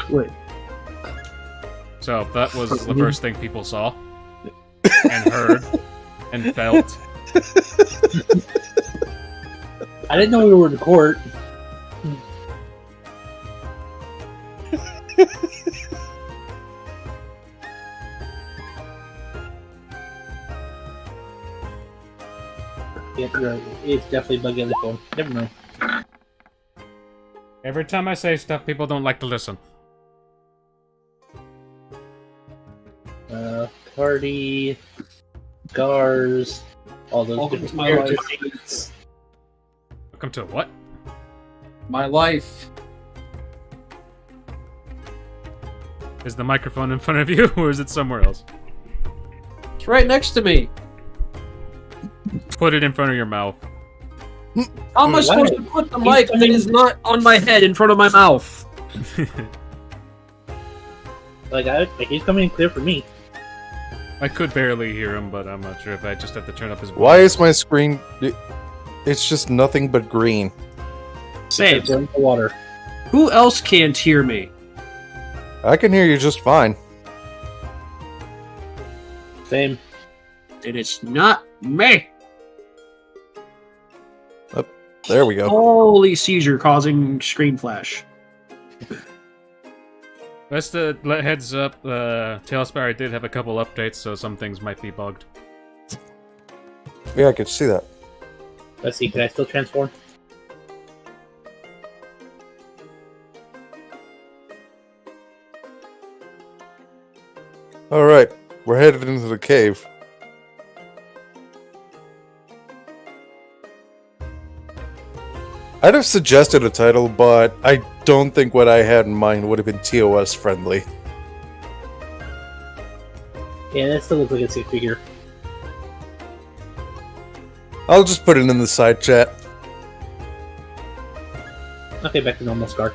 Wait. So that was the first thing people saw and heard and felt. I didn't know we were in court. Yeah, you're right. It's definitely buggy on the phone. Never mind. Every time I say stuff, people don't like to listen. Party, scars, all those Welcome different to my character life. sheets. Welcome to what? My life. Is the microphone in front of you, or is it somewhere else? It's right next to me. Put it in front of your mouth. How am I supposed to put the mic that is not on my head in front of my mouth? He's coming in clear for me. I could barely hear him, but I'm not sure if I just have to turn up his volume. Why is my screen... It's just nothing but green. Same. It's in the water. Who else can't hear me? I can hear you just fine. Same. And it's not me. There we go. Holy seizure causing screen flash. Just to let heads up, Talespire did have a couple updates, so some things might be bugged. Yeah, I could see that. Let's see, can I still transform? Alright, we're headed into the cave. I'd have suggested a title, but I don't think what I had in mind would have been TOS friendly. Yeah, that still looks like a six figure. I'll just put it in the side chat. Okay, back to normal Scar.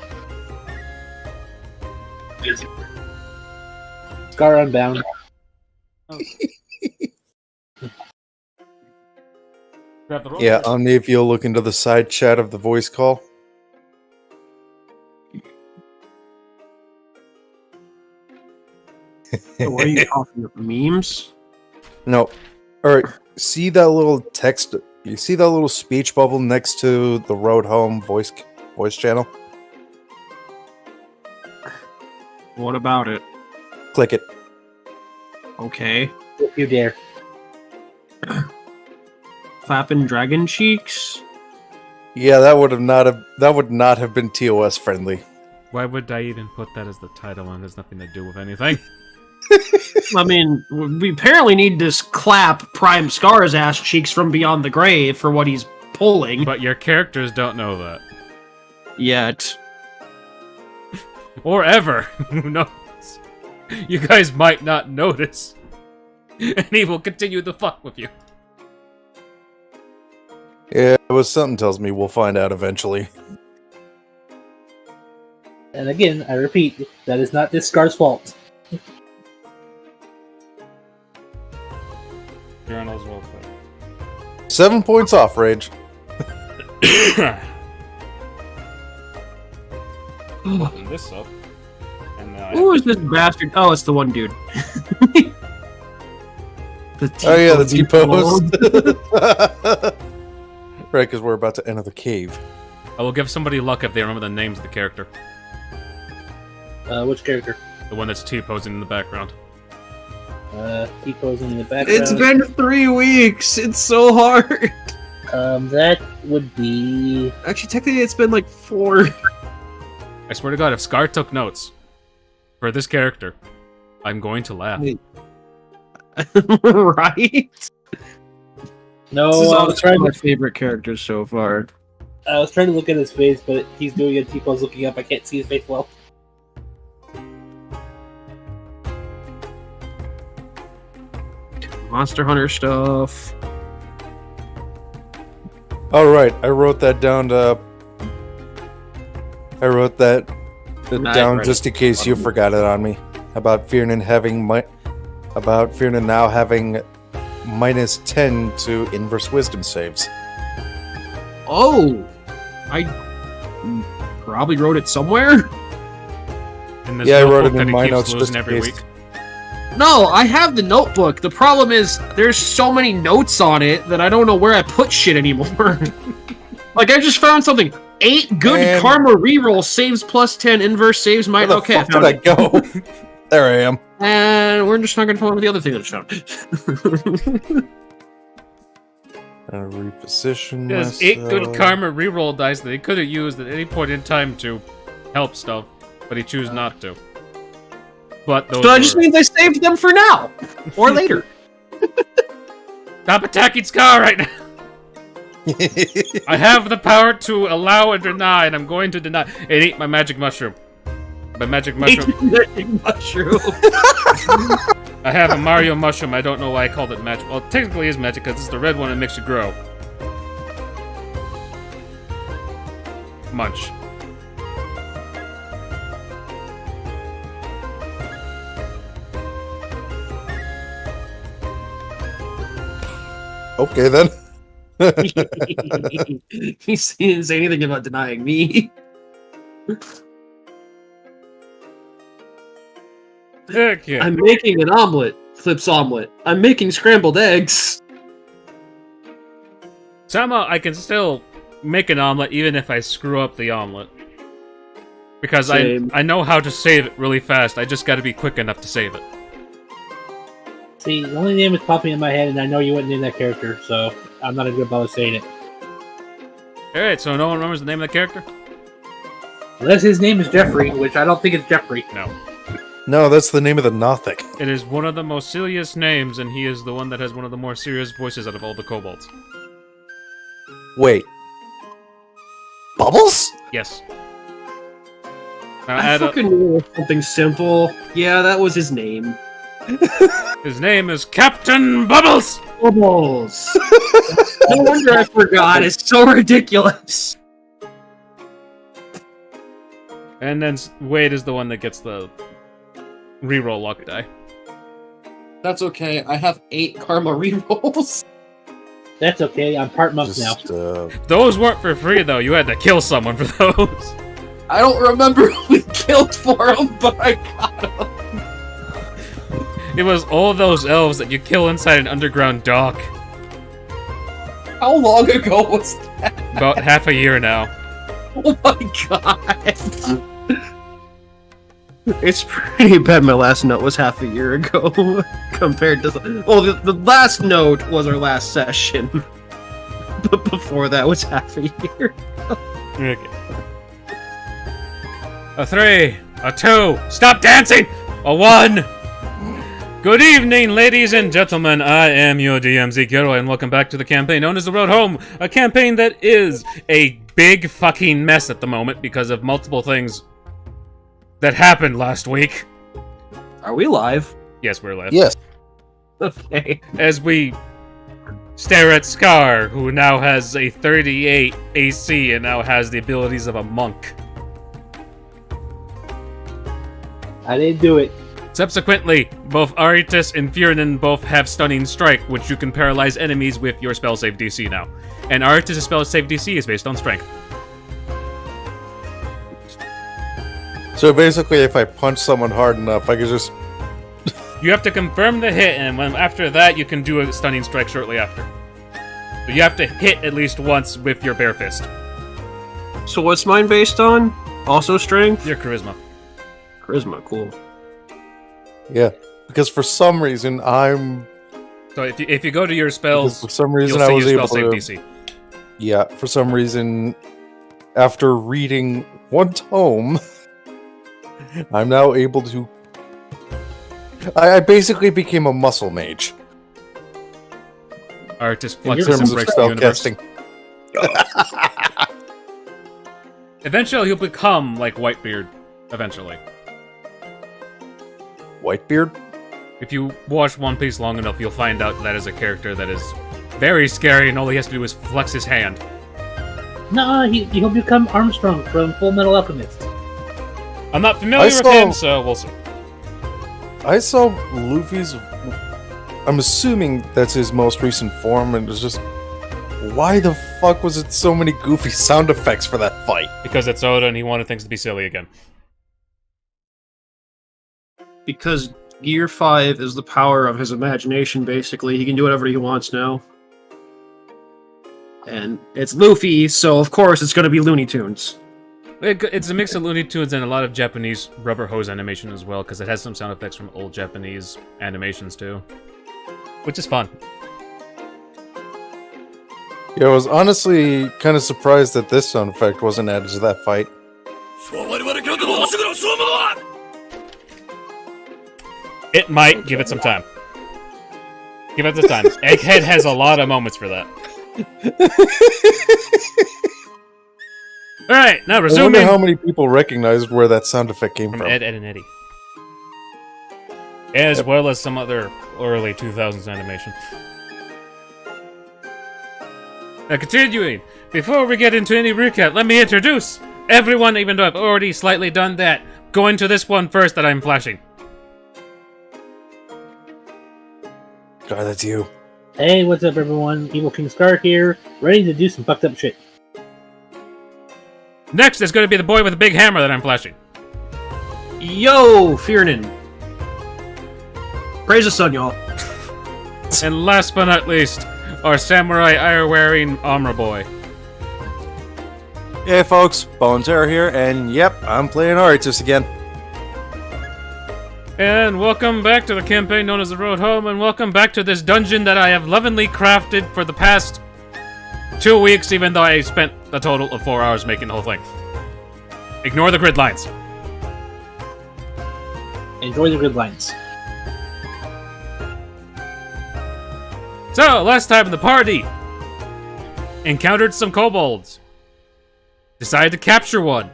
Scar unbound. Grab the rope. Yeah, Omni, if you'll look into the side chat of the voice call. What are you talking about? Memes? No. Alright, see that little text... You see that little speech bubble next to the Road Home voice channel? What about it? Click it. Okay. If you dare. Clapping dragon cheeks? Yeah, that would not have been TOS friendly. Why would I even put that as the title when it has nothing to do with anything? I mean, we apparently need to clap Prime Scar's ass cheeks from beyond the grave for what he's pulling. But your characters don't know that. Yet. Or ever. Who knows? You guys might not notice. And he will continue to fuck with you. Yeah, but something tells me we'll find out eventually. And again, I repeat, that is not this Scar's fault. Journals will 7 points off, Rage. open this up. And Who is this bastard? Oh, it's the one dude. Oh yeah, the T-pose. Right, because we're about to enter the cave. I will give somebody luck if they remember the names of the character. Which character? The one that's T-posing in the background. T-posing in the background. It's been 3 weeks. It's so hard. That would be... Actually, technically, it's been like 4. I swear to God, if Scar took notes for this character, I'm going to laugh. Right? No, This is I all was trying my to... favorite characters so far. I was trying to look at his face, but he's doing a T-pose looking up. I can't see his face well. Monster Hunter stuff. Alright, I wrote that down to... I wrote that down just in case you forgot it on me. About Fiernan now having minus 10 to inverse wisdom saves. Oh! I probably wrote it somewhere. In this Yeah, I wrote notebook it in that my he keeps notes just losing in every case. week. No, I have the notebook. The problem is there's so many notes on it that I don't know where I put shit anymore. Like, I just found something. 8 good And- karma reroll saves +10 inverse saves might. Where the Okay, fuck I found did I it. go? There I am. And we're just not going to follow the other thing that I found. Reposition. There's 8 good myself. karma reroll dice that he could have used at any point in time to help stuff, but he chose not to. But those So that just were- means I saved them for now. Or later. Stop attacking Scar right now! I have the power to allow and deny, and I'm going to deny. It ate my magic mushroom. My magic mushroom. Mushroom. I have a Mario mushroom. I don't know why I called it magic. Well, it technically is magic because it's the red one that makes you grow. Munch. Okay then. He didn't say anything about denying me. Okay. I'm making an omelet. Flips omelet. I'm making scrambled eggs. Somehow I can still make an omelet even if I screw up the omelet. Because Same. I know how to save it really fast. I just gotta be quick enough to save it. See, the only name is popping in my head, and I know you wouldn't name that character, so I'm not even gonna bother saying it. Alright, so no one remembers the name of the character? Unless his name is Jeffrey, which I don't think it's Jeffrey. No. No, that's the name of the Nothic. It is one of the most serious names, and he is the one that has one of the more serious voices out of all the kobolds. Wait. Bubbles? Yes. Now I add up. fucking knew it was something simple. Yeah, that was his name. His name is Captain Bubbles! Kobolds. No wonder I forgot. It's so ridiculous. And then Wade is the one that gets the reroll luck die. That's okay. I have 8 karma rerolls. That's okay, I'm part monk now. Just, Those weren't for free, though. You had to kill someone for those. I don't remember who we killed for them, but I got them. It was all those elves that you kill inside an underground dock. How long ago was that? About half a year now. Oh my god. It's pretty bad my last note was half a year ago compared to... Well, the last note was our last session. But before that was half a year. Okay. A 3, a 2, stop dancing! A 1! Good evening, ladies and gentlemen. I am your DM, Zekiro, and welcome back to the campaign known as The Road Home. A campaign that is a big fucking mess at the moment because of multiple things that happened last week. Are we live? Yes, we're live. yes. Okay. As we stare at Scar, who now has a 38 AC and now has the abilities of a monk. I didn't do it. Subsequently, both Aritus and Furinan both have Stunning Strike, which you can paralyze enemies with your spell save DC now. And Aritus' spell save DC is based on Strength. So basically, if I punch someone hard enough, I could just... You have to confirm the hit, and when after that, you can do a Stunning Strike shortly after. So you have to hit at least once with your bare fist. So what's mine based on? Also strength? Your Charisma. Charisma, cool. Yeah. Because for some reason, I'm... So if you go to your Because spells, for some you'll reason, see I was your able spell to... save DC. Yeah, for some reason, after reading one tome, I'm now able to... I basically became a muscle mage Aritus in flexes terms and of breaks the spell universe. casting. Eventually, he'll become like Whitebeard. Eventually. Whitebeard? If you watch One Piece long enough, you'll find out that is a character that is very scary, and all he has to do is flex his hand. No, he'll become Armstrong from Full Metal Alchemist. I'm not familiar with saw- him, so we'll see. I saw Luffy's... I'm assuming that's his most recent form, and it's just... Why the fuck was it so many goofy sound effects for that fight? Because it's Oda and he wanted things to be silly again. because Gear 5 is the power of his imagination, basically. He can do whatever he wants now. And it's Luffy, so of course it's going to be Looney Tunes. It's a mix of Looney Tunes and a lot of Japanese rubber hose animation as well, because it has some sound effects from old Japanese animations too. Which is fun. Yeah, I was honestly kind of surprised that this sound effect wasn't added to that fight. It might. Give it some time. Give it some time. Egghead has a lot of moments for that. Alright, now I wonder resuming. how many people recognized where that sound effect came from. Ed, and Eddie. As well as some other early 2000s animation. Now continuing, before we get into any recap, let me introduce everyone, even though I've already slightly done that. Go into this one first that I'm flashing. God, that's you. Hey, what's up, everyone? Evil King Scar here, ready to do some fucked up shit. Next is going to be the boy with the big hammer that I'm flashing. Yo, Fiernan. Praise the sun, y'all. And last but not least, our samurai ire-wearing armor boy. Hey folks, Bone Terror here, and yep, I'm playing Aritus again. And welcome back to the campaign known as The Road Home, and welcome back to this dungeon that I have lovingly crafted for the past 2 weeks, even though I spent a total of 4 hours making the whole thing. Ignore the grid lines. Enjoy the good lines. So, last time the party encountered some kobolds. Decided to capture one.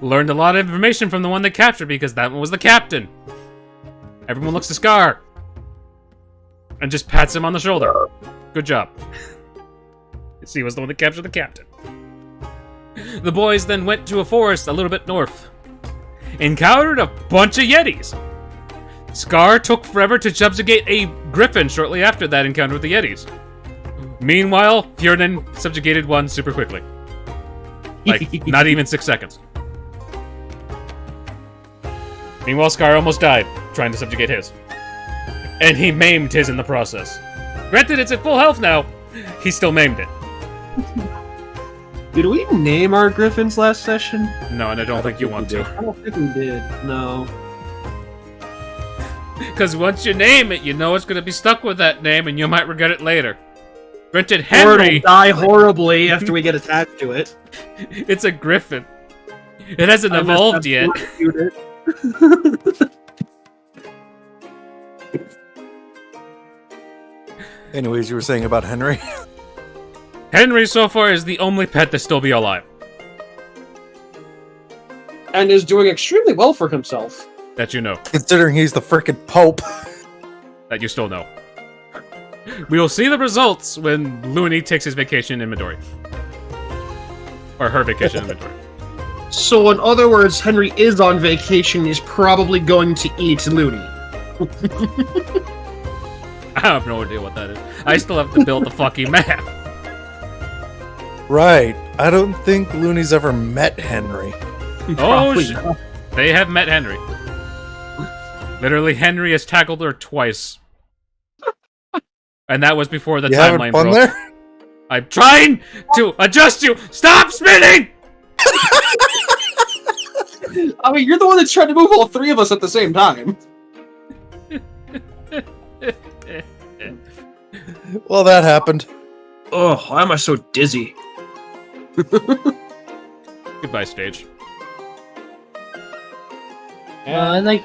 Learned a lot of information from the one they captured because that one was the captain. Everyone looks to Scar. And just pats him on the shoulder. Good job. He was the one that captured the captain. The boys then went to a forest a little bit north. Encountered a bunch of Yetis. Scar took forever to subjugate a griffin shortly after that encounter with the Yetis. Meanwhile, Fjerdan subjugated one super quickly. Like, not even 6 seconds. Meanwhile, Scar almost died trying to subjugate his. And he maimed his in the process. Granted, it's at full health now. He still maimed it. Did we name our griffins last session? No, and I don't think you want to. I don't think we did. No. Because once you name it, you know it's going to be stuck with that name, and you might regret it later. Granted, Or Henry... it'll die horribly after we get attached to it. It's a griffin. It hasn't evolved yet. Anyways, you were saying about Henry? Henry, so far, is the only pet to still be alive. And is doing extremely well for himself. That you know. Considering he's the frickin' Pope. That you still know. We will see the results when Looney takes his vacation inventory. Or her vacation inventory. So, in other words, Henry is on vacation. He's probably going to eat Looney. I have no idea what that is. I still have to build the fucking map. Right. I don't think Looney's ever met Henry. Oh, they have met Henry. Literally, Henry has tackled her twice. And that was before the You timeline having fun broke. there? I'm trying to adjust you! Stop spinning! I mean, you're the one that's trying to move all three of us at the same time. Well, that happened. Oh, why am I so dizzy? Goodbye, stage. I like.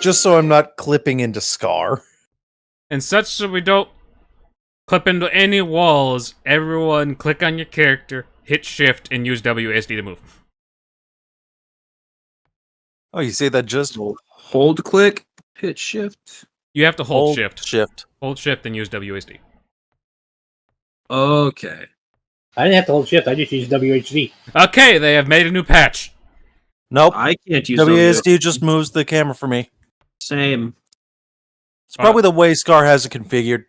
Just so I'm not clipping into Scar. And such so we don't clip into any walls, everyone click on your character, hit shift, and use WASD to move. Oh, you say that just Hold click, hit shift. You have to hold shift. Shift. Hold shift and use WASD. Okay. I didn't have to hold shift. I just used WHD. Okay, they have made a new patch. Nope. I can't use WASD just moves the camera for me. Same. It's probably the way Scar has it configured.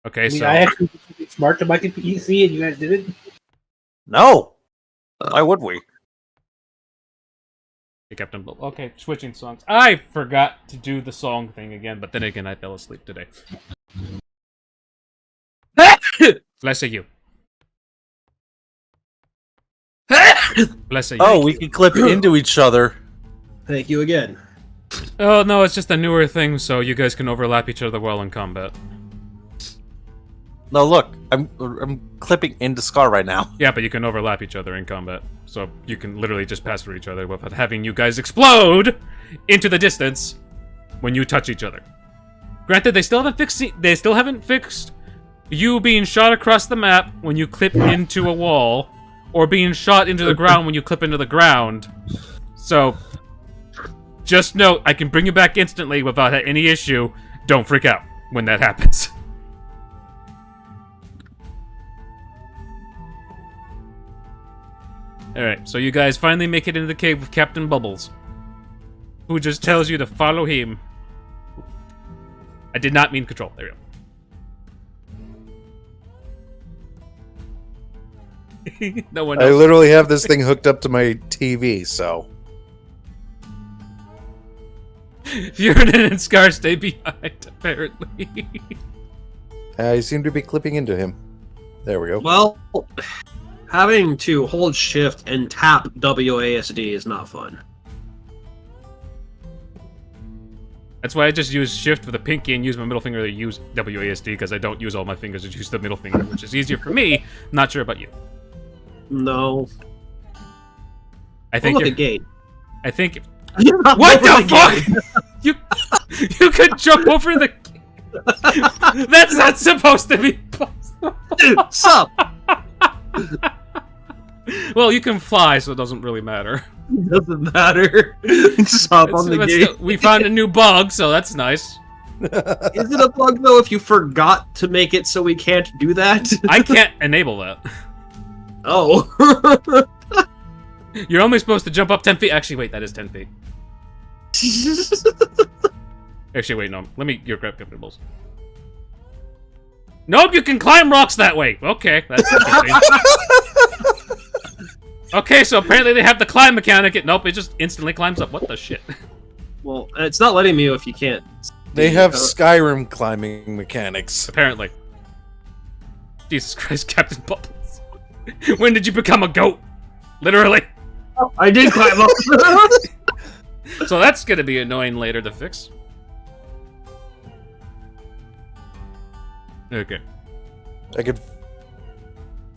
Okay, I mean, so I actually did smart to my PC, and you guys did it. No. Why would we? Hey, Captain Bubbles. Okay, switching songs. I forgot to do the song thing again, but then again, I fell asleep today. Bless you. Bless you. Oh, we can clip into each other. Thank you again. Oh, no, it's just a newer thing, so you guys can overlap each other while in combat. No, look, I'm clipping into Scar right now. Yeah, but you can overlap each other in combat. So you can literally just pass through each other without having you guys explode into the distance when you touch each other. Granted, they still haven't fixed you being shot across the map when you clip into a wall, or being shot into the ground when you clip into the ground. So, just note, I can bring you back instantly without any issue. Don't freak out when that happens. Alright, so you guys finally make it into the cave with Captain Bubbles, who just tells you to follow him. I did not mean control. There we go. No one I else. literally have this thing hooked up to my TV, so... Furnan and Scar stay behind, apparently. I seem to be clipping into him. There we go. Well, having to hold shift and tap WASD is not fun. That's why I just use shift with the pinky and use my middle finger to use WASD, because I don't use all my fingers to use the middle finger, which is easier for me. Not sure about you. No. I think Look at gate. I think... You're not What over the fuck?! You could jump over the... That's not supposed to be possible! Dude, sup? Well, you can fly, so it doesn't really matter. Doesn't matter. Sup on the gate. We found a new bug, so that's nice. Is it a bug though if you forgot to make it so we can't do that? I can't enable that. Oh. You're only supposed to jump up 10 feet. Actually, wait, that is 10 feet. Actually, wait, no. Let me... You're grab comfortables. Nope, you can climb rocks that way. Okay, that's interesting. Okay, so apparently they have the climb mechanic. Nope, it just instantly climbs up. What the shit? Well, it's not letting me if you can't. They have Skyrim climbing mechanics. Apparently. Jesus Christ, Captain Bubbles. When did you become a goat? Literally. I did climb up. So that's gonna be annoying later to fix. Okay. I could...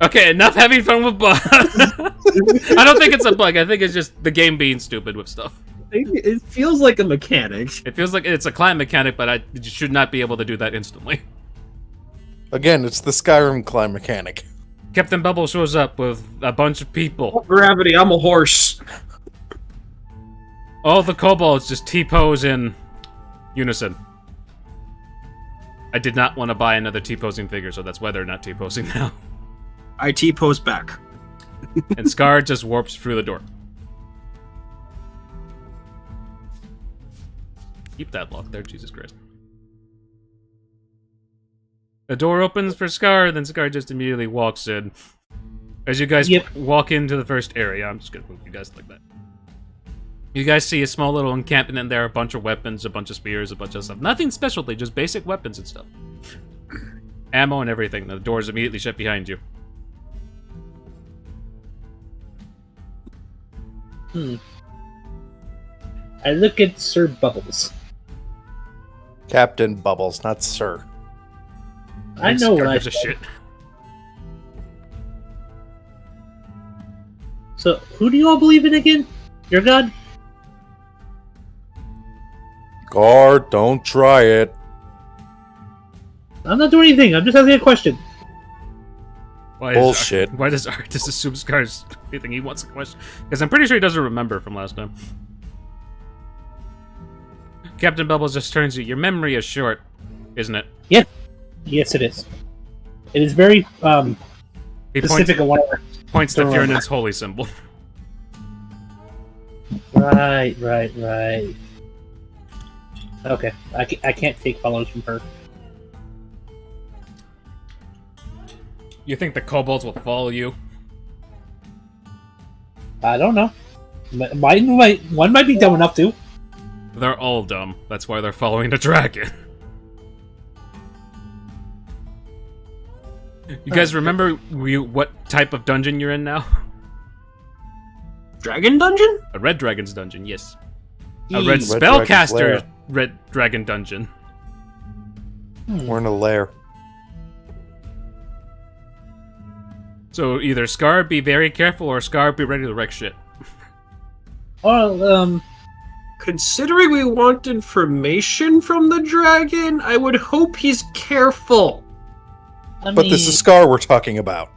Okay, enough having fun with bugs. I don't think it's a bug. I think it's just the game being stupid with stuff. It feels like a mechanic. It feels like it's a climb mechanic, but you should not be able to do that instantly. Again, it's the Skyrim climb mechanic. Captain Bubble shows up with a bunch of people. Gravity, I'm a horse. All the kobolds just T-pose in unison. I did not want to buy another T-posing figure, so that's why they're not T-posing now. I T-pose back. And Scar just warps through the door. Keep that lock there, Jesus Christ. The door opens for Scar, then Scar just immediately walks in. As you guys walk into the first area, I'm just gonna move you guys like that. You guys see a small little encampment in there, a bunch of weapons, a bunch of spears, a bunch of stuff. Nothing specialty, just basic weapons and stuff. Ammo and everything. The door is immediately shut behind you. I look at Sir Bubbles. Captain Bubbles, not Sir. I know what I gives a shit. So, who do you all believe in again? Your god? Guard, don't try it. I'm not doing anything. I'm just asking a question. Bullshit. Why does Artis assume Scar's anything he wants a question? Because I'm pretty sure he doesn't remember from last time. Captain Bubbles just turns to you. Your memory is short, isn't it? Yeah. Yes, it is. It is very He specific on what points to Furnan's holy symbol. Right. Okay, I can't take follows from her. You think the kobolds will follow you? I don't know. One might be dumb enough to. They're all dumb. That's why they're following a dragon. You guys remember what type of dungeon you're in now? Dragon dungeon? A red dragon's dungeon, yes. A Red red Dragon's spellcaster lair. red dragon dungeon. We're in a lair. So either Scar, be very careful, or Scar, be ready to wreck shit. Or Considering we want information from the dragon, I would hope he's careful. I But mean, this is Scar we're talking about.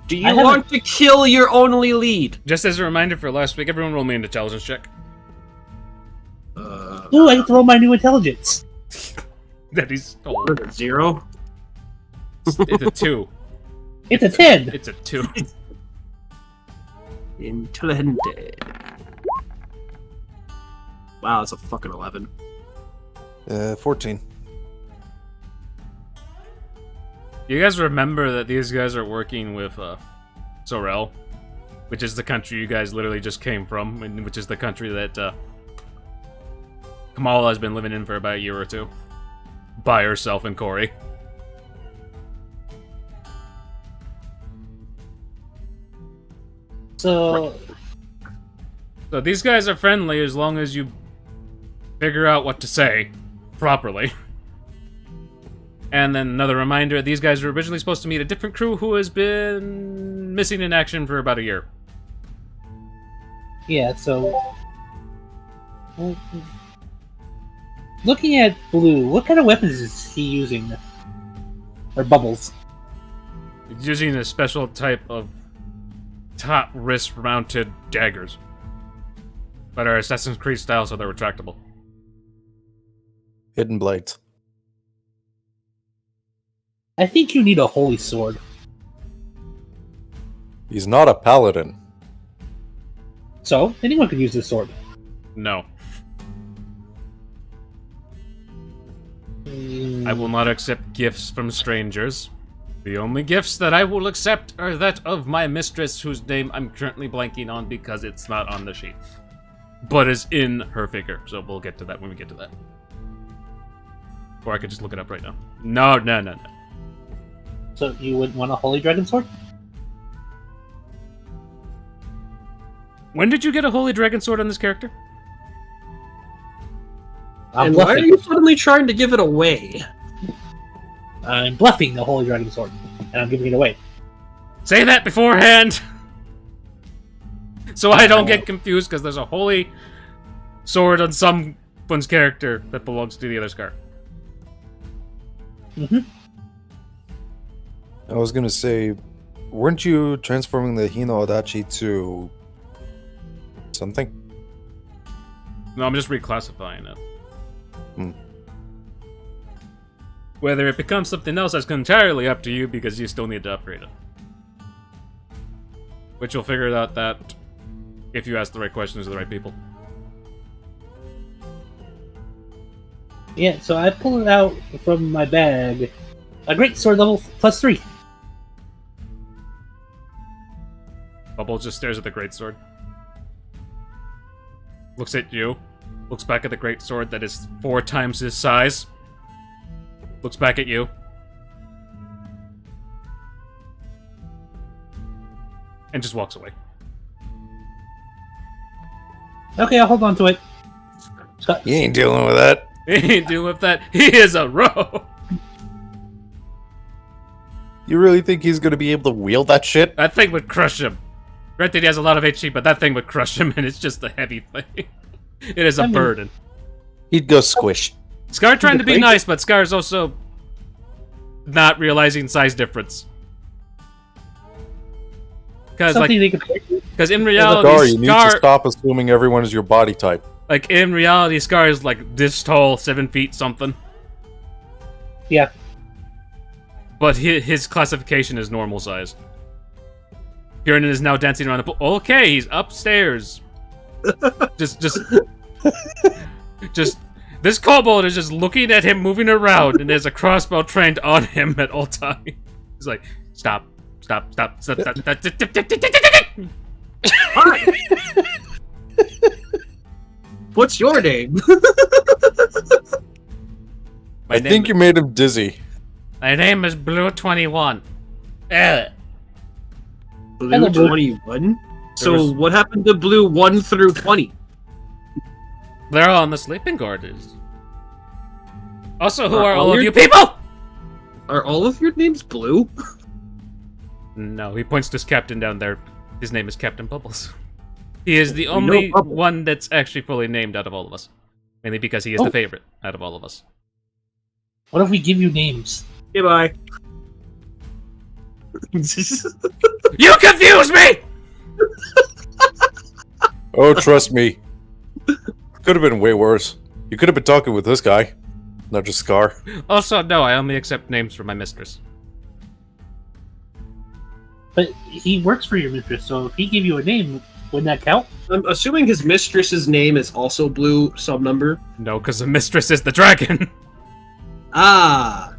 Do I you haven't- want to kill your only lead? Just as a reminder for last week, everyone roll me an intelligence check. Ooh, I get to roll my new intelligence. That he's stole. 0? It's a 2. It's a 10. It's a 2. Intelligente. Wow, that's a fucking 11. 14. You guys remember that these guys are working with Sorel, which is the country you guys literally just came from, and which is the country that Kamala has been living in for about a year or two. By herself and Corey. So, So these guys are friendly as long as you figure out what to say properly. And then another reminder, these guys were originally supposed to meet a different crew who has been missing in action for about a year. yeah, so... Looking at Blue, what kind of weapons is he using? Or Bubbles? He's using a special type of top wrist-mounted daggers. But are Assassin's Creed style, so they're retractable. Hidden blades. I think you need a holy sword. He's not a paladin. So, anyone could use this sword. No. Mm, I will not accept gifts from strangers. The only gifts that I will accept are that of my mistress, whose name I'm currently blanking on because it's not on the sheet. But is in her figure, so we'll get to that when we get to that. Or I could just look it up right now. No. So, you wouldn't want a holy dragon sword? When did you get a holy dragon sword on this character? I'm And why are bluffing. you suddenly trying to give it away? I'm bluffing the holy dragon sword, and I'm giving it away. Say that beforehand! So I don't get confused, because there's a holy sword on someone's character that belongs to the other Scar. I was gonna say, weren't you transforming the Hino Adachi to something? No, I'm just reclassifying it. Hmm. Whether it becomes something else, that's entirely up to you, because you still need to upgrade it. Which you'll figure out that if you ask the right questions to the right people. Yeah, so I pulled it out from my bag. A great sword level +3. Bubbles just stares at the greatsword. Looks at you. Looks back at the greatsword that is 4 times his size. Looks back at you. And just walks away. Okay, I'll hold on to it. Scott, You ain't dealing with that. He ain't dealing with that. He is a rogue. You really think he's gonna be able to wield that shit? That thing would crush him. Granted, he has a lot of HP, but that thing would crush him, and it's just a heavy thing. It is a I mean- burden. He'd go squish. Scar trying to be break nice, but Scar's also not realizing size difference. Because something like, they could break. because in Scar, reality, you need to stop assuming everyone is your body type. like in reality, Scar is like this tall, 7 feet something. Yeah. But his classification is normal size. Kieran is now dancing around the pool. Okay, he's upstairs. just. This kobold is just looking at him moving around, and there's a crossbow trained on him at all times. He's like, stop. What's your name? I think you made him dizzy. My name is Blue21. Eh. Blue 21? So what happened to Blue 1 through 20? They're all in the sleeping quarters. Also, who are all of you people? Are all of your names Blue? No, he points to his captain down there. His name is Captain Bubbles. He is the only one that's actually fully named out of all of us. Mainly because he is the favorite out of all of us. What if we give you names? Goodbye. You confuse me! Oh, trust me. Could have been way worse. You could have been talking with this guy, not just Scar. Also, no, I only accept names from my mistress. But he works for your mistress, so if he gave you a name, wouldn't that count? I'm assuming his mistress's name is also Blue some number. No, because the mistress is the dragon. Ah.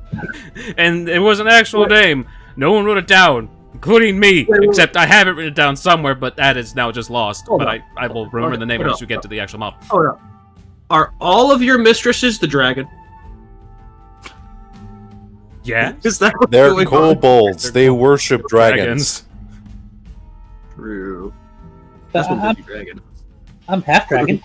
And it was an actual name. No one wrote it down, including me. Except I have it written down somewhere, but that is now just lost. But I will remember the name once we get to the actual map. Hold up. Are all of your mistresses the dragon? Yeah. Is that what They're going on? kobolds. They worship dragons. True. That's one baby dragon. I'm half dragon.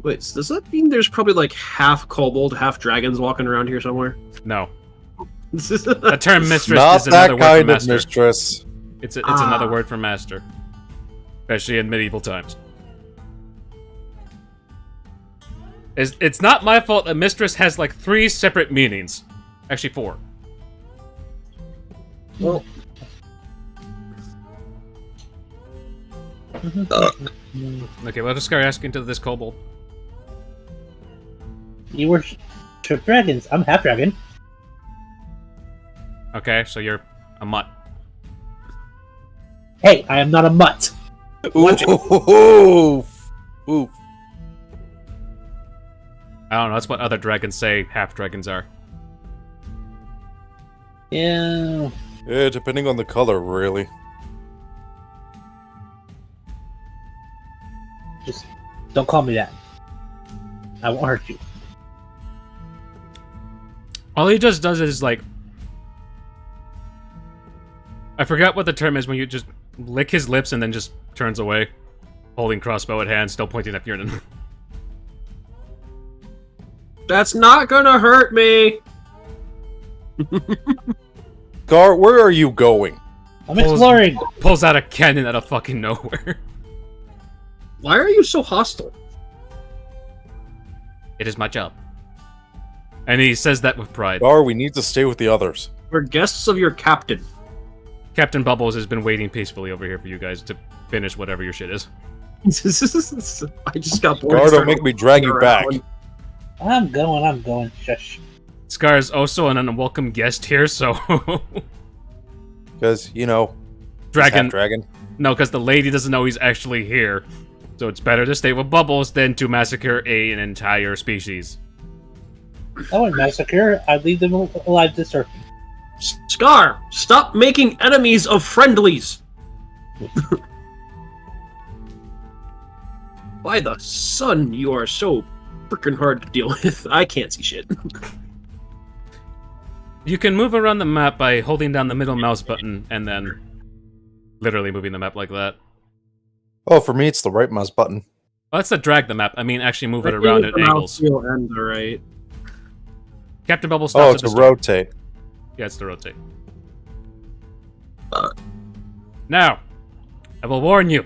Wait, so does that mean there's probably like half kobold, half dragons walking around here somewhere? No. The term mistress Not is another that word for kind of master. mistress. It's another word for master. Especially in medieval times. It's not my fault that mistress has like 3 separate meanings. Actually 4. Well, Okay, what is Scar asking to this kobold? You worship dragons. I'm half dragon. Okay, so you're a mutt. Hey, I am not a mutt. Ooh. Ooh. I don't know, that's what other dragons say half dragons are. Yeah. Yeah, depending on the color, really. Just don't call me that. I won't hurt you. All he just does is like... I forgot what the term is when you just lick his lips and then just turns away. Holding crossbow at hand, still pointing at Fiernan. that's not gonna hurt me. Gar, where are you going? I'm exploring. Pulls out a cannon out of fucking nowhere. Why are you so hostile? It is my job. And he says that with pride. Gar, we need to stay with the others. We're guests of your captain. Captain Bubbles has been waiting peacefully over here for you guys to finish whatever your shit is. I just got bored. Gar, don't make me drag you back. I'm going. Shush. Scar is also an unwelcome guest here, so... Because, you know, Dragon. dragon. No, because the lady doesn't know he's actually here. So it's better to stay with Bubbles than to massacre an entire species. I wouldn't massacre. I'd leave them alive to serve me. Scar, stop making enemies of friendlies. By the sun, you are so freaking hard to deal with. I can't see shit. You can move around the map by holding down the middle mouse button and then literally moving the map like that. Oh, for me, it's the right mouse button. Well, that's to drag the map. I mean, actually move it around at angles. And the right. Captain Bubble stops Oh, at it's the a start. rotate. Yeah, it's to rotate. Now, I will warn you.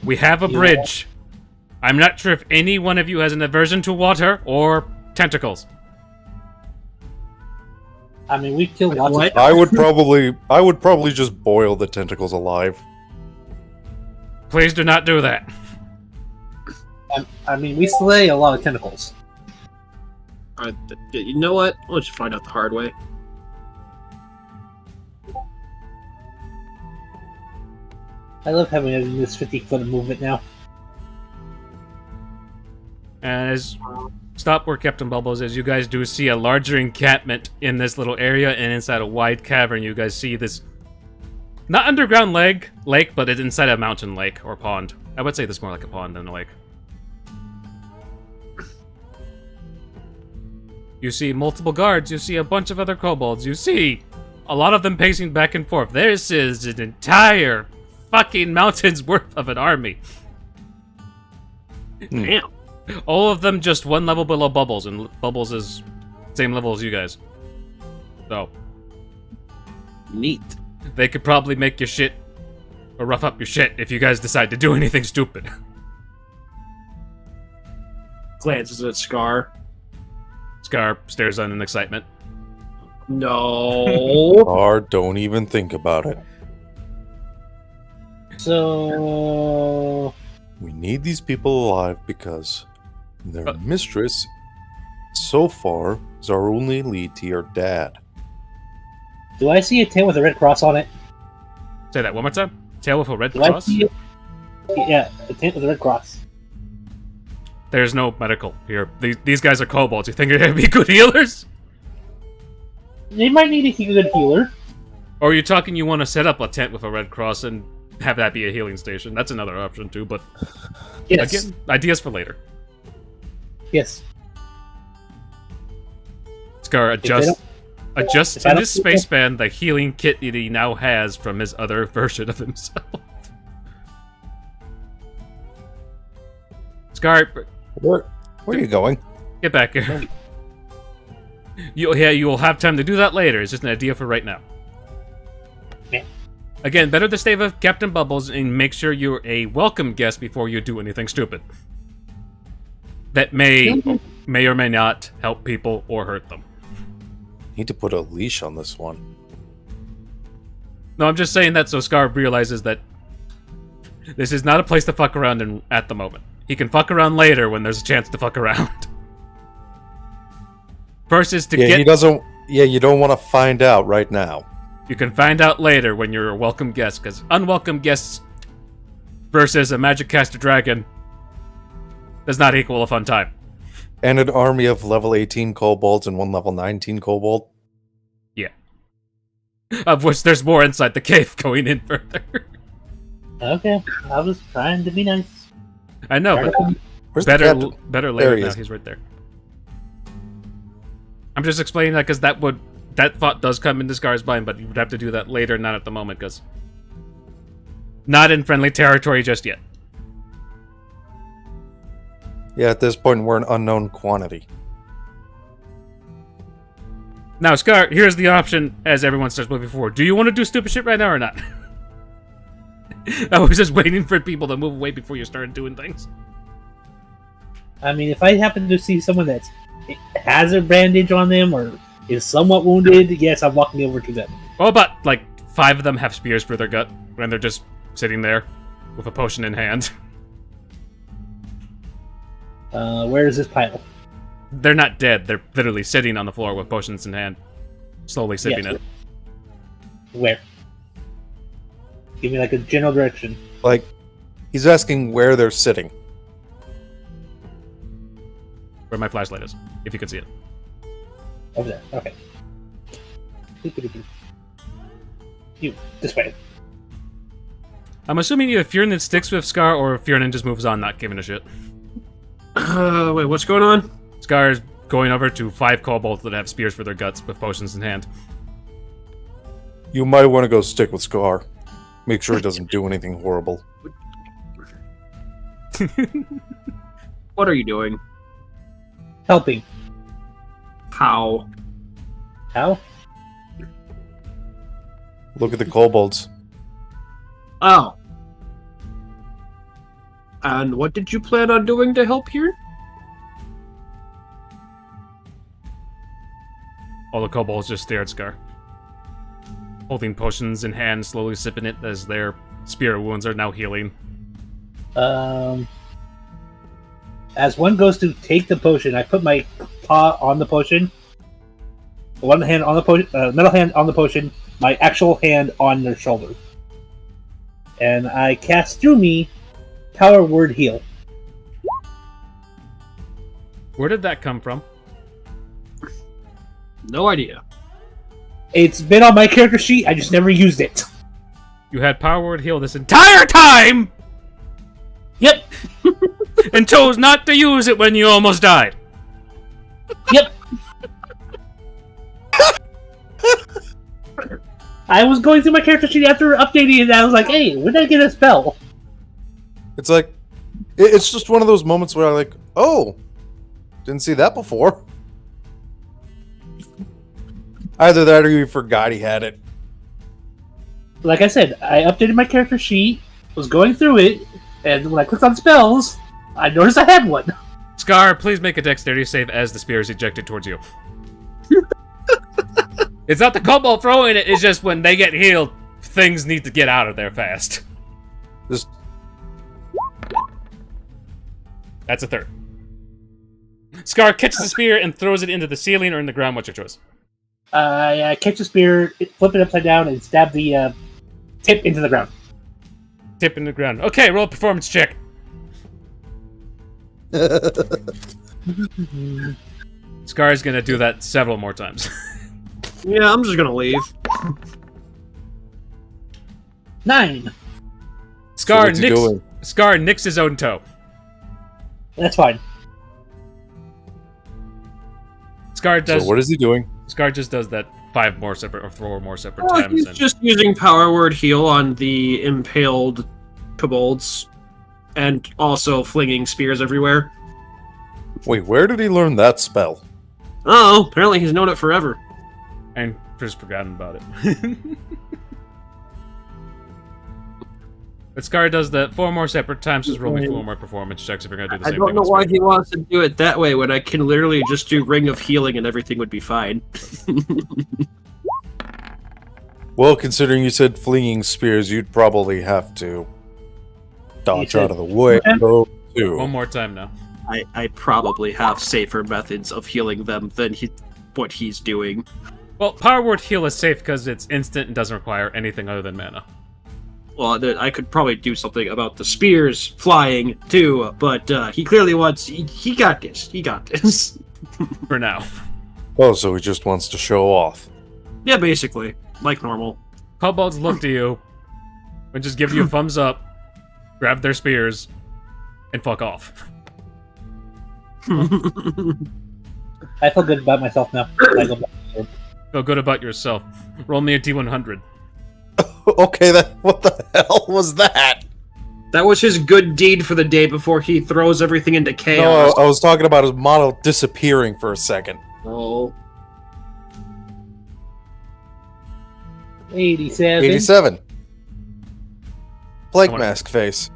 We have a bridge. I'm not sure if any one of you has an aversion to water or tentacles. I mean, we killed lots What? of... I would probably just boil the tentacles alive. Please do not do that. I mean, we slay a lot of tentacles. You know what? Let's just find out the hard way. I love having this 50-foot movement now. As stop where Captain Bubbles is, you guys do see a larger encampment in this little area, and inside a wide cavern, you guys see this Not underground lake, but it's inside a mountain lake or pond. I would say this more like a pond than a lake. You see multiple guards, you see a bunch of other kobolds, you see a lot of them pacing back and forth. This is an entire fucking mountain's worth of an army. Damn. All of them just one level below Bubbles, and Bubbles is same level as you guys. So, Neat. they could probably make your shit, or rough up your shit, if you guys decide to do anything stupid. Glances at Scar. Scar stares on in excitement. No. Or don't even think about it. So We need these people alive because their mistress, so far, is our only lead to your dad. do I see a tail with a red cross on it? Say that one more time. Tail with a red Do I cross? see it? Yeah, a tail with a red cross. There's no medical here. These guys are kobolds. You think they're gonna be good healers? They might need a good healer. Or are you talking you want to set up a tent with a red cross and have that be a healing station? That's another option too, but Yes. again, ideas for later. Yes. Scar, If they don't- adjust if I in don't this keep space span the healing kit that he now has from his other version of himself. Scar, Where are you going? get back here. You will have time to do that later. It's just an idea for right now. Yeah. Again, better to stay with Captain Bubbles and make sure you're a welcome guest before you do anything stupid. That may or may not help people or hurt them. Need to put a leash on this one. No, I'm just saying that so Scar realizes that this is not a place to fuck around in at the moment. He can fuck around later when there's a chance to fuck around. First is to Yeah, get... he doesn't. Yeah, you don't want to find out right now. You can find out later when you're a welcome guest, because unwelcome guests versus a magic caster dragon does not equal a fun time. And an army of level 18 kobolds and one level 19 kobold. Yeah. Of which there's more inside the cave going in further. Okay, I was trying to be nice. I know, but Where's the better captain? better later There he now. is. He's right there. I'm just explaining that because that thought does come into Scar's mind, but you would have to do that later, not at the moment, because not in friendly territory just yet. Yeah, at this point, we're an unknown quantity. Now, Scar, here's the option as everyone starts moving forward. Do you want to do stupid shit right now or not? I was just waiting for people to move away before you started doing things. I mean, if I happen to see someone that has a bandage on them or is somewhat wounded, yes, I'm walking over to them. Well, about, like, 5 of them have spears through their gut when they're just sitting there with a potion in hand. Where is this pile? They're not dead. They're literally sitting on the floor with potions in hand, slowly sipping Yes, it. Where? Give me like a general direction. Like, he's asking where they're sitting. Where my flashlight is, if you can see it. Over there. Okay. You this way. I'm assuming either Fiernan sticks with Scar or Fiernan just moves on, not giving a shit. Wait, what's going on? Scar is going over to 5 kobolds that have spears for their guts with potions in hand. You might want to go stick with Scar. Make sure he doesn't do anything horrible. What are you doing? Helping. How? How? Look at the kobolds. Oh. And what did you plan on doing to help here? All the kobolds just stare at Scar, holding potions in hand, slowly sipping it as their spear wounds are now healing. As one goes to take the potion, I put my paw on the potion. One hand on the potion, middle hand on the potion, my actual hand on their shoulder. And I cast through me Power Word Heal. Where did that come from? No idea. It's been on my character sheet, I just never used it. You had power word heal this entire time! Yep. And chose not to use it when you almost died. Yep. I was going through my character sheet after updating it, and I was like, hey, when did I get a spell? It's like, it's just one of those moments where I'm like, oh, didn't see that before. Either that or you forgot he had it. Like I said, I updated my character sheet, was going through it, and when I clicked on spells, I noticed I had one. Scar, please make a dexterity save as the spear is ejected towards you. It's not the kobold throwing it, it's just when they get healed, things need to get out of there fast. Just That's a third. Scar catches the spear and throws it into the ceiling or in the ground. What's your choice? I catch the spear, flip it upside down, and stab the tip into the ground. Tip in the ground. Okay, roll a performance check. Scar's gonna do that several more times. Yeah, I'm just gonna leave. 9. Scar So nicks his own toe. That's fine. Scar does. So what is he doing? Scar just does that 5 more separate or 4 more separate Oh, times. he's And just using power word heal on the impaled kobolds, and also flinging spears everywhere. Wait, where did he learn that spell? Oh, apparently he's known it forever. and just forgotten about it. But Scar does that 4 more separate times. Just roll me 4 more performance checks if you're gonna do the I same don't thing. know with why Spear. he wants to do it that way when I can literally just do Ring of Healing and everything would be fine. Well, considering you said flinging spears, you'd probably have to dodge said- out of the way. Go too. 1 more time now. I probably have safer methods of healing them than what he's doing. Well, Power Word Heal is safe because it's instant and doesn't require anything other than mana. Well, I could probably do something about the spears flying too, but he clearly wants. He got this. He got this. For now. Oh, so he just wants to show off. Yeah, basically, like normal. Kobolds look to you and just give you a thumbs up, grab their spears, and fuck off. I feel good about myself now. I go back. Feel good about yourself. Roll me a D100. Okay, what the hell was that? That was his good deed for the day before he throws everything into chaos. No, I was talking about his model disappearing for a second. Oh. 87. 87. Plague I wanna- mask face.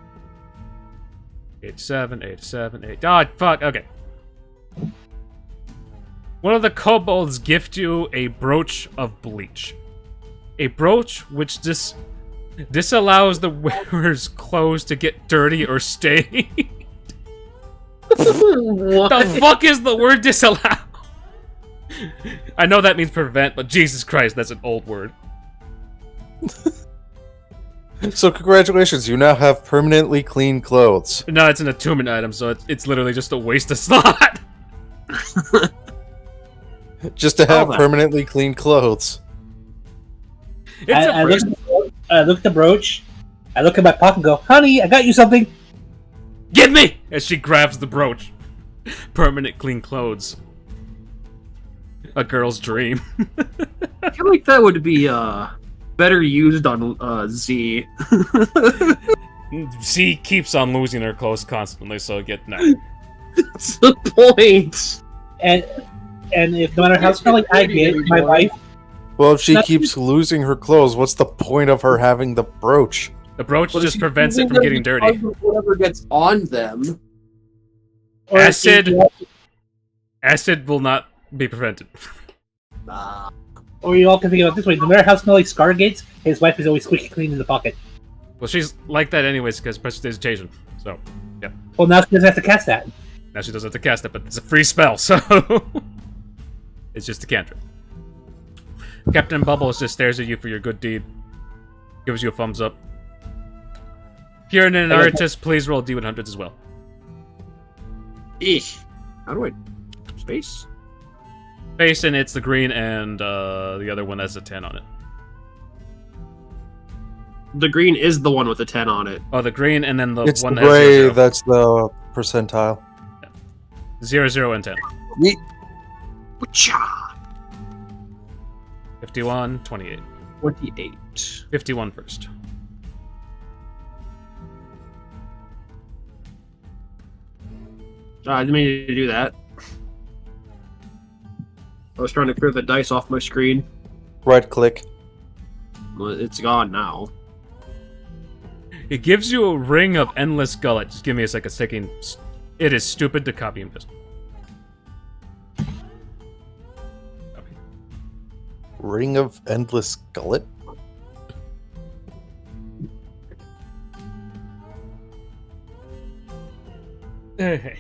87, 87, 8. Oh, fuck, okay. One of the kobolds gift you a brooch of bleach. A brooch which disallows the wearer's clothes to get dirty or stained. What? The fuck is the word disallow? I know that means prevent, but Jesus Christ, that's an old word. So congratulations, you now have permanently clean clothes. No, it's an attunement item, so it's literally just a waste of slot. Just to have Oh, permanently clean clothes. It's I a look at the brooch. I look at my pocket and go, honey, I got you something. Give me! As she grabs the brooch. Permanent clean clothes. A girl's dream. I feel like that would be better used on Z. She keeps on losing her clothes constantly, so get no. That's the point. And if no matter how smelly I get, my wife, Well, if she That's- keeps losing her clothes, what's the point of her having the brooch? The brooch Well, just she's prevents it using from them getting dirty. because of whatever gets on them. or Acid. Acid will not be prevented. or you all can think about it this way: no matter how smelly Scar gets, his wife is always squeaky clean in the pocket. Well, she's like that anyways because prestidigitation. So, yeah. Well, now she doesn't have to cast that. Now she doesn't have to cast it, but it's a free spell, so... It's just a cantrip. Captain Bubbles just stares at you for your good deed. Gives you a thumbs up. If you're an artist, please roll D100s as well. Eesh. How do I... Space? Face, and it's the green, and the other one has a 10 on it. the green is the one with the 10 on it. Oh, the green, and then the It's one the that has gray, 0, that's the percentile. 0, 0, and 10. Yeet. Whatcha? 51, 28. 28. 51 first. I didn't mean to do that. I was trying to clear the dice off my screen. Right click. Well, it's gone now. It gives you a ring of endless gullet. Just give me a second. It is stupid to copy and paste. Ring of Endless Gullet? Okay.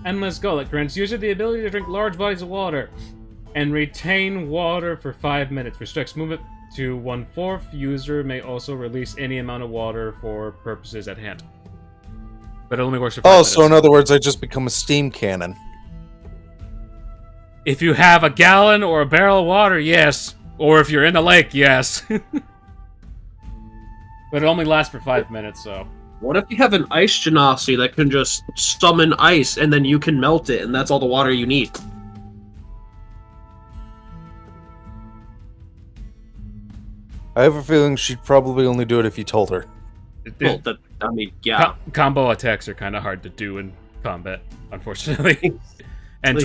Endless Gullet grants user the ability to drink large bodies of water and retain water for 5 minutes. Restricts movement to 1/4. User may also release any amount of water for purposes at hand. But it only works for 5 minutes. So in other words, I just become a steam cannon. If you have a gallon or a barrel of water, yes. Or if you're in a lake, yes. But it only lasts for 5 minutes, so... What if you have an ice genasi that can just summon ice and then you can melt it and that's all the water you need? I have a feeling she'd probably only do it if you told her. Well, yeah. Combo attacks are kind of hard to do in combat, unfortunately. And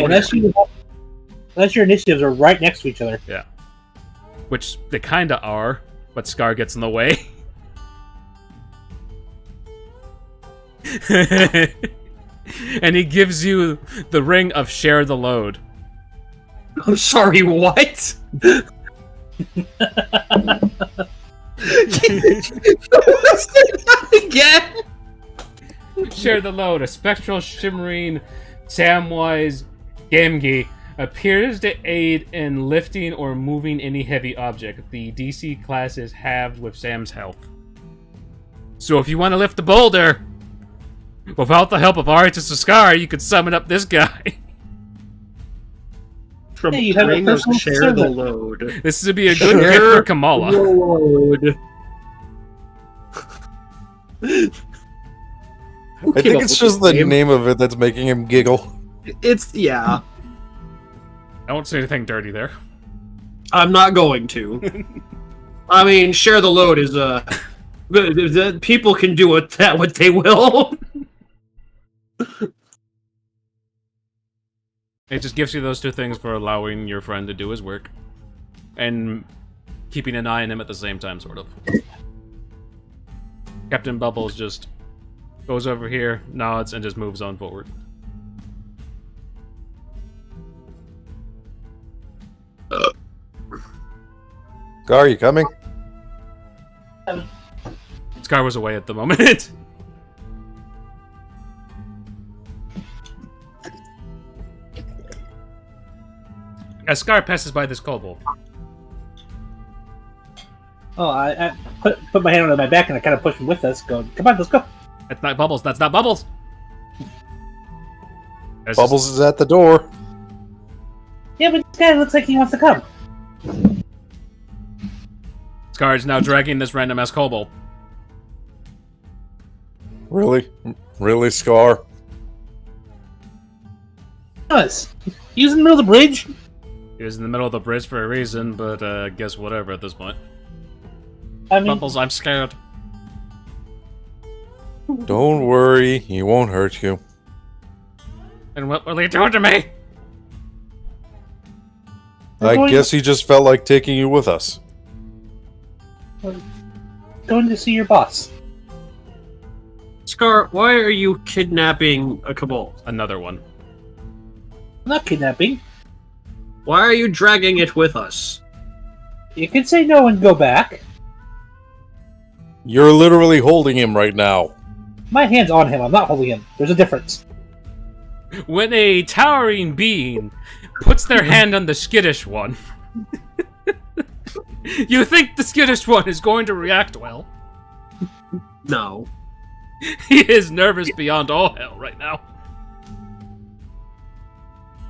Unless your initiatives are right next to each other. yeah. Which they kind of are, but Scar gets in the way. And he gives you the ring of share the load. I'm sorry, what? Again? Share the load. A spectral shimmering Samwise Gamgee appears to aid in lifting or moving any heavy object. The DC class is halved with Sam's health. So if you want to lift a boulder without the help of Artis or Scar, you could summon up this guy. From you have a ring of personal share the servant. load. This would be a good gift for Kamala. Load. I think it's just the name of it that's making him giggle. Yeah. I won't say anything dirty there. I'm not going to. I mean, share the load is people can do with that what they will. It just gives you those two things for allowing your friend to do his work. And keeping an eye on him at the same time, sort of. Captain Bubbles just goes over here, nods, and just moves on forward. Gar, you coming? Scar was away at the moment. As Scar passes by this kobold. Oh, I put my hand on my back and I kind of push him with us, going, come on, let's go. That's not Bubbles, that's not Bubbles! Bubbles is at the door. Yeah, but this guy looks like he wants to come. Scar is now dragging this random-ass kobold. Really? Really, Scar? Us. He was in the middle of the bridge. He was in the middle of the bridge for a reason, but guess whatever at this point. I mean, Bubbles, I'm scared. Don't worry, he won't hurt you. And what will he do to me? I guess he just felt like taking you with us. going to see your boss. Scar, why are you kidnapping a kobold? Another one. Not kidnapping. Why are you dragging it with us? You can say no and go back. You're literally holding him right now. My hand's on him. I'm not holding him. There's a difference. When a towering being puts their hand on the skittish one, you think the skittish one is going to react well. No. He is nervous beyond all hell right now.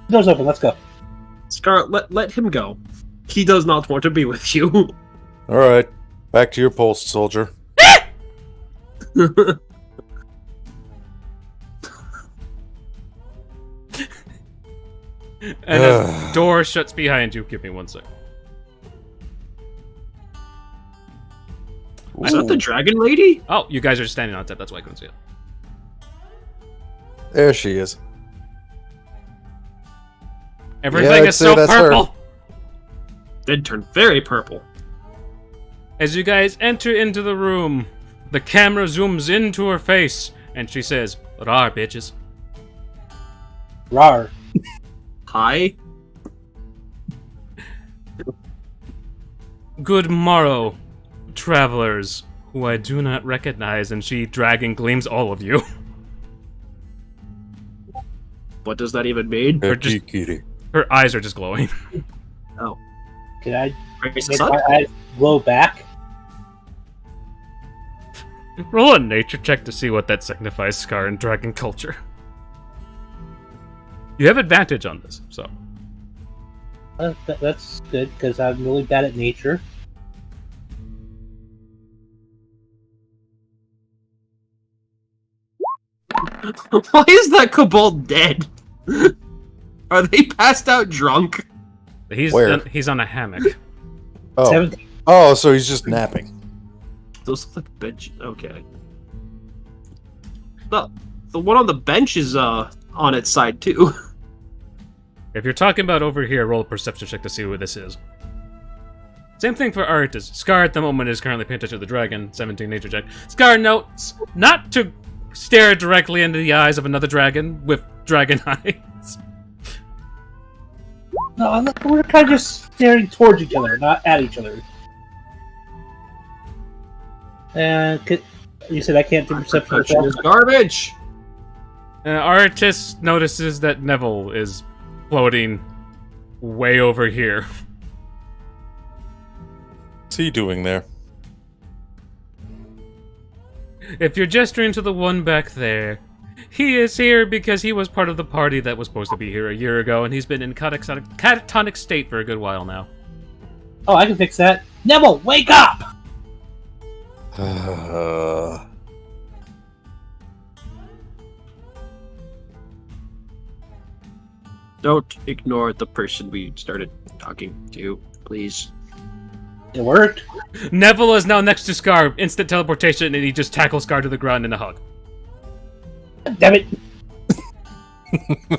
Door's open. Let's go. Scar, let him go. He does not want to be with you. Alright. Back to your post, soldier. And as the door shuts behind you, give me 1 sec. Is that the dragon lady? Oh, you guys are standing on it. That's why I couldn't see it. There she is. Everything I'd is say so that's her. purple. Did turn very purple. As you guys enter into the room, the camera zooms into her face, and she says, "Rawr, bitches." Rawr. Hi. Good morrow, travelers, who I do not recognize, and she dragon gleams all of you. What does that even mean? Or just- Kitty. Her eyes are just glowing. Oh. Can I Praise the make sun? my eyes glow back? Roll a nature check to see what that signifies, Scar, in dragon culture. You have advantage on this, so. That's good, because I'm really bad at nature. Why is that kobold dead? Are they passed out drunk? Where? He's on a hammock. Oh. 17. Oh, so he's just napping. Those look like bench. Okay. The one on the bench is on its side too. If you're talking about over here, roll a perception check to see who this is. Same thing for Artis. Scar at the moment is currently paying attention to the dragon. 17 nature check. Scar notes not to stare directly into the eyes of another dragon with dragon eyes. No, we're kind of just staring towards each other, not at each other. And you said I can't do perception Perception check? is garbage. Artis notices that Neville is floating way over here. What's he doing there? If you're gesturing to the one back there, he is here because he was part of the party that was supposed to be here a year ago, and he's been in catatonic state for a good while now. Oh, I can fix that. Neville, wake up! Don't ignore the person we started talking to, please. It worked. Neville is now next to Scar, instant teleportation, and he just tackles Scar to the ground in a hug. Damn it!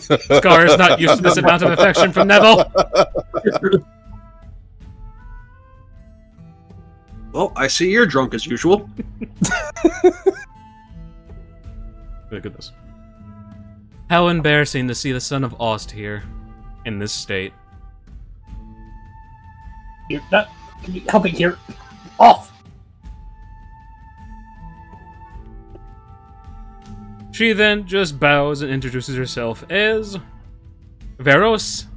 Scar is not used to this amount of affection from Neville. Well, I see you're drunk as usual. Look at this. How embarrassing to see the son of Ost here, in this state. You're not helping here. Off! She then just bows and introduces herself as Veros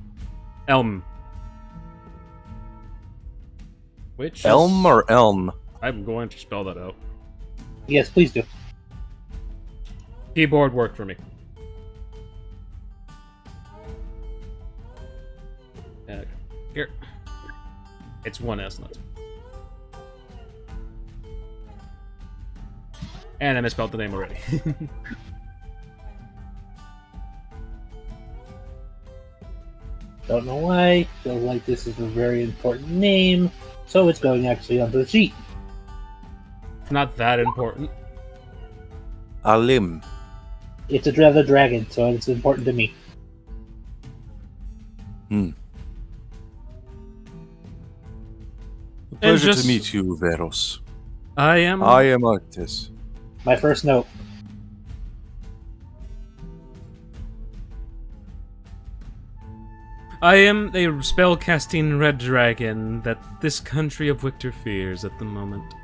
Elm. Which Elm or Elm? I'm going to spell that out. Yes, please do. Keyboard worked for me. Here. It's one S, not two. And I misspelled the name already. Don't know why. Feel like this is a very important name, so it's going actually onto the sheet. Not that important. Alim. It's a other dragon, so it's important to me. Pleasure just- to meet you, Veros. I am Artis. My first note. I am a spellcasting red dragon that this country of Victor fears at the moment.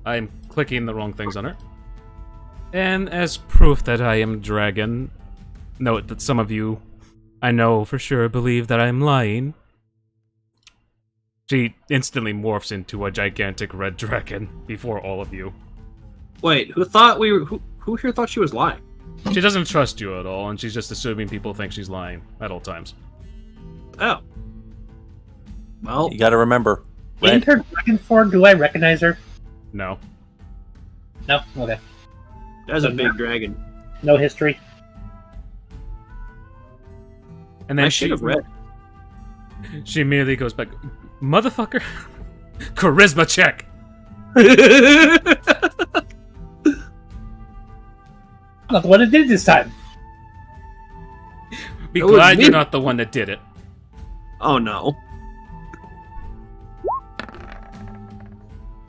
I'm clicking the wrong things on her. And as proof that I am dragon, note that some of you, I know for sure, believe that I'm lying. She instantly morphs into a gigantic red dragon before all of you. Wait, who thought we were? Who here thought she was lying? She doesn't trust you at all, and she's just assuming people think she's lying at all times. Oh. Well, You got to remember. In Red. her dragon form, do I recognize her? No. No? Okay. that's a big dragon. No history? And then I should have read. She immediately goes back, motherfucker. Charisma check. I'm not the one that did it this time. Be That was glad me. you're not the one that did it. Oh no.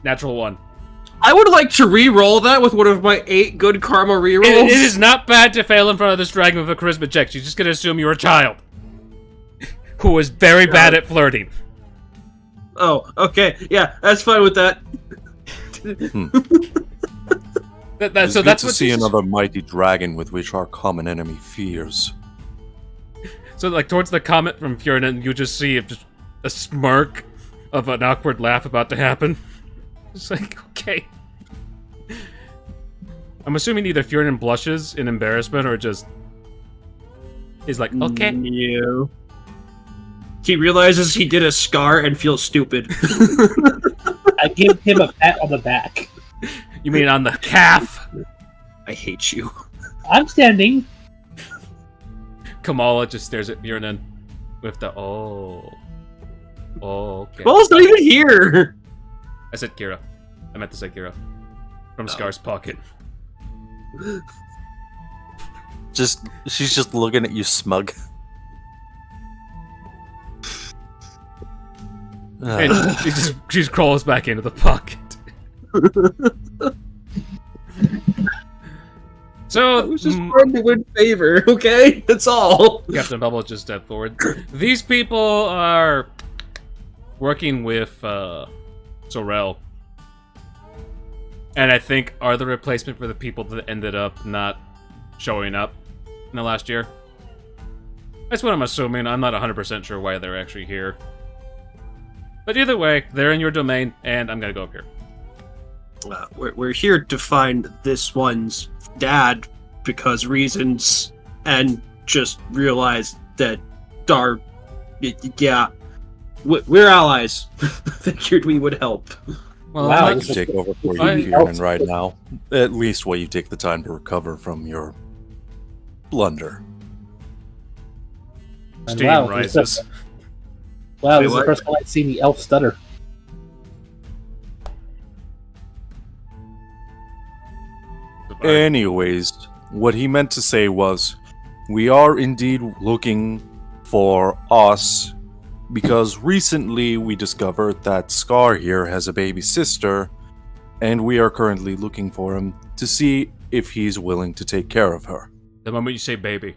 Natural 1. I would like to re-roll that with one of my 8 good karma re-rolls. It is not bad to fail in front of this dragon with a charisma check. She's just gonna assume you're a child who is very bad at flirting. Oh, okay. Yeah, that's fine with that. It's So good that's to what see this is- another mighty dragon with which our common enemy fears. So, like, towards the comment from Fiorin, you just see just a smirk of an awkward laugh about to happen. It's like, okay. I'm assuming either Fiorin blushes in embarrassment or just is like, okay. Yeah. He realizes he did a scar and feels stupid. I give him a pat on the back. You mean on the calf? I hate you. I'm standing. Kamala just stares at Fiorin with the, oh. Oh, okay. Ball's not even here! I said Kira. I meant to say Kira. From Scar's pocket. She's just looking at you smug. And she just crawls back into the pocket. So, It was just trying to win favor, okay? That's all. Captain Bubble just stepped forward. These people are working with Sorel. And I think are the replacement for the people that ended up not showing up in the last year. That's what I'm assuming. I'm not 100% sure why they're actually here. But either way, they're in your domain, and I'm gonna go up here. We're here to find this one's dad because reasons, and just realize that we're allies. Figured we would help. Well, Wow, I'm I not- can take over for you, I- Fiorin, right now. At least while you take the time to recover from your blunder. And Steam wow, rises. Wow, Wait, this is the what? first time I've seen the elf stutter. Anyways, what he meant to say was, we are indeed looking for us, because recently we discovered that Scar here has a baby sister, and we are currently looking for him to see if he's willing to take care of her. The moment you say baby,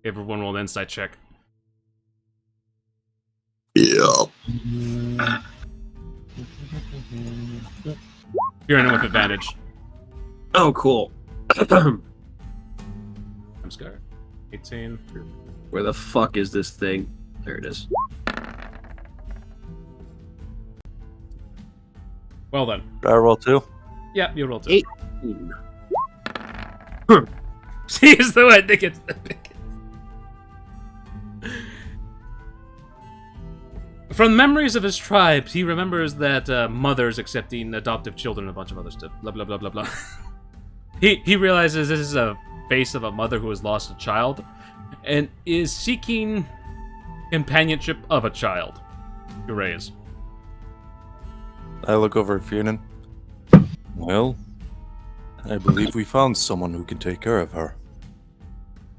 everyone roll an insight check. Yeah. You're in it with advantage. Oh, cool. I'm Scar. 18. Where the fuck is this thing? There it is. Well then. Do I roll 2? Yeah, you roll 2. 18. He is the one that gets the biggest. From memories of his tribe, he remembers that mothers accepting adoptive children and a bunch of other stuff. Blah, blah, blah, blah, blah. He realizes this is a face of a mother who has lost a child and is seeking companionship of a child to raise. I look over at Fiorin. Well, I believe we found someone who can take care of her.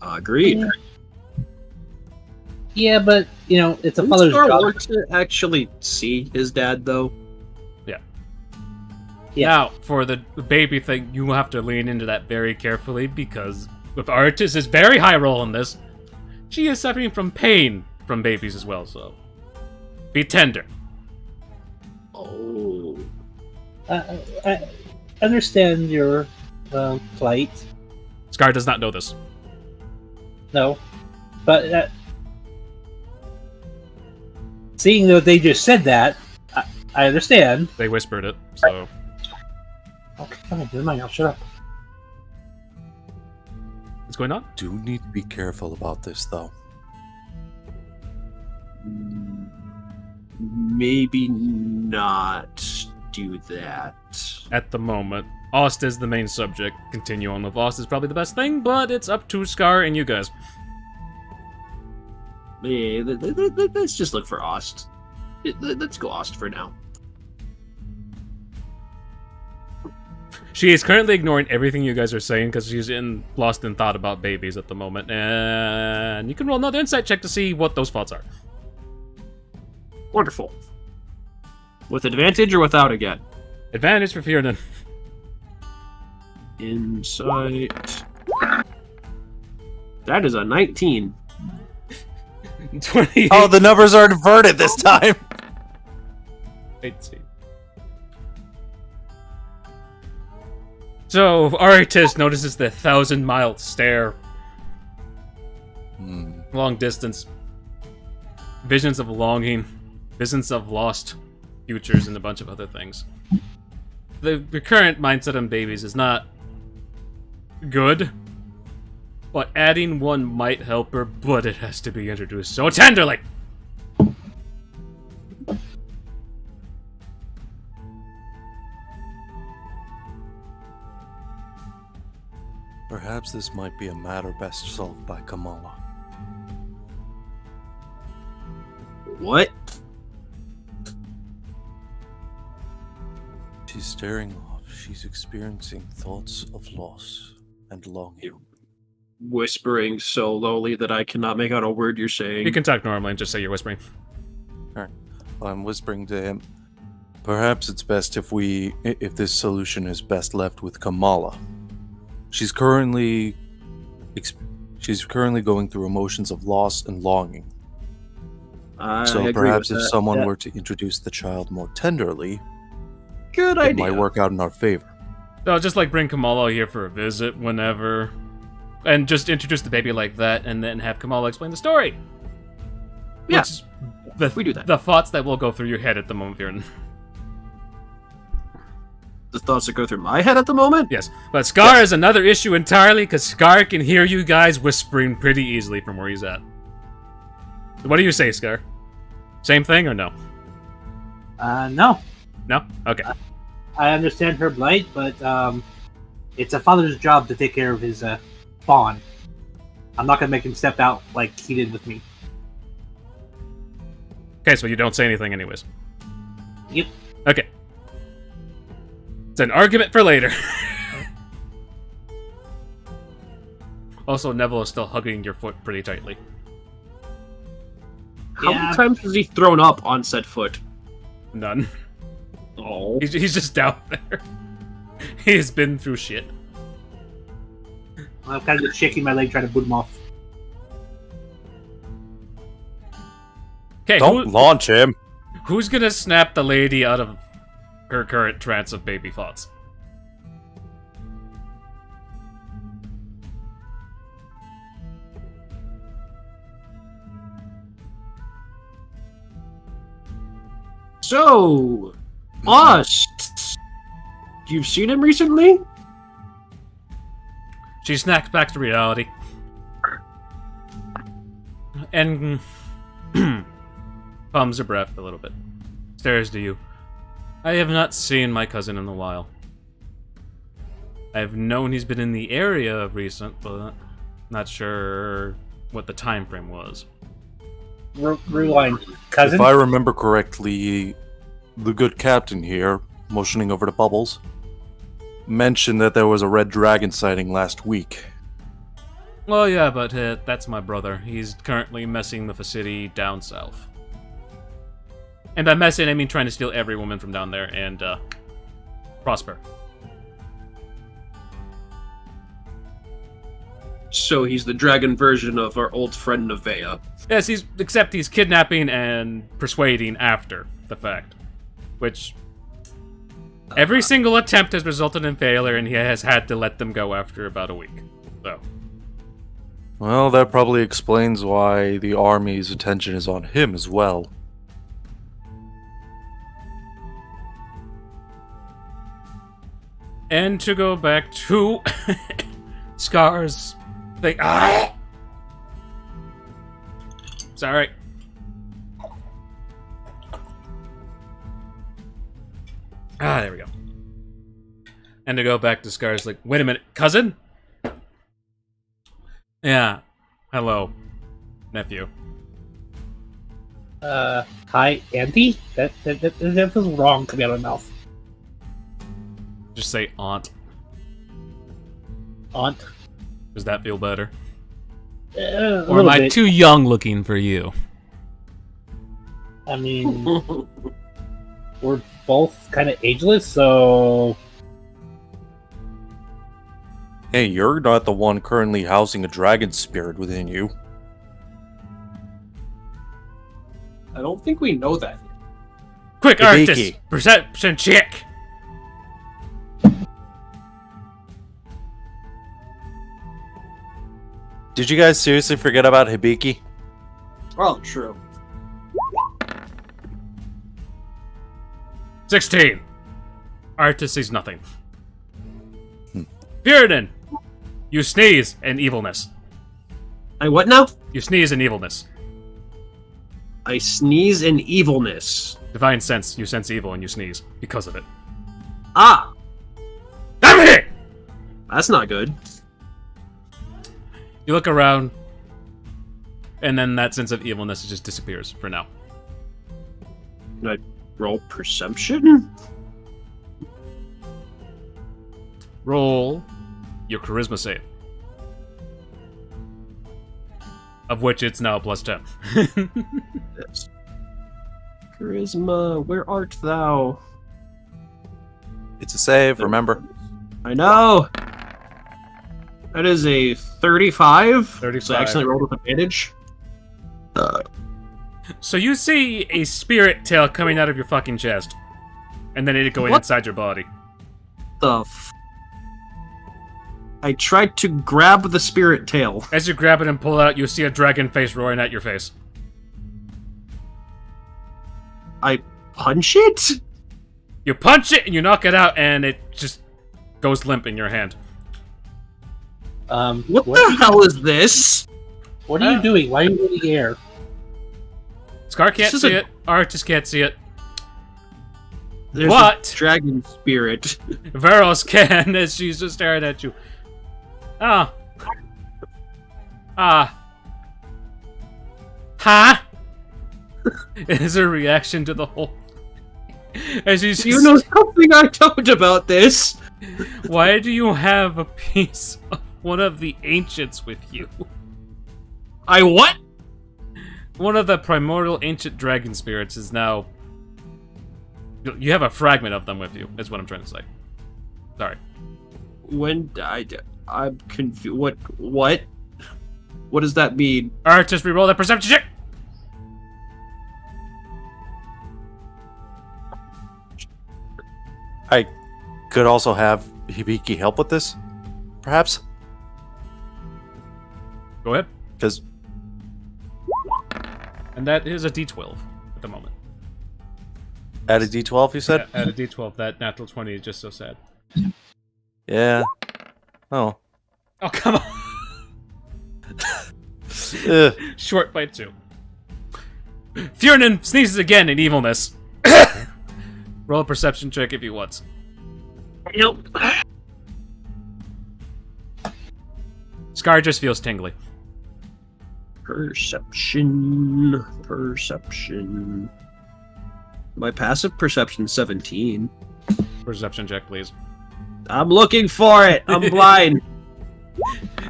Agreed. Yeah, but, you know, it's a Didn't father's Scar job. want to actually see his dad, though? Yeah. Now, for the baby thing, you have to lean into that very carefully because with Artis' very high roll in this, she is suffering from pain from babies as well, so be tender. Oh. I understand your plight. Scar does not know this. No. But seeing that they just said that, I understand. They whispered it, so Okay, fine, never mind, I'll shut up. what's going on? Do need to be careful about this, though. maybe not do that. At the moment, Ost is the main subject. Continue on with Ost is probably the best thing, but it's up to Scar and you guys. Yeah, let's just look for Ost. Let's go Ost for now. She is currently ignoring everything you guys are saying because she's lost in thought about babies at the moment. And you can roll another insight check to see what those thoughts are. Wonderful. With advantage or without again? Advantage for Fiernan. Insight. That is a 19. 28. Oh, the numbers are inverted this time. 18. So, Aritis notices the 1,000-mile stare. Long distance. Visions of longing. Visions of lost futures and a bunch of other things. The current mindset on babies is not good, but adding one might help her, but it has to be introduced so tenderly. Perhaps this might be a matter best solved by Kamala. What? She's staring off. She's experiencing thoughts of loss and longing. Whispering so lowly that I cannot make out a word you're saying. You can talk normally and just say you're whispering. I'm whispering to him. Perhaps it's best if this solution is best left with Kamala. She's currently going through emotions of loss and longing. So perhaps if someone were to introduce the child more tenderly, good it idea. might work out in our favor. So just like bring Kamala here for a visit whenever, and just introduce the baby like that, and then have Kamala explain the story. Yeah, we do that. The thoughts that will go through your head at the moment, Fiernan. The thoughts that go through my head at the moment? Yes, but Scar is another issue entirely, because Scar can hear you guys whispering pretty easily from where he's at. What do you say, Scar? Same thing or no? No. No? Okay. I understand her plight, but it's a father's job to take care of his spawn. I'm not gonna make him step out like he did with me. Okay, so you don't say anything anyways. Yep. Okay. It's an argument for later. Also, Neville is still hugging your foot pretty tightly. How many times has he thrown up on said foot? None. Oh. He's just down there. He's been through shit. I'm kind of just shaking my leg trying to boot him off. Okay, Don't launch him. Who's gonna snap the lady out of her current trance of baby thoughts? So, Ost, you've seen him recently? She snaps back to reality. And calms her breath a little bit. Stares to you. I have not seen my cousin in a while. I have known he's been in the area of recent, but not sure what the time frame was. Rewind. Cousin? If I remember correctly, the good captain here, motioning over to Bubbles, mentioned that there was a red dragon sighting last week. Well, yeah, but that's my brother. He's currently messing with a city down south. And by messing, I mean trying to steal every woman from down there and prosper. So he's the dragon version of our old friend Nevaeh. Yes, except he's kidnapping and persuading after the fact. Which, every single attempt has resulted in failure, and he has had to let them go after about a week. So. Well, that probably explains why the army's attention is on him as well. And to go back to Scar's thing. Sorry. Ah, there we go. And to go back to Scar's like, wait a minute, cousin? Yeah. Hello, nephew. Hi, auntie? That feels wrong coming out of my mouth. Just say aunt. Aunt? Does that feel better? A Or am little I bit. too young looking for you? I mean, we're both kind of ageless, so... Hey, you're not the one currently housing a dragon spirit within you. I don't think we know that. Quick, Hibiki. artist! Perception check! Did you guys seriously forget about Hibiki? Oh, true. 16. Artist sees nothing. Fierden! You sneeze and evilness. I what now? You sneeze and evilness. I sneeze in evilness. Divine sense, you sense evil and you sneeze because of it. Ah! Damn. That's not good. You look around, and then that sense of evilness just disappears for now. Can I roll perception? Roll your charisma save. Of which it's now plus 10. Yes. Charisma, where art thou? It's a save, remember? I know! That is a 35. 35. So I accidentally rolled with advantage. So you see a spirit tail coming out of your fucking chest. And then it going What? inside your body. I tried to grab the spirit tail. As you grab it and pull it out, you see a dragon face roaring at your face. I punch it? You punch it and you knock it out, and it just goes limp in your hand. What the hell is this? What are you doing? Why are you in the air? Scar can't This is see a- it. Artist can't see it. There's What? a dragon spirit. Veros can, as she's just staring at you. Ah. Ah. Huh? Is a reaction to the whole as she's You know something I don't about this. Why do you have a piece of one of the ancients with you? I what? One of the primordial ancient dragon spirits is now... You have a fragment of them with you, is what I'm trying to say. Sorry. I'm confused. What? What does that mean? Alright, just reroll that perception check! I could also have Hibiki help with this, perhaps? Go ahead. Because And that is a d12 at the moment. at a D12, you said? Yeah, at a d12, that natural 20 is just so sad. Yeah. Oh. Oh, come on! Ugh. Short by 2. Fiernan sneezes again in evilness. Roll a perception check if he wants. Nope. Scar just feels tingly. Perception. My passive perception 17. Perception check, please. I'm looking for it. I'm blind.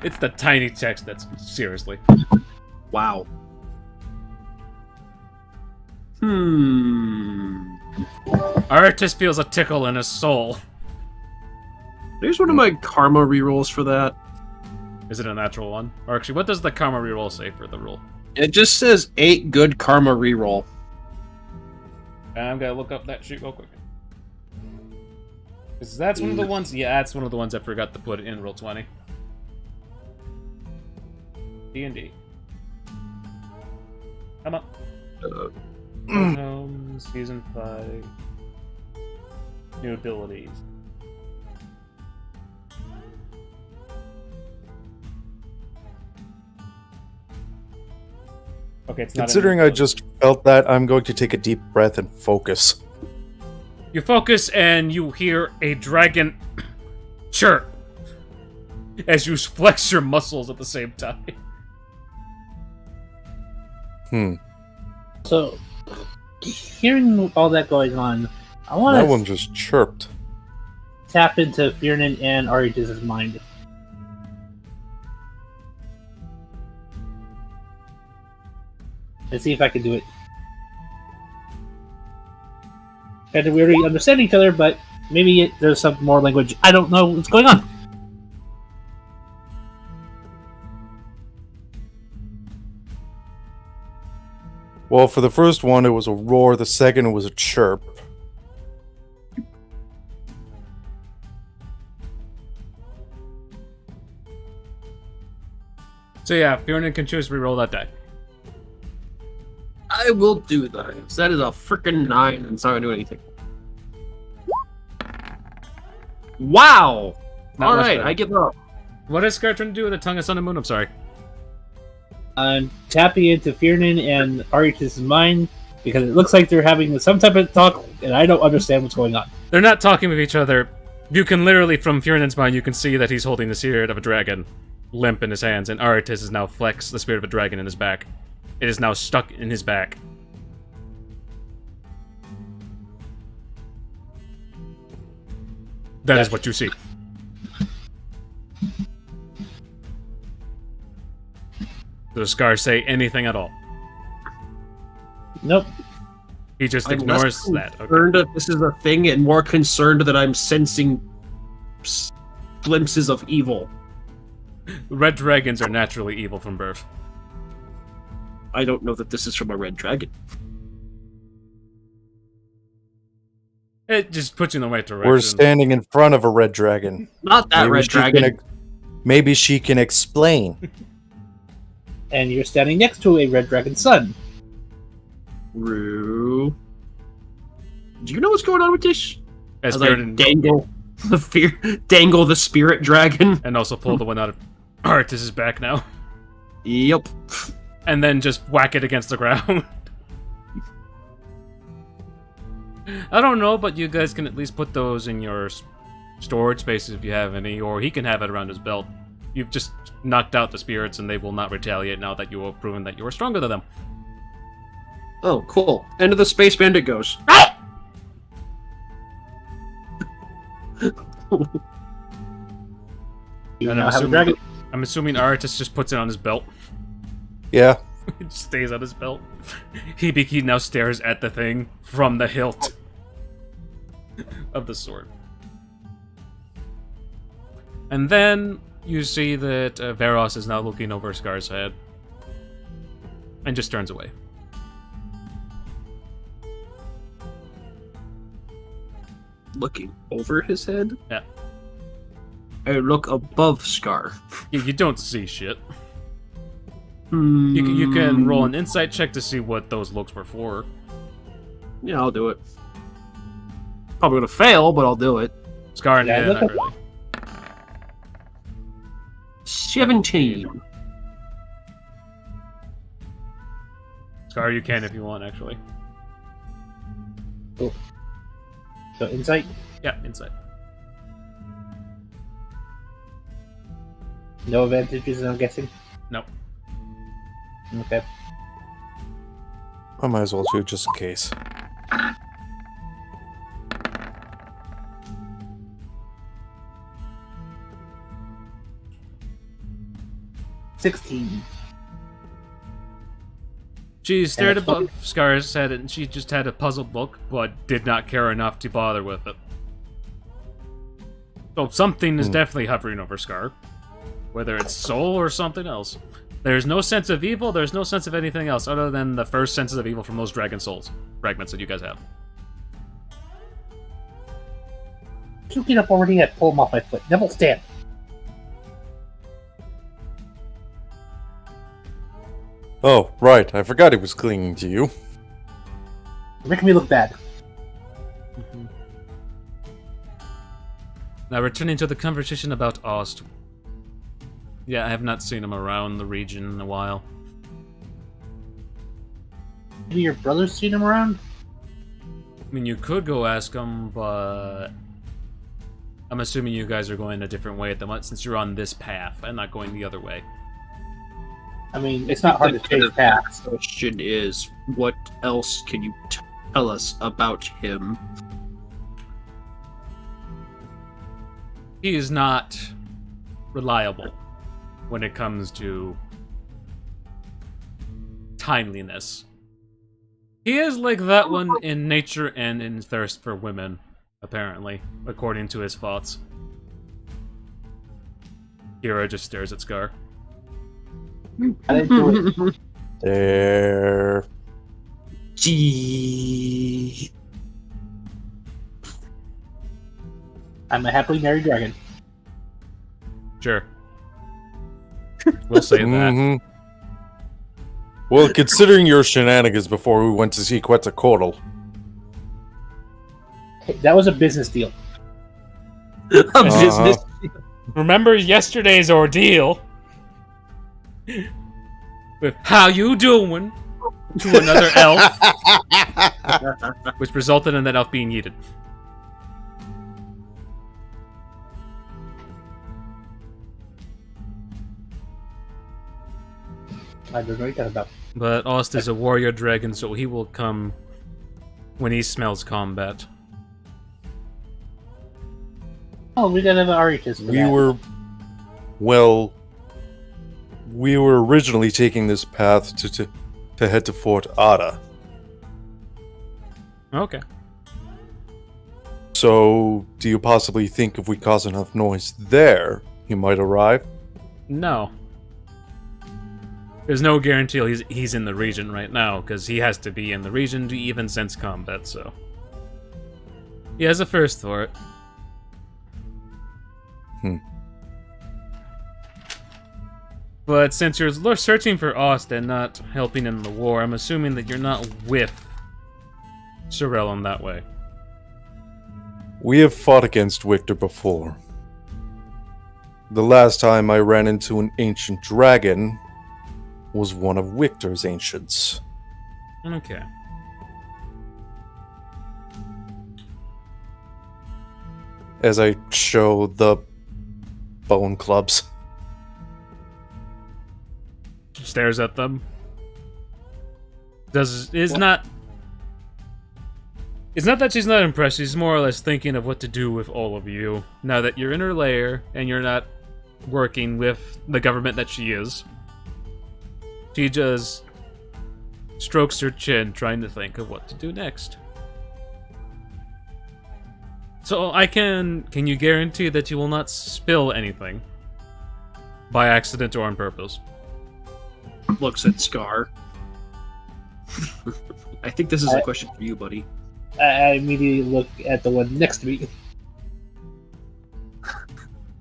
It's the tiny text that's seriously. Wow. Artist feels a tickle in his soul. There's one of my karma rerolls for that. Is it a natural one? Or actually, what does the karma reroll say for the rule? It just says 8 good karma reroll. I'm gonna look up that sheet real quick. Because that's one of the ones. Yeah, that's one of the ones I forgot to put in roll 20. D&D. Come on. Season 5. New abilities. Okay, it's not. Considering I just felt that, I'm going to take a deep breath and focus. You focus and you hear a dragon chirp as you flex your muscles at the same time. So, hearing all that going on, I want That to one just chirped. tap into Fiernan and Arius' mind. And see if I can do it. And we already understand each other, but maybe there's some more language. I don't know what's going on. Well, for the first one, it was a roar. The second was a chirp. So yeah, Fiernan can choose to reroll that die. I will do that. That is a freaking 9, and it's not gonna do anything. Wow! Not much Alright, better. I give up. What is Scar trying to do with the Tongue of Sun and Moon? I'm sorry. I'm tapping into Fiernan and Arius' mind because it looks like they're having some type of talk, and I don't understand what's going on. They're not talking with each other. You can literally, from Fiernan's mind, you can see that he's holding the spirit of a dragon limp in his hands, and Arius has now flexed the spirit of a dragon in his back. It is now stuck in his back. That is what you see. Does Scar say anything at all? Nope. He just I'm ignores less that. Okay. concerned that this is a thing and more concerned that I'm sensing glimpses of evil. Red dragons are naturally evil from birth. I don't know that this is from a red dragon. It just puts you in the right direction. We're standing in front of a red dragon. Not that red she dragon. can maybe she can explain. And you're standing next to a red dragon son. Rue. Do you know what's going on with this? As As I Fiernan- dangle the spirit dragon. and also pull the one out of Arius' back now. Yep. And then just whack it against the ground. I don't know, but you guys can at least put those in your storage spaces if you have any, or he can have it around his belt. You've just knocked out the spirits, and they will not retaliate now that you have proven that you are stronger than them. Oh, cool. End of the Space Bandit goes. You And now have a dragon. I'm assuming Arius just puts it on his belt. Yeah. It just stays on his belt. Hibiki now stares at the thing from the hilt of the sword. And then you see that Veros is now looking over Scar's head and just turns away. Looking over his head? Yeah. I look above Scar. You don't see shit. Hmm. You can roll an insight check to see what those looks were for. Yeah, I'll do it. Probably gonna fail, but I'll do it. Scar and Yeah, yeah, look not at- really. 17. Scar, you can if you want, actually. Cool. So insight. Yeah, insight. No advantages, I'm guessing. No. Okay. I might as well do it just in case. $16. She stared it's above Scar's head and she just had a puzzled look, but did not care enough to bother with it. So something is definitely hovering over Scar. Whether it's soul or something else. There's no sense of evil, there's no sense of anything else other than the first senses of evil from those dragon souls fragments that you guys have. Two get up already, I pull him off my foot. Neville, stand. Oh, right. I forgot he was clinging to you. You're making me look bad. Now returning to the conversation about Ost. Yeah, I have not seen him around the region in a while. Maybe your brother's seen him around? I mean, you could go ask him, but I'm assuming you guys are going a different way at the moment since you're on this path and not going the other way. I mean, it's not hard to change paths. The question is, what else can you tell us about him? He is not reliable when it comes to timeliness. He is like that one in nature and in thirst for women, apparently, according to his thoughts. Kira just stares at Scar. I didn't do it. There. Gee. I'm a happily married dragon. Sure. We'll say that. Mhm. Well, considering your shenanigans before we went to see Quetzalcoatl, Hey, that was a business deal. A business. Remember yesterday's ordeal? With how you doing to another elf, which resulted in that elf being yeeted. I don't know what you're talking about. But Ost is a warrior dragon, so he will come when he smells combat. Oh, we gotta have an Aritas for that. we were originally taking this path to head to Fort Ada. Okay. So, do you possibly think if we cause enough noise there, he might arrive? No. There's no guarantee he's in the region right now, because he has to be in the region to even sense combat, so... He has a first for it. But since you're searching for Ost and not helping in the war, I'm assuming that you're not with Sorel in that way. We have fought against Victor before. The last time I ran into an ancient dragon was one of Victor's ancients. Okay. As I show the bone clubs. Stares at them. It's not that she's not impressed, she's more or less thinking of what to do with all of you, now that you're in her lair, and you're not working with the government that she is. She just strokes her chin, trying to think of what to do next. So can you guarantee that you will not spill anything? By accident or on purpose? Looks at Scar. I think this is a question for you, buddy. I immediately look at the one next to me.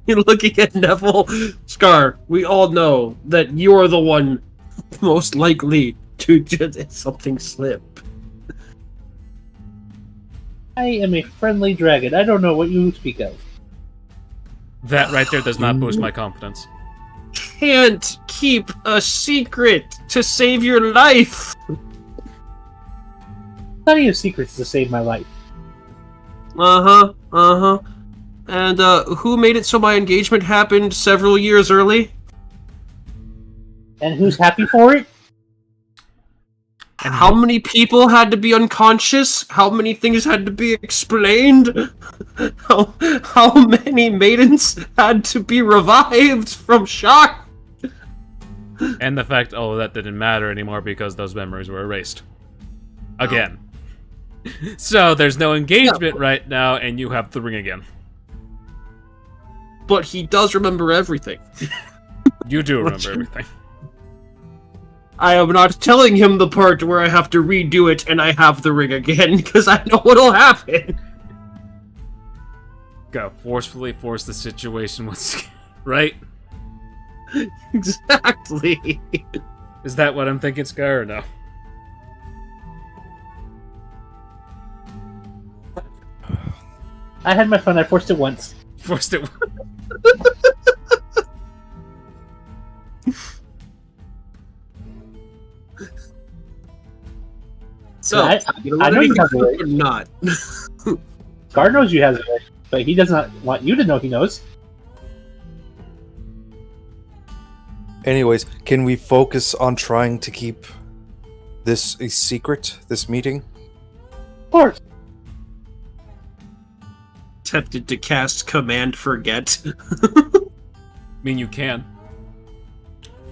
You're looking at Neville. Scar, we all know that you're the one most likely to just let something slip. I am a friendly dragon. I don't know what you speak of. That right there does not boost my confidence. Can't keep a secret to save your life. Plenty of secrets to save my life. And who made it so my engagement happened several years early? And who's happy for it? How many people had to be unconscious? How many things had to be explained? How many maidens had to be revived from shock? And the fact, that didn't matter anymore because those memories were erased. Again. So there's no engagement right now, and you have the ring again. But he does remember everything. You do remember everything. I am not telling him the part where I have to redo it and I have the ring again, because I know what'll happen. Gotta forcefully force the situation with... Right? Exactly. Is that what I'm thinking, Sky, or no? I had my fun. I forced it once. Forced it... So, you know I know anything you have it. or not? Guard knows you has it, but he does not want you to know he knows. Anyways, can we focus on trying to keep this a secret, this meeting? Of course. Tempted to cast Command Forget. I mean, you can.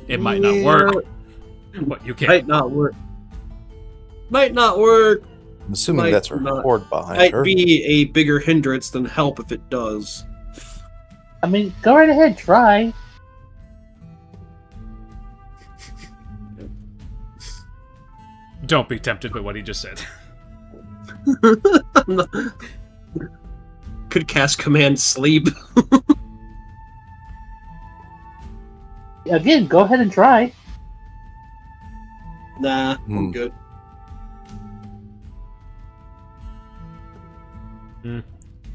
It might not work, but you can. Might not work. Might not work. I'm assuming Might that's her not. horde behind Might her. be a bigger hindrance than help if it does. I mean, go right ahead, try. Don't be tempted by what he just said. Could cast Command Sleep. Again, go ahead and try. Nah, I'm Hmm. good.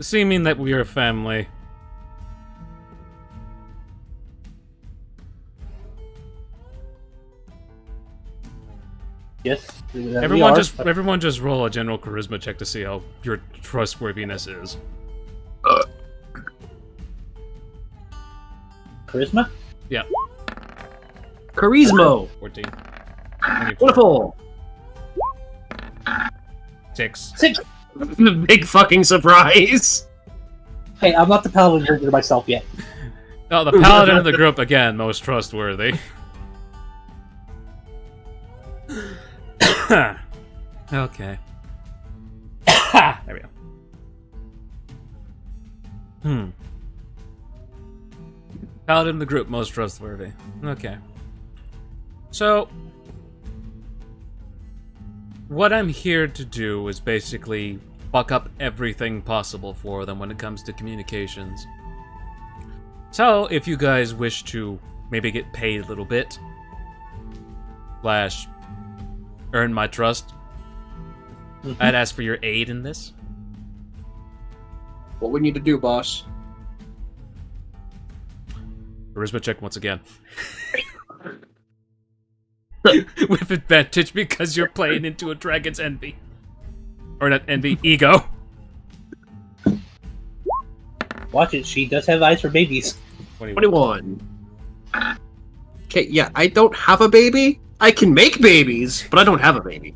Seeming that we are a family. Yes. Everyone just roll a general charisma check to see how your trustworthiness is. Charisma? Yeah, Charisma. 14. Wonderful. 6. 6. Big fucking surprise. Hey, I'm not the paladin drinker myself yet. Oh, the paladin of the group, again, most trustworthy. Okay. There we go. Paladin of the group, most trustworthy. Okay. So, what I'm here to do is basically fuck up everything possible for them when it comes to communications. So, if you guys wish to maybe get paid a little bit, / earn my trust, I'd ask for your aid in this. What we need to do, boss? Charisma check once again. With advantage because you're playing into a dragon's envy. Or not envy, ego. Watch it, she does have eyes for babies. 21. Okay, yeah, I don't have a baby. I can make babies, but I don't have a baby.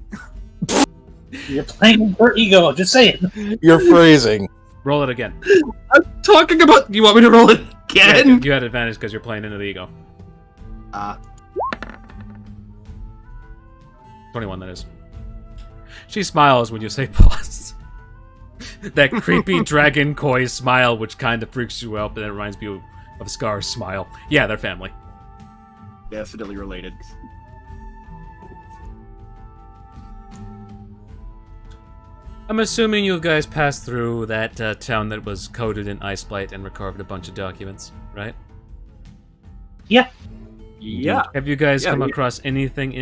You're playing for ego, just saying. You're phrasing. Roll it again. I'm talking about. You want me to roll it again? You had advantage because you're playing into the ego. 21, that is. She smiles when you say pause. That creepy dragon koi smile, which kind of freaks you out, but it reminds me of Scar's smile. Yeah, they're family. Definitely related. I'm assuming you guys passed through that town that was coated in ice blight and recovered a bunch of documents, right? Yeah. Yeah. Have you guys Yeah, come we- across anything,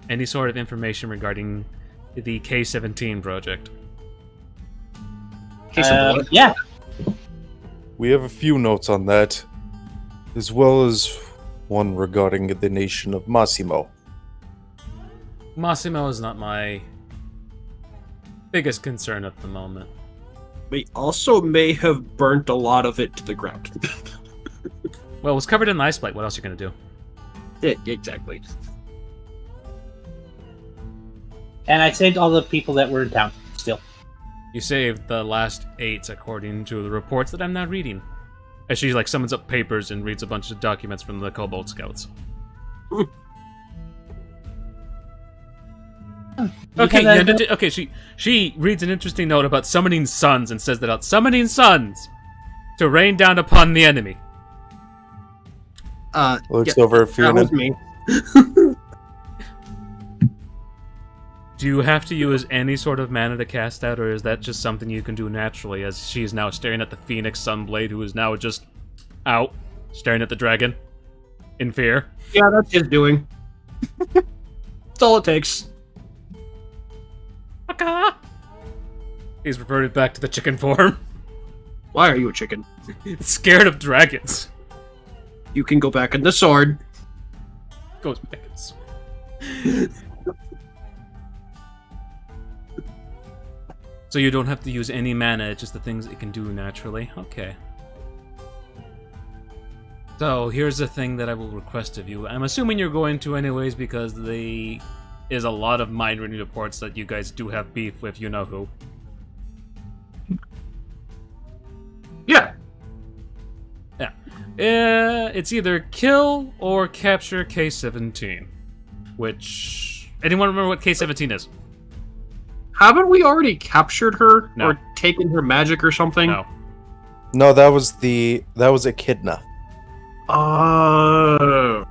any sort of information regarding the K-17 project? Case of blood. Yeah. We have a few notes on that, as well as one regarding the nation of Massimo. Massimo is not my biggest concern at the moment. We also may have burnt a lot of it to the ground. Well, it was covered in ice blight. What else are you gonna do? Yeah, exactly. And I saved all the people that were in town, still. You saved the last 8, according to the reports that I'm now reading. As she summons up papers and reads a bunch of documents from the Kobold scouts. Okay, Because I- yeah, okay. She reads an interesting note about summoning suns and says that out summoning suns to rain down upon the enemy. Looks yeah, over at that was Fiona. me. Do you have to use any sort of mana to cast out, or is that just something you can do naturally, as she is now staring at the Phoenix Sunblade, who is now just out, staring at the dragon, in fear? Yeah, that's his doing. That's all it takes. He's reverted back to the chicken form. Why are you a chicken? Scared of dragons. You can go back in the sword. Goes back. So you don't have to use any mana, it's just the things it can do naturally. Okay. So, here's the thing that I will request of you. I'm assuming you're going to anyways because there is a lot of mind-reading reports that you guys do have beef with you-know-who. Yeah. Yeah. It's either kill or capture K-17. Which... Anyone remember what K-17 is? Haven't we already captured her? No. Or taken her magic or something? No. No, that was Echidna. Oh.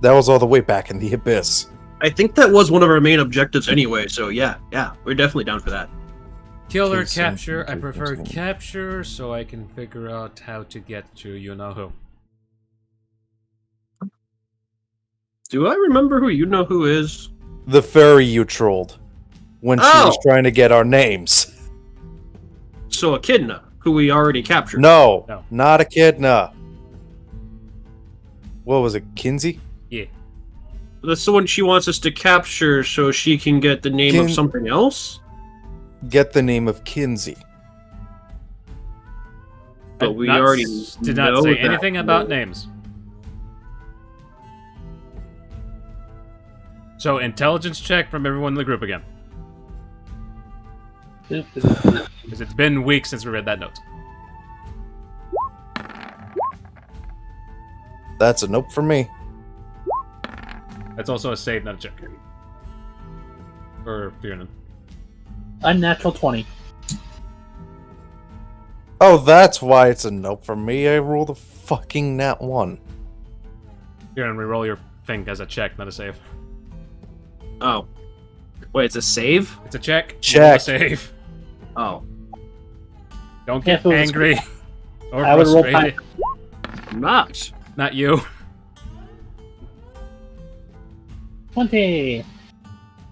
That was all the way back in the abyss. I think that was one of our main objectives anyway, so yeah, we're definitely down for that. Kill or K-17, capture? I prefer K-17. capture so I can figure out how to get to you-know-who. Do I remember who you-know-who is? The fairy you trolled when she was trying to get our names. So Echidna, who we already captured. No, No. not Echidna. What was it, Kinsey? Yeah. That's the one she wants us to capture so she can get the name of something else? Get the name of Kinsey. But we Not already did not know say that. anything about names. So, intelligence check from everyone in the group again. Because it's been weeks since we read that note. That's a nope for me. That's also a save, not a check. Or Bjorn. Unnatural 20. Oh, that's why it's a nope for me. I rolled a fucking nat 1. Bjorn, reroll your thing as a check, not a save. Oh. Wait, it's a save? It's a check. Check. Not a save. Oh. Don't get If it was- angry or I would roll frustrated. I'm not. Not you. 20.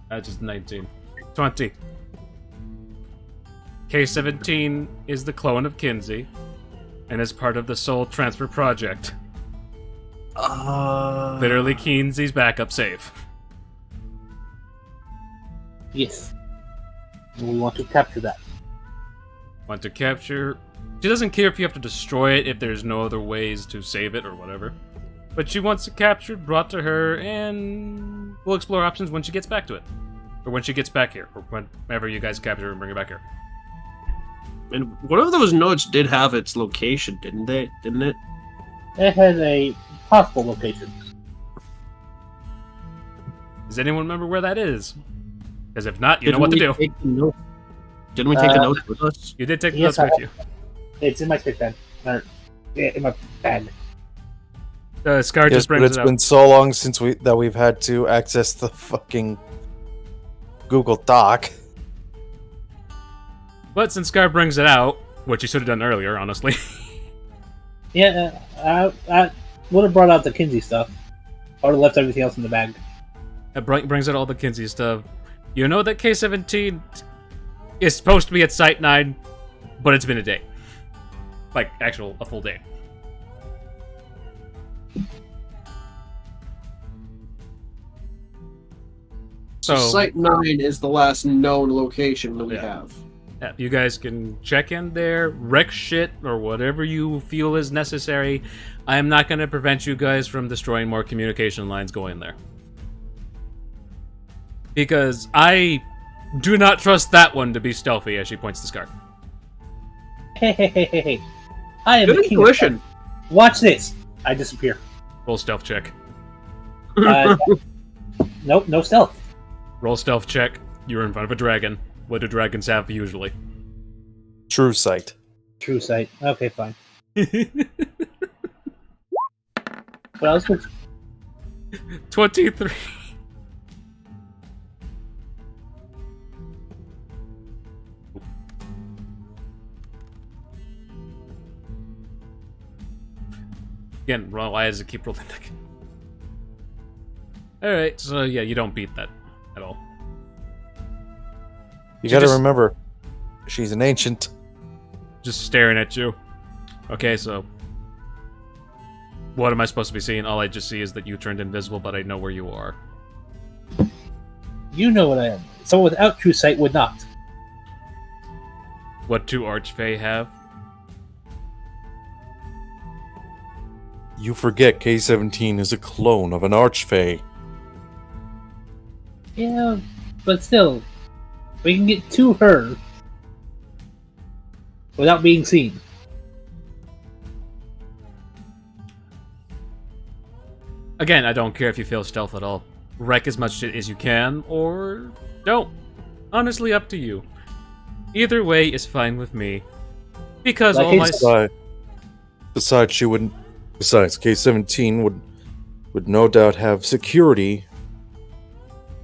That's just 19. 20. K-17 is the clone of Kinsey, and is part of the Soul Transfer Project. Literally Kinsey's backup save. Yes. And we want to capture that. Want to capture... She doesn't care if you have to destroy it if there's no other ways to save it or whatever. But she wants it captured, brought to her, and we'll explore options when she gets back to it. Or when she gets back here, or whenever you guys capture her and bring her back here. And one of those notes did have its location, didn't it? It has a possible location. Does anyone remember where that is? Because if not, you know what to do. Didn't we take the notes with us? You did take the Yes, notes with you. It's in my stick bag. Or, yeah, in my bag. Scar Yes, just but brings it's it up. been so long since we've had to access the fucking Google Doc. But since Scar brings it out, which he should have done earlier, honestly. Yeah, I would have brought out the Kinsey stuff. I would have left everything else in the bag. It brings out all the Kinsey stuff. You know that K-17 is supposed to be at Site 9, but it's been a day. Like, a full day. So Site 9 is the last known location that we have. Yeah, you guys can check in there, wreck shit, or whatever you feel is necessary. I am not going to prevent you guys from destroying more communication lines going there. Because I do not trust that one to be stealthy, as she points to Scar. Hey. I am Good the king of intuition. stealth. Watch this. I disappear. Roll stealth check. Nope, no stealth. Roll stealth check. You're in front of a dragon. What do dragons have usually? True sight. True sight. Okay, fine. What else was 23. Again, why does it keep rolling? Alright, so yeah, you don't beat that at all. You She gotta just- remember, she's an ancient. Just staring at you. Okay, so... What am I supposed to be seeing? All I just see is that you turned invisible, but I know where you are. You know what I am. Someone without true sight would not. What do Archfey have? You forget K-17 is a clone of an Archfey. Yeah, but still, we can get to her without being seen. Again, I don't care if you fail stealth at all. Wreck as much shit as you can, or don't. Honestly, up to you. Either way is fine with me. Because Like all my... Besides, K-17 would no doubt have security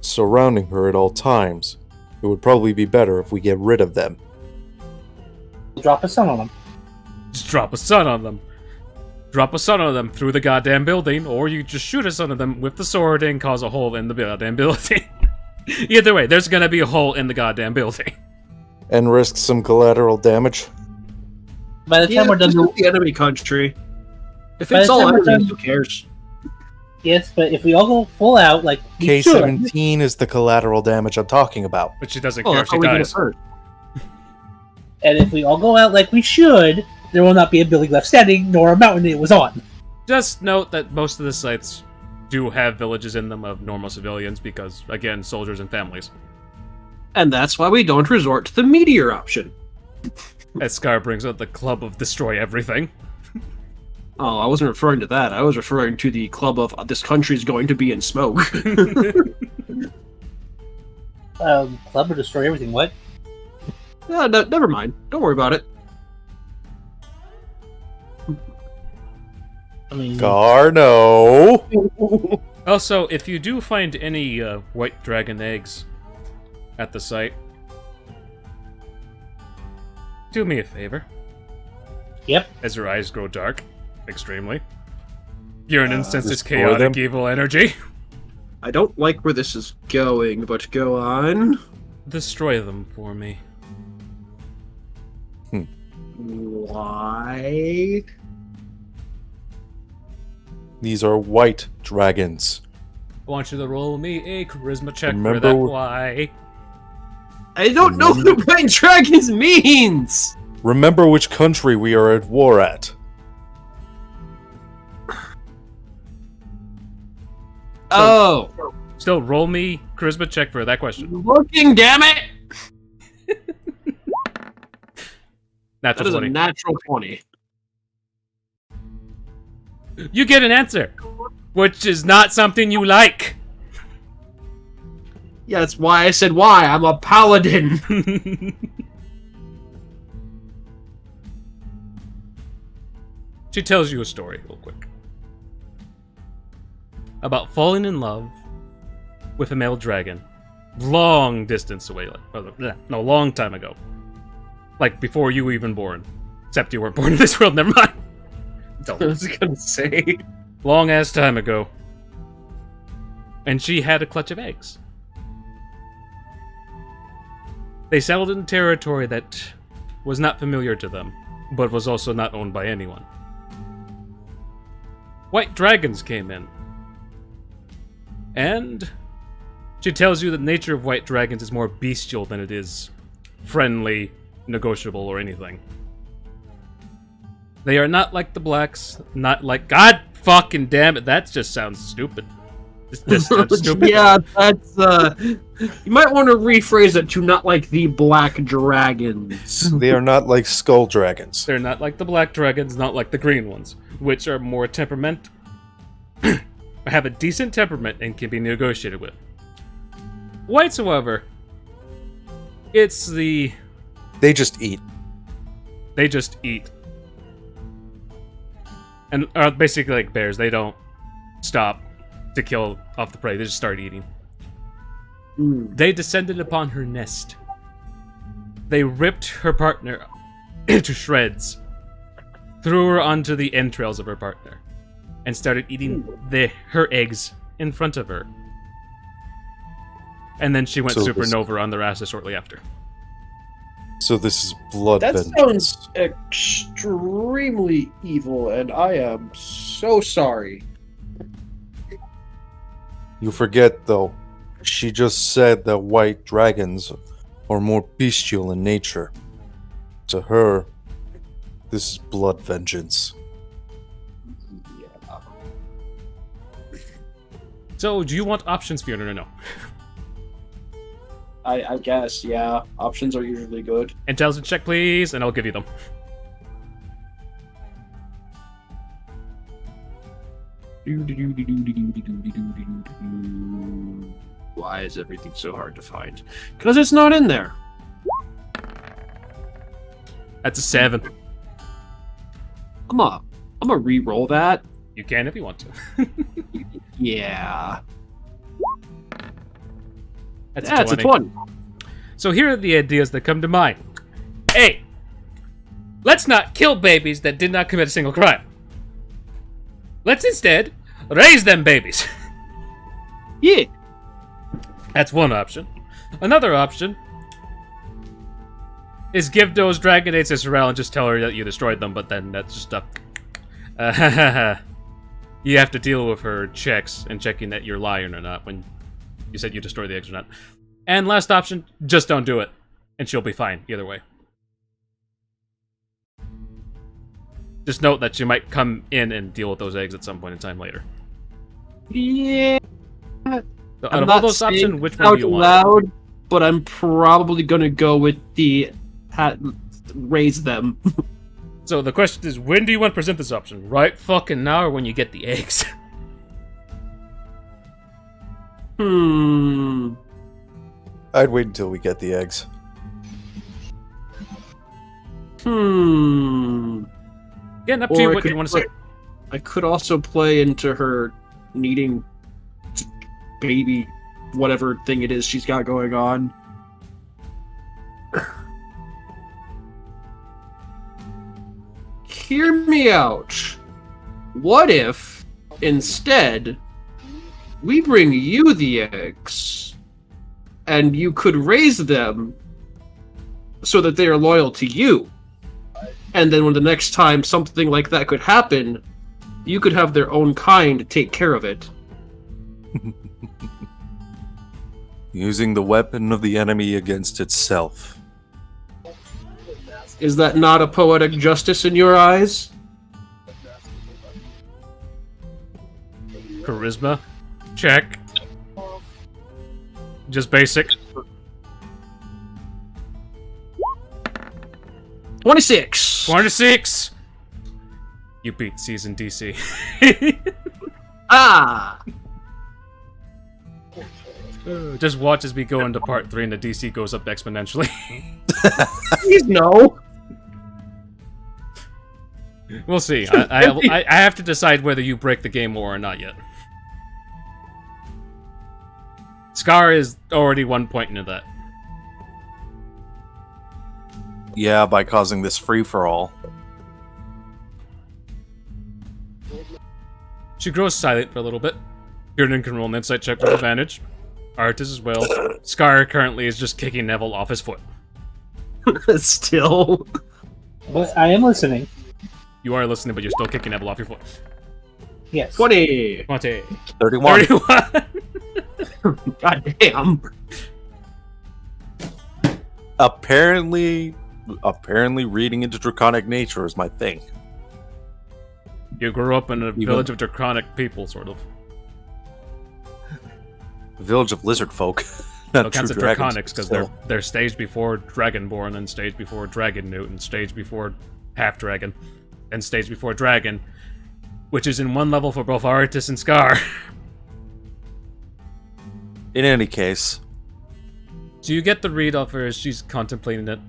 surrounding her at all times. It would probably be better if we get rid of them. Drop a sun on them. Just drop a sun on them. Drop a sun on them through the goddamn building, or you just shoot a sun on them with the sword and cause a hole in the goddamn building. Either way, there's gonna be a hole in the goddamn building. And risk some collateral damage. By the time we're done, the enemy country. If By it's the all time we're enemies, done- who cares? yes, but if we all go full out, like we should, K-17 is the collateral damage I'm talking about. But she doesn't Oh, care that's if she how we get it dies. first. and if we all go out like we should, there will not be a building left standing, nor a mountain it was on. Just note that most of the sites do have villages in them of normal civilians because, again, soldiers and families. And that's why we don't resort to the meteor option. As Scar brings up the club of destroy everything. Oh, I wasn't referring to that. I was referring to the club of this country's going to be in smoke. Club or destroy everything. What? No, never mind. Don't worry about it. I mean, Garno! Also, if you do find any white dragon eggs at the site, do me a favor. Yep. As your eyes grow dark, extremely. Urine senses destroy chaotic them? evil energy. I don't like where this is going, but go on. Destroy them for me. Why? These are white dragons. I want you to roll me a charisma check for Remember that. wh- Why? I don't know what White Dragons means! Remember which country we are at war at. Oh, Still, roll me charisma check for that question. looking, damn it! That Natural is a 20. natural 20. You get an answer, which is not something you like. Yeah, that's why I said why. I'm a paladin. She tells you a story real quick about falling in love with a male dragon long distance away, long time ago, like before you were even born, except you weren't born in this world. Never mind. I was gonna say. Long ass time ago, and she had a clutch of eggs. They settled in territory that was not familiar to them, but was also not owned by anyone. White dragons came in. And she tells you that the nature of white dragons is more bestial than it is friendly, negotiable, or anything. They are not like the blacks, not like... God fucking damn it, that just sounds stupid. This sounds stupid. Yeah, that's you might want to rephrase it to not like the black dragons. They are not like skull dragons. They're not like the black dragons, not like the green ones, which are more temperament... have a decent temperament and can be negotiated with. Whites, however, it's the... They just eat. They just eat. And are basically like bears, they don't stop to kill off the prey, they just start eating. They descended upon her nest. They ripped her partner to shreds, threw her onto the entrails of her partner, and started eating her eggs in front of her. And then she went So supernova on their asses shortly after. So this is blood That vengeance. sounds extremely evil, and I am so sorry. You forget, though, she just said that white dragons are more bestial in nature. To her, this is blood vengeance. Yeah. So, do you want options, Fiona, or no? I guess, yeah. Options are usually good. Intelligence check, please, and I'll give you them. Why is everything so hard to find? Because it's not in there. That's a 7. I'm gonna re-roll that. You can if you want to. Yeah. That's That's a 20. So here are the ideas that come to mind. A. Let's not kill babies that did not commit a single crime. Let's instead raise them babies. Yeah. That's one option. Another option is give those Dragonates a Sorrel and just tell her that you destroyed them, but then that's just up. You have to deal with her checks and checking that you're lying or not when you said you destroyed the eggs or not. And last option, just don't do it. And she'll be fine, either way. Just note that she might come in and deal with those eggs at some point in time later. Yeah. So out I'm of all not those saying options, which one out do you want? loud, but I'm probably gonna go with the raise them. So the question is, when do you want to present this option? Right fucking now or when you get the eggs? I'd wait until we get the eggs. Again, up to you what you want to say. I could also play into her needing baby, whatever thing it is she's got going on. Hear me out. What if, instead, we bring you the eggs, and you could raise them so that they are loyal to you? And then when the next time something like that could happen, you could have their own kind take care of it. Using the weapon of the enemy against itself. Is that not a poetic justice in your eyes? Charisma. Check. Just basic. 26! 26! You beat Season DC. Ah! Just watch as we go into part 3 and the DC goes up exponentially. Please no! We'll see. I have to decide whether you break the game more or not yet. Scar is already 1 point into that. Yeah, by causing this free-for-all. She grows silent for a little bit. Kieran can roll an insight check with advantage. Artis as well. Scar currently is just kicking Neville off his foot. Still. But I am listening. You are listening, but you're still kicking Neville off your foot. Yes. 20! 20. 31. 31! God damn. Apparently reading into draconic nature is my thing. You grew up in a village of draconic people, sort of. A village of lizard folk. Not No counts of true dragons, draconics, because still. they're staged before Dragonborn, and staged before Dragon Newt, and staged before Half Dragon, and staged before Dragon, which is in one level for both Artis and Scar. In any case, So you get the read off her as she's contemplating it.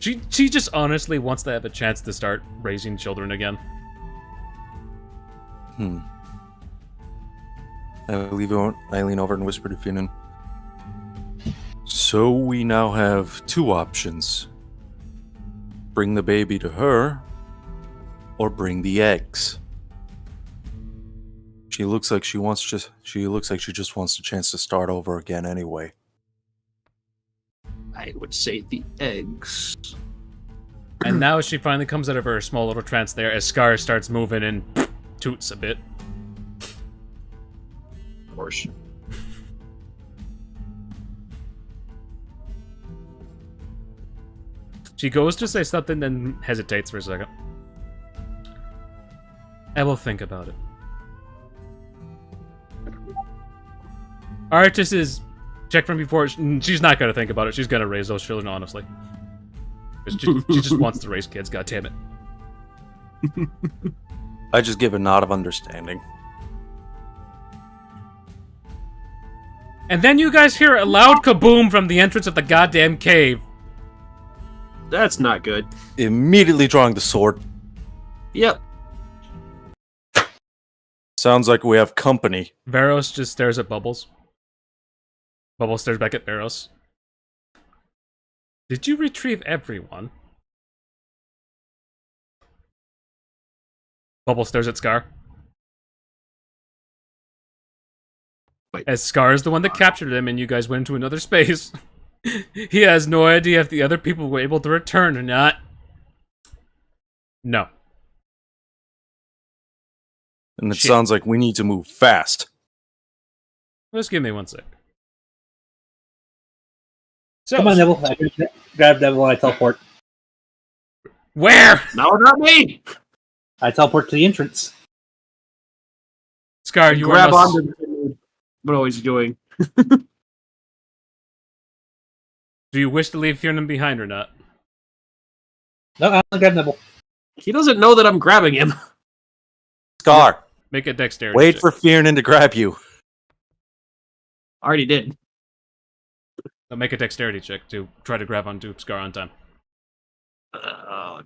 She just honestly wants to have a chance to start raising children again. I lean over and whisper to Finan. So we now have two options. Bring the baby to her, or bring the eggs. She looks like she just wants a chance to start over again anyway. I would say the eggs. And now she finally comes out of her small little trance there as Scar starts moving and toots a bit. Of course. She goes to say something, then hesitates for a second. I will think about it. Artis is check from before. She's not gonna think about it. She's gonna raise those children, honestly. She just wants to raise kids. God damn it. I just give a nod of understanding. And then you guys hear a loud kaboom from the entrance of the goddamn cave. That's not good. Immediately drawing the sword. Yep. Sounds like we have company. Varos just stares at Bubbles. Bubbles stares back at Varos. Did you retrieve everyone? Bubbles stares at Scar. Wait. As Scar is the one that captured him and you guys went into another space. He has no idea if the other people were able to return or not. No. And it Shit. sounds like we need to move fast. Just give me 1 sec. So, Come on, Neville. I can grab Neville and I teleport. where? No, not me. I teleport to the entrance. Scar, you Grab are onto the what he's doing. Do you wish to leave Fiernan behind or not? No, I'm gonna grab Neville. He doesn't know that I'm grabbing him. Scar, Make a dexterity wait check. for Fiernan to grab you. Already did. So make a dexterity check to try to grab onto Scar on time.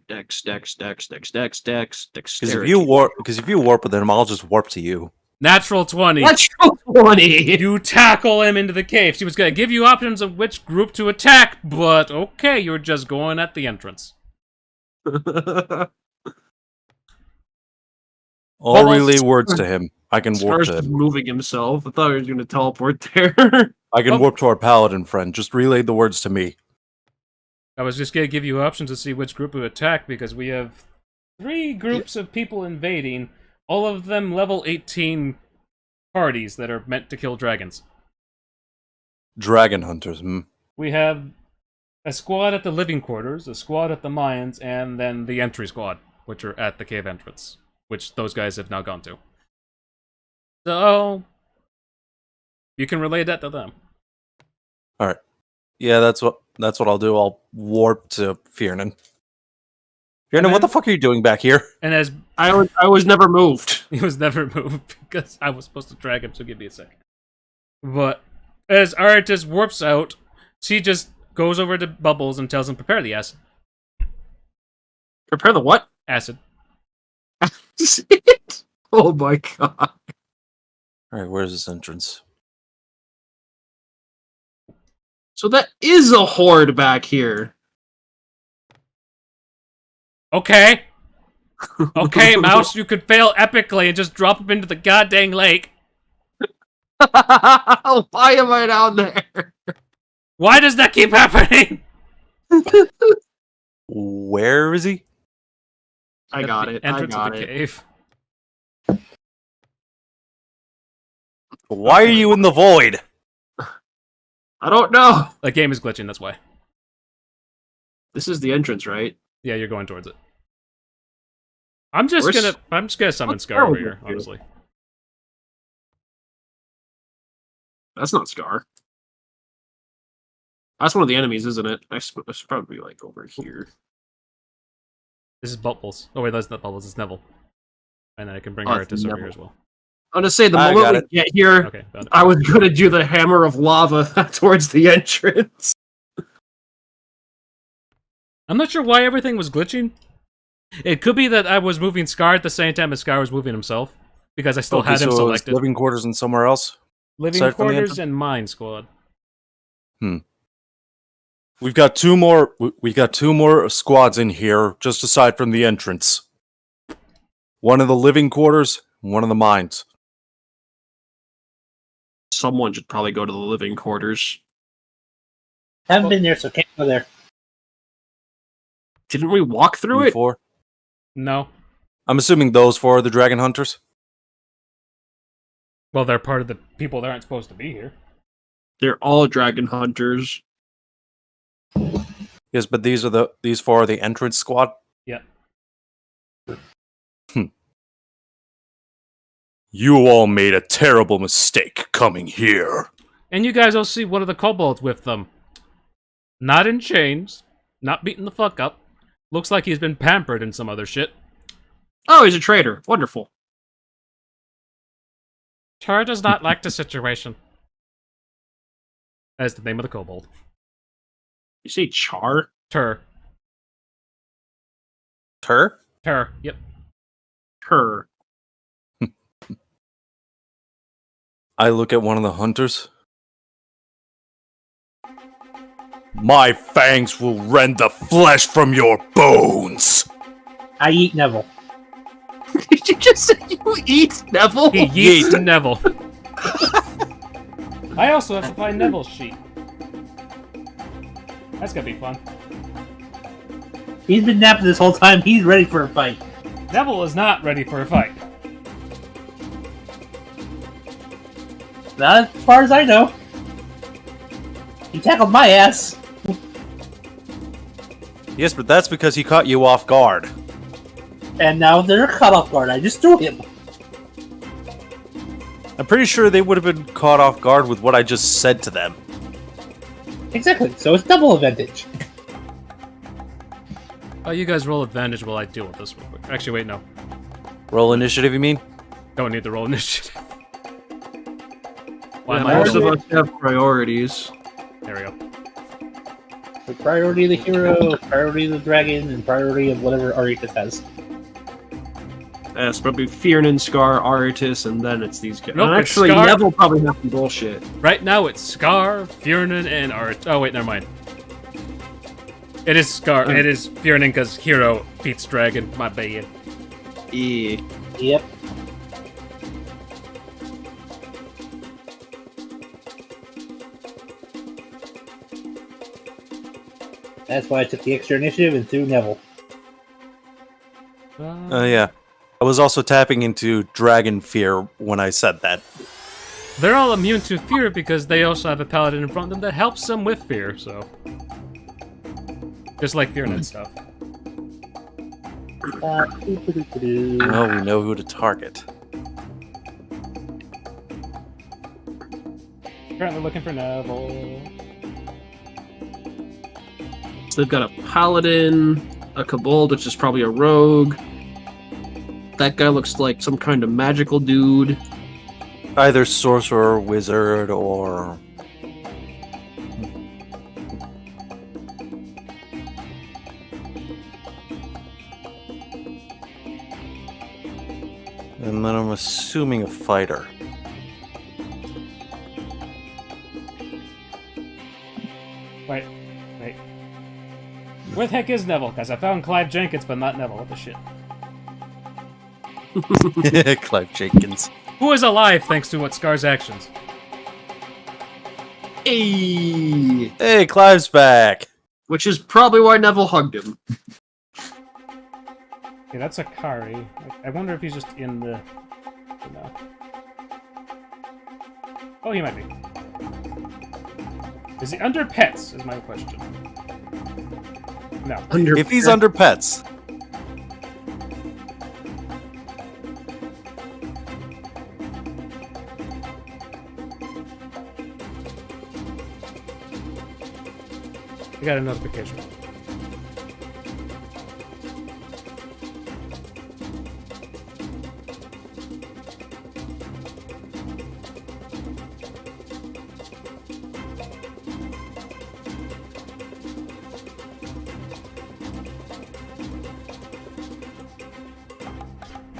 Dex. Because Dexterity. if you warp with him, I'll just warp to you. Natural 20. Natural 20. You tackle him into the cave. She was going to give you options of which group to attack, but okay, you're just going at the entrance. I'll relay words to him. I can warp Scar's to just him. moving himself. I thought he was going to teleport there. I can warp to our paladin friend. Just relay the words to me. I was just going to give you options to see which group to attack because we have 3 groups of people invading, all of them level 18 parties that are meant to kill dragons. Dragon hunters. We have a squad at the living quarters, a squad at the mines, and then the entry squad, which are at the cave entrance, which those guys have now gone to. So, you can relay that to them. All right. Yeah, that's what I'll do. I'll warp to Fiernan. Fiernan, what the fuck are you doing back here? And as I was never moved. he was never moved because I was supposed to drag him, so give me a second. But as Artis warps out, she just goes over to Bubbles and tells him, prepare the acid. Prepare the what? Acid. Oh my god. All right, where's this entrance? So that is a horde back here. Okay. Okay, Mouse, you could fail epically and just drop him into the goddamn lake. Why am I down there? Why does that keep happening? Where is he? I got it. I Entrance got of the it. cave. Why are you in the void? I don't know. The game is glitching, that's why. This is the entrance, right? Yeah, you're going towards it. I'm just gonna summon What's Scar over wrong here, with you? honestly. That's not Scar. That's one of the enemies, isn't it? I should probably be like over here. This is Bubbles. Oh wait, that's not Bubbles, it's Neville. And then I can bring Oh, Artis it's over here Neville. as well. I'm gonna say the I moment got we it. get here, Okay, found it. I was gonna do the hammer of lava towards the entrance. I'm not sure why everything was glitching. It could be that I was moving Scar at the same time as Scar was moving himself. Because I still had him so it's selected. living quarters and somewhere else. Living aside from the quarters entrance? and mine squad. We've got two more. We've got 2 more squads in here, just aside from the entrance. One in the living quarters, one in the mines. Someone should probably go to the living quarters. Haven't been there, so can't go there. Didn't we walk through it? 4. No. I'm assuming those 4 are the dragon hunters. Well, they're part of the people that aren't supposed to be here. They're all dragon hunters. Yes, but these four are the entrance squad. Yep. You all made a terrible mistake coming here. And you guys will see one of the kobolds with them. Not in chains. Not beaten the fuck up. Looks like he's been pampered and some other shit. Oh, he's a traitor. Wonderful. Tur does not like the situation. That's the name of the kobold. You say Char? Tur. Tur? Tur, yep. Her. I look at one of the hunters. My fangs will rend the flesh from your bones. I eat Neville. Did you just say you eat Neville? He yeets Neville. I also have to find Neville's sheet. That's gonna be fun. He's been napping this whole time. He's ready for a fight. Neville is not ready for a fight. Not as far as I know. He tackled my ass. Yes, but that's because he caught you off guard. And now they're caught off guard. I just threw him. I'm pretty sure they would have been caught off guard with what I just said to them. Exactly. So it's double advantage. Oh, you guys roll advantage while I deal with this real quick. Actually, wait, no. Roll initiative, you mean? Don't need the roll initiative. Why Yeah, am I most of rolling? us have priorities. There we go. The priority of the hero, priority of the dragon, and priority of whatever Aritas has. Yes, probably Fiernan, Scar, Aritis, and then it's these guys. Nope, And it's actually, Scar. Neville probably has some bullshit. Right now, it's Scar, Fiernan, and Art. Oh, wait, never mind. It is Scar. It is Fiernan because Hero beats Dragon. My bad. Yeah. Yep. That's why I took the extra initiative and threw Neville. Yeah. I was also tapping into dragon fear when I said that. They're all immune to fear because they also have a paladin in front of them that helps them with fear, so. Just like Fiernan stuff. Well, we know who to target. Currently looking for Neville. So they've got a paladin, a kobold, which is probably a rogue. That guy looks like some kind of magical dude. Either sorcerer, wizard, or... And then I'm assuming a fighter. Wait. Where the heck is Neville? Because I found Clive Jenkins, but not Neville. What the shit? Clive Jenkins. Who is alive thanks to what Scar's actions? Hey! Hey, Clive's back! Which is probably why Neville hugged him. Okay, that's Akari. I wonder if he's just in the... No. Oh, he might be. Is he under pets, is my question. No. If he's under pets. I got a notification.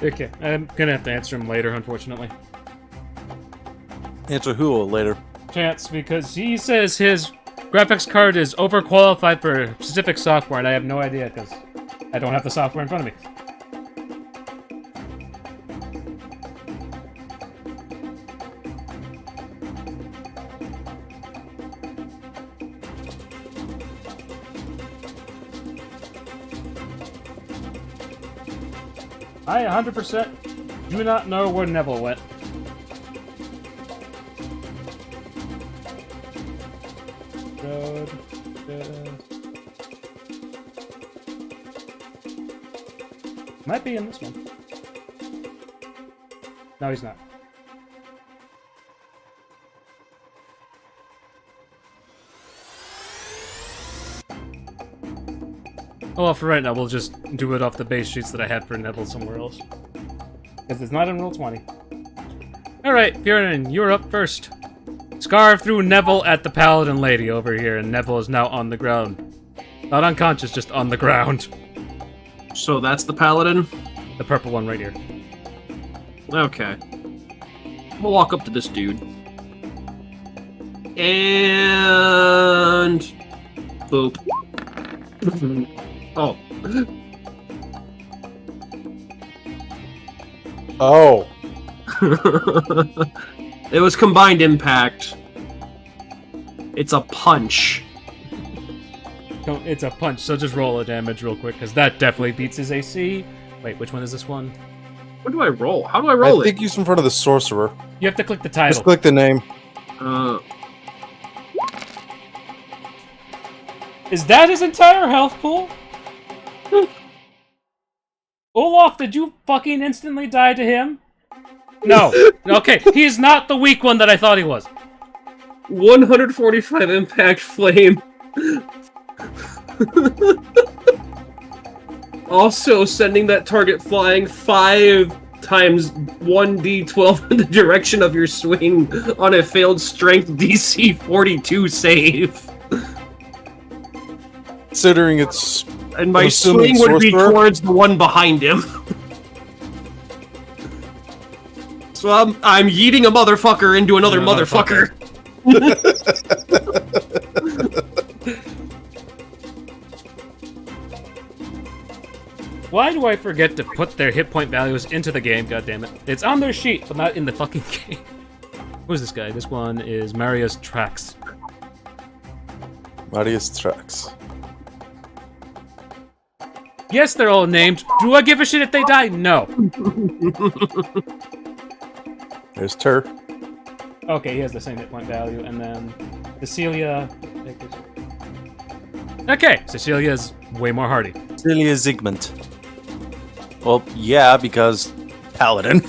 Okay, I'm gonna have to answer him later, unfortunately. Answer who later. Chance, because he says his graphics card is overqualified for specific software, and I have no idea because I don't have the software in front of me. I 100% do not know where Neville went. Good. Might be in this one. No, he's not. Oh, well, for right now, we'll just do it off the base sheets that I had for Neville somewhere else. Because it's not in Rule 20. Alright, Bjorn, you're up first. Scarve through Neville at the Paladin Lady over here, and Neville is now on the ground. Not unconscious, just on the ground. So that's the paladin? The purple one right here. Okay. We'll walk up to this dude. And... boop. Oh. Oh. It was combined impact. It's a punch. It's a punch, so just roll a damage real quick, because that definitely beats his AC. Wait, which one is this one? What do I roll? How do I roll I think he's in front of the sorcerer. You have to click the title. Just click the name. Is that his entire health pool? Olaf, did you fucking instantly die to him? No. Okay, he's not the weak one that I thought he was. 145 impact flame. Also sending that target flying 5 times 1d12 in the direction of your swing on a failed strength DC 42 save. Considering it's... And my assuming swing would be sorcerer? towards the one behind him. So I'm yeeting a motherfucker into another motherfucker. Why do I forget to put their hit point values into the game, goddammit? It's on their sheet, but not in the fucking game. Who's this guy? This one is Marius Trax. Marius Trax. Yes, they're all named. Do I give a shit if they die? No. There's Tur. Okay, he has the same hit point value, and then Cecilia... Okay, Cecilia's way more hardy. Celia Zygmunt. Well, yeah, because Paladin.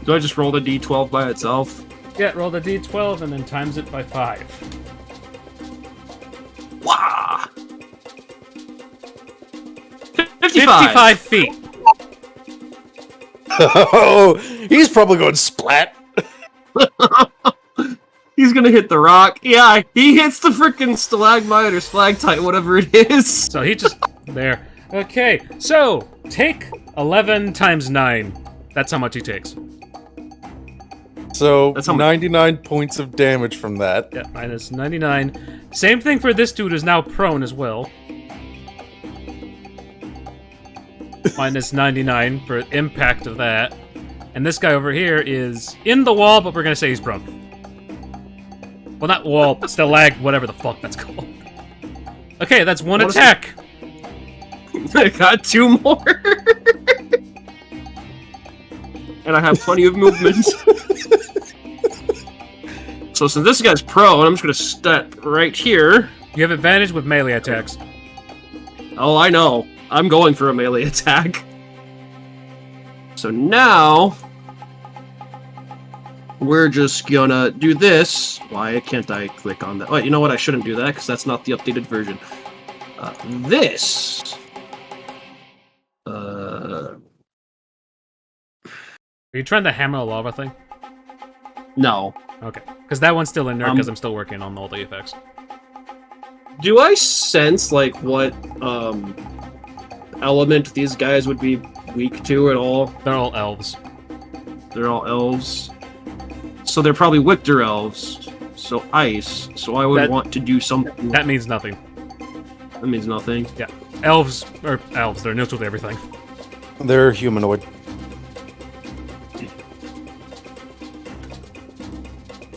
Do I just roll the d12 by itself? Yeah, roll the d12 and then times it by 5. Wah! 55 feet. Oh, he's probably going splat. He's gonna hit the rock. Yeah, he hits the frickin' stalagmite or stalactite, whatever it is. So he just... there. Okay, so take 11 times 9. That's how much he takes. So, That's how much- 99 points of damage from that. Yeah, minus 99. Same thing for this dude who's now prone as well. Minus 99 for impact of that. And this guy over here is in the wall, but we're gonna say he's prone. Well, not wall, stalag, whatever the fuck that's called. Okay, that's one What is attack. I got 2 more. And I have plenty of movement. So since this guy's prone, I'm just gonna step right here. You have advantage with melee attacks. Oh, I know. I'm going for a melee attack. So now... we're just gonna do this. Why can't I click on that? Oh, you know what? I shouldn't do that, because that's not the updated version. This... Are you trying to hammer a lava thing? No. Okay. Because that one's still in there, because I'm still working on all the effects. Do I sense, like, what, element these guys would be weak to at all? They're all elves. They're all elves. So they're probably Wictor elves. So ice. So I would want to do something. That means nothing. That means nothing. Yeah. Elves are elves. They're neutral to everything. They're humanoid.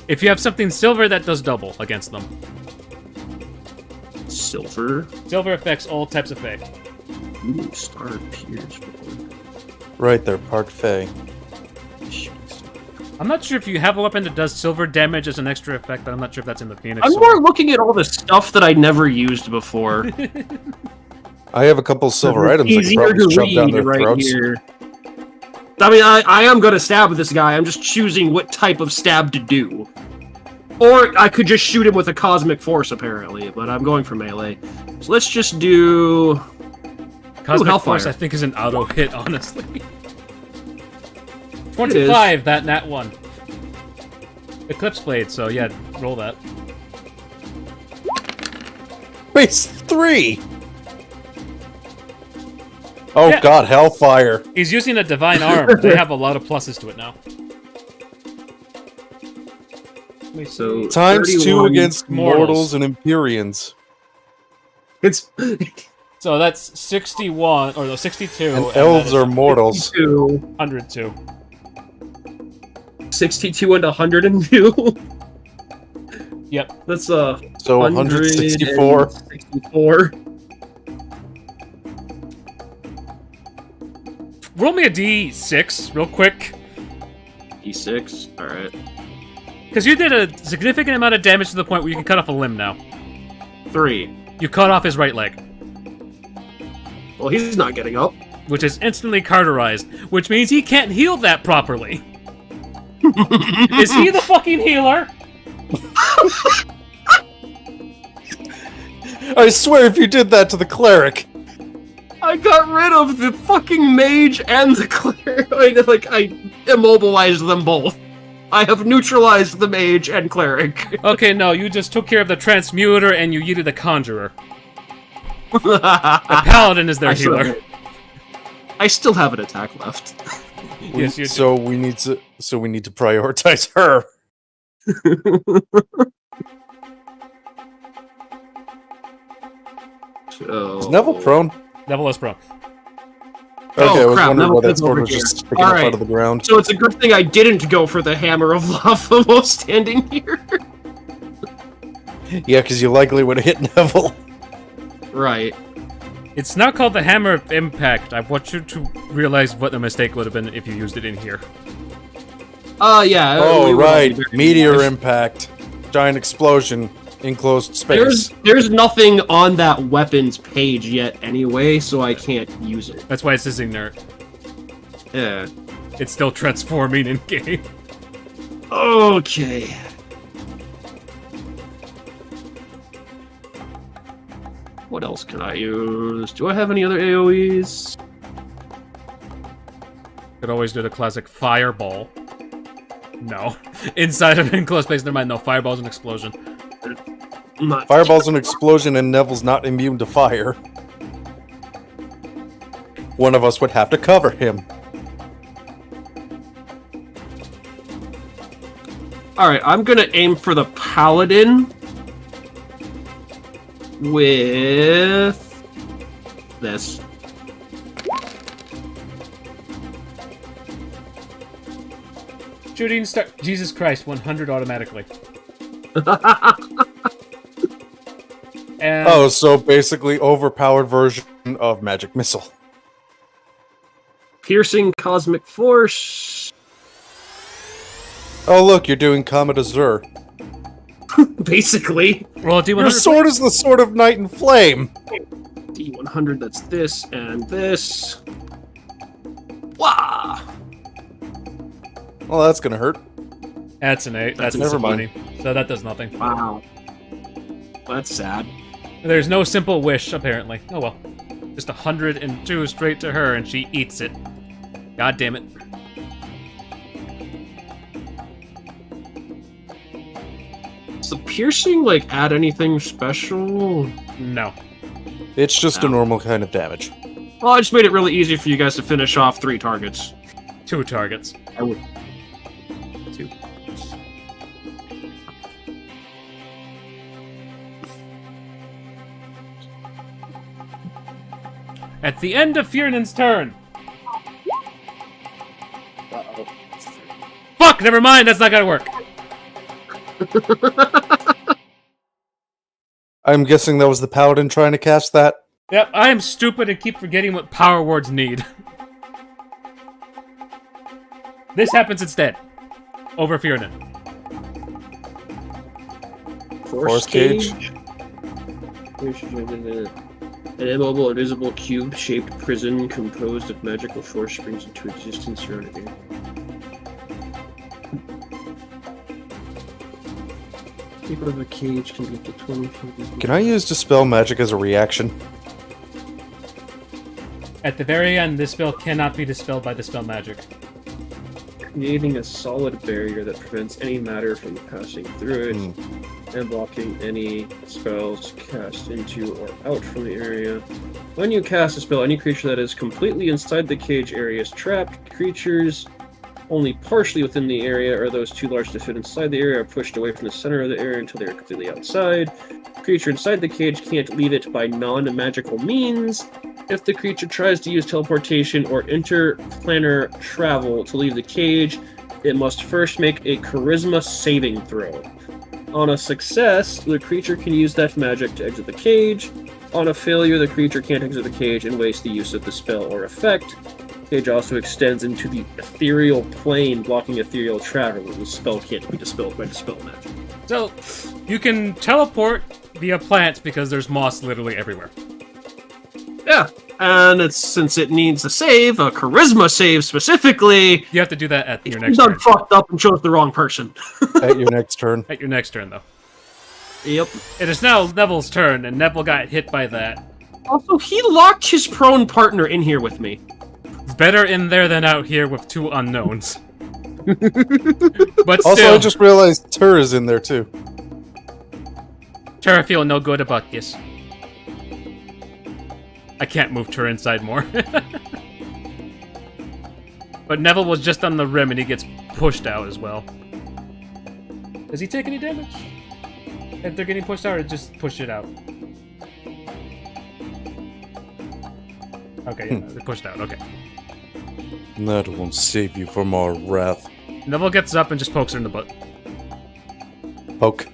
If you have something silver, that does double against them. Silver. Silver affects all types of fae. Ooh, star appears. Right there, part Fey. I'm not sure if you have a weapon that does silver damage as an extra effect, but I'm not sure if that's in the Phoenix I'm sword. more looking at all the stuff that I never used before. I have a couple silver items I could Easier probably to shove down read their right throats. here. I mean, I am gonna stab this guy. I'm just choosing what type of stab to do. Or I could just shoot him with a cosmic force, apparently. But I'm going for melee. So let's just do... Cosmic Hellfire. Force, I think, is an auto hit, honestly. 25, that nat 1. Eclipse Blade, so yeah, roll that. Base 3! Oh Yeah. god, Hellfire. He's using a Divine Arm. They have a lot of pluses to it now. So Times 2 31. against Mortals. mortals and Empyreans. It's So that's 61, or no, 62. And that elves is are mortals. 62, 102. 62 and 102. Yep. That's So 164. 164. Roll me a d6 real quick. E6. All right. Because you did a significant amount of damage to the point where you can cut off a limb now. 3. You cut off his right leg, Well, he's not getting up. which is instantly cauterized, which means he can't heal that properly. Is he the fucking healer? I swear if you did that to the cleric. I got rid of the fucking mage and the cleric. I immobilized them both. I have neutralized the mage and cleric. Okay, no, you just took care of the transmuter and you yeeted the conjurer. The paladin is their healer. I still have an attack left. Yes, you do. So we need to prioritize her. So... Is Neville prone? Neville is prone. Okay, I was crap, wondering Neville why that is sword over was here. just sticking up Alright. out of the ground. So it's a good thing I didn't go for the hammer of lava while standing here. Yeah, because you likely would have hit Neville. Right. It's not called the Hammer of Impact. I want you to realize what the mistake would have been if you used it in here. Yeah. Oh, we would all be right. very Meteor nice. impact. Giant explosion. Enclosed space. There's nothing on that weapons page yet anyway, so I can't use it. That's why it's this inert. Yeah. It's still transforming in game. Okay. What else can I use? Do I have any other AoEs? Could always do the classic fireball. No. Inside of enclosed space, never mind. No, fireball's an explosion. I'm not. Fireball's an explosion and Neville's not immune to fire. One of us would have to cover him. Alright, I'm gonna aim for the paladin with this. Shooting star. Jesus Christ, 100 automatically. And Oh, so basically overpowered version of Magic Missile. Piercing cosmic force. Oh look, you're doing Comet Azure. Basically. roll a d100. Your sword is the sword of Night and Flame! D100, that's this and this. Wah! Well, that's gonna hurt. That's an 8. That's Never mind. disappointing. So that does nothing. Wow. That's sad. There's no simple wish, apparently. Oh well. Just 102 straight to her, and she eats it. God damn it. Does the piercing, add anything special? No. It's just a Ow. normal kind of damage. Well, I just made it really easy for you guys to finish off 3 targets. 2 targets. I would. 2. At the end of Fiernan's turn. Uh-oh. Fuck! Never mind. That's not gonna work. I'm guessing that was the Paladin trying to cast that? Yep. I am stupid and keep forgetting what power words need. This happens instead. Over Fiernan. Force cage. An immobile, invisible, cube-shaped prison composed of magical force springs into existence surrounding it. People of a cage can get to 20 feet. Can I use Dispel Magic as a reaction? At the very end, this spell cannot be dispelled by Dispel Magic. Creating a solid barrier that prevents any matter from passing through it, and blocking any spells cast into or out from the area. When you cast a spell, any creature that is completely inside the cage area is trapped. Creatures only partially within the area, or those too large to fit inside the area, are pushed away from the center of the area until they are completely outside. Creature inside the cage can't leave it by non-magical means. If the creature tries to use teleportation or interplanar travel to leave the cage, it must first make a charisma saving throw. On a success, the creature can use that magic to exit the cage. On a failure, the creature can't exit the cage and waste the use of the spell or effect. The cage also extends into the ethereal plane, blocking ethereal travel. The spell can't be dispelled by Dispel Magic. So, you can teleport via plants because there's moss literally everywhere. Yeah, and since it needs a save, a charisma save specifically, You have to do that at your next he's done turn. fucked up and chose the wrong person. At your next turn. At your next turn, though. Yep. It is now Neville's turn, and Neville got hit by that. Also, he locked his prone partner in here with me. It's better in there than out here with two unknowns. But still, Also, I just realized Tur is in there too. Tara feel no good about this. I can't move Tur inside more. But Neville was just on the rim and he gets pushed out as well. Does he take any damage? If they're getting pushed out, or just push it out? Okay, yeah, they're pushed out, okay. That won't save you from our wrath. Neville gets up and just pokes her in the butt. Poke.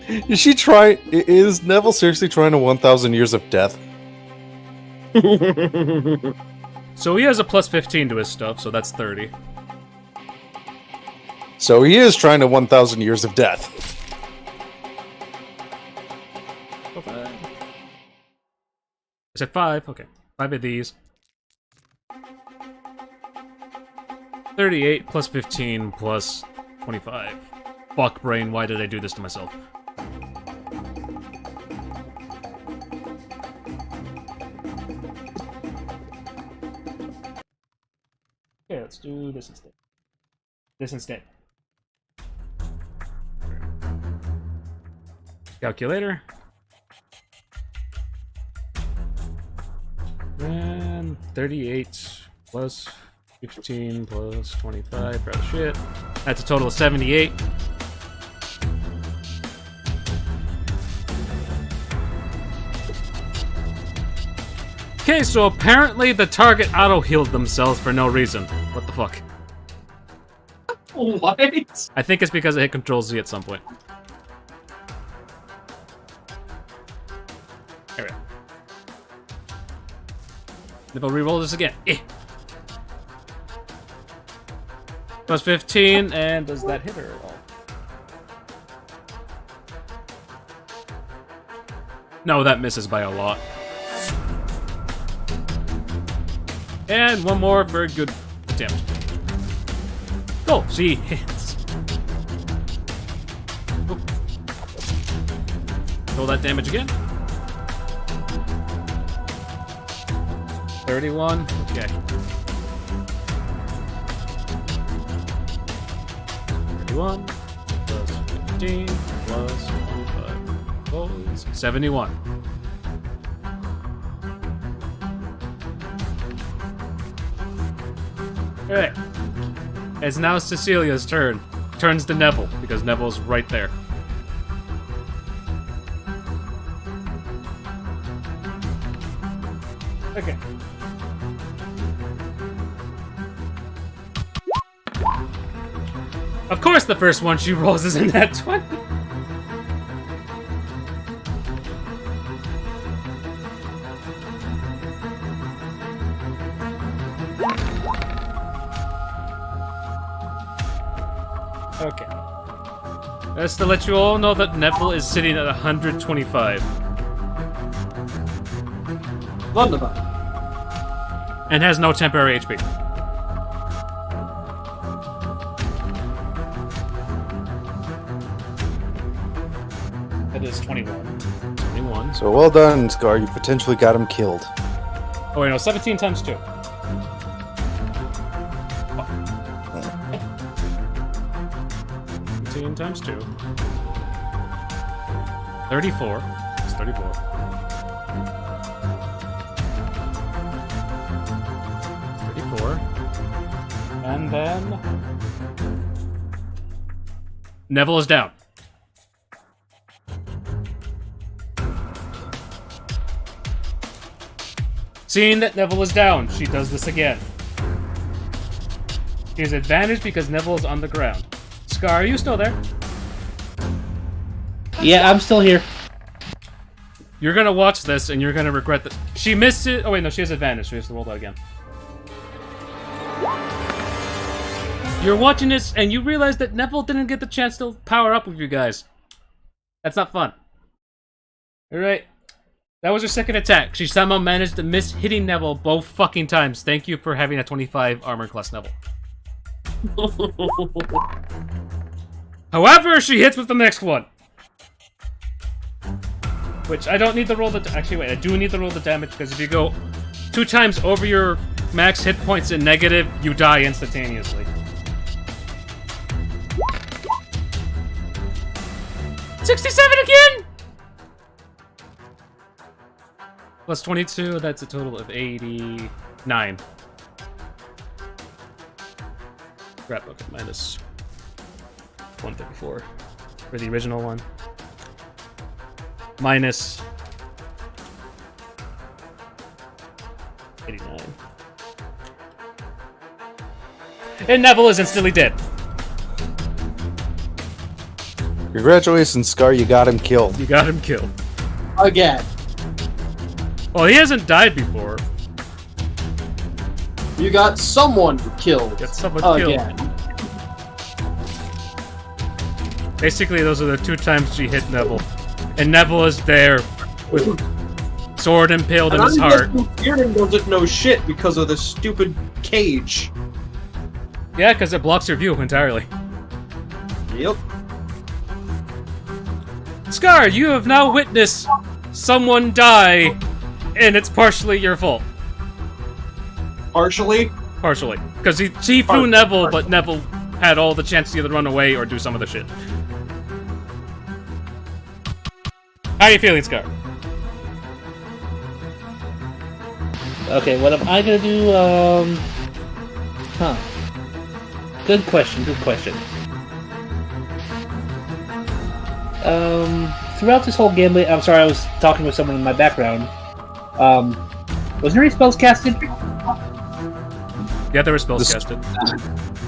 Is Neville seriously trying to 1,000 years of death? So he has a plus 15 to his stuff, so that's 30. So he is trying to 1,000 years of death. Oh, 5. I said 5, okay. 5 of these. 38 plus 15 plus 25. Fuck brain, why did I do this to myself? Okay, let's do this instead. This instead. Calculator. And 38 plus 15 plus 25, rather shit. That's a total of 78. Okay, so apparently the target auto-healed themselves for no reason. What the fuck? What? I think it's because I hit Control Z at some point. Alright. If I'll reroll this again. Plus 15, and does that hit her at all? No, that misses by a lot. And one more for good damage. Oh, she hits. Oh. Roll that damage again. 31. Okay. 31 plus 15 plus 25 plus 71. Alright. It's now Cecilia's turn. Turns to Neville, because Neville's right there. Okay. Of course the first one she rolls is in that 20. That's to let you all know that Neville is sitting at 125. Wunderbar. And has no temporary HP. That is 21. 21. So well done, Scar. You potentially got him killed. Oh wait, no, 17 times 2. Times 2. 34. It's 34. 34. And then... Neville is down. Seeing that Neville is down, she does this again. She has advantage because Neville is on the ground. Scar, are you still there? Yeah, I'm still here. You're gonna watch this and you're gonna regret that. She missed it. Oh wait, no, she has advantage. She has to roll that again. You're watching this and you realize that Neville didn't get the chance to power up with you guys. That's not fun. Alright. That was her second attack. She somehow managed to miss hitting Neville both fucking times. Thank you for having a 25 armor class Neville. However, she hits with the next one. Which I don't need to roll the... Actually, wait, I do need to roll the damage, because if you go 2 times over your max hit points in negative, you die instantaneously. 67 again! Plus 22, that's a total of 89. Crap, okay, minus 134 for the original one. Minus 89. And Neville is instantly dead. Congratulations, Scar. You got him killed. You got him killed. Again. Well, he hasn't died before. You got someone killed. Got someone killed. Again. Basically, those are the 2 times she hit Neville. And Neville is there with sword impaled in his heart. Fearing doesn't know shit because of this stupid cage. Yeah, because it blocks your view entirely. Yep. Scar, you have now witnessed someone die, and it's partially your fault. Partially? Partially. Because she threw Neville, but Neville had all the chance to either run away or do some of the shit. How are you feeling, Scar? Okay, what am I gonna do? Good question, good question. Throughout this whole gambit, I'm sorry, I was talking with someone in my background. Was there any spells casted? Yeah, there were spells casted.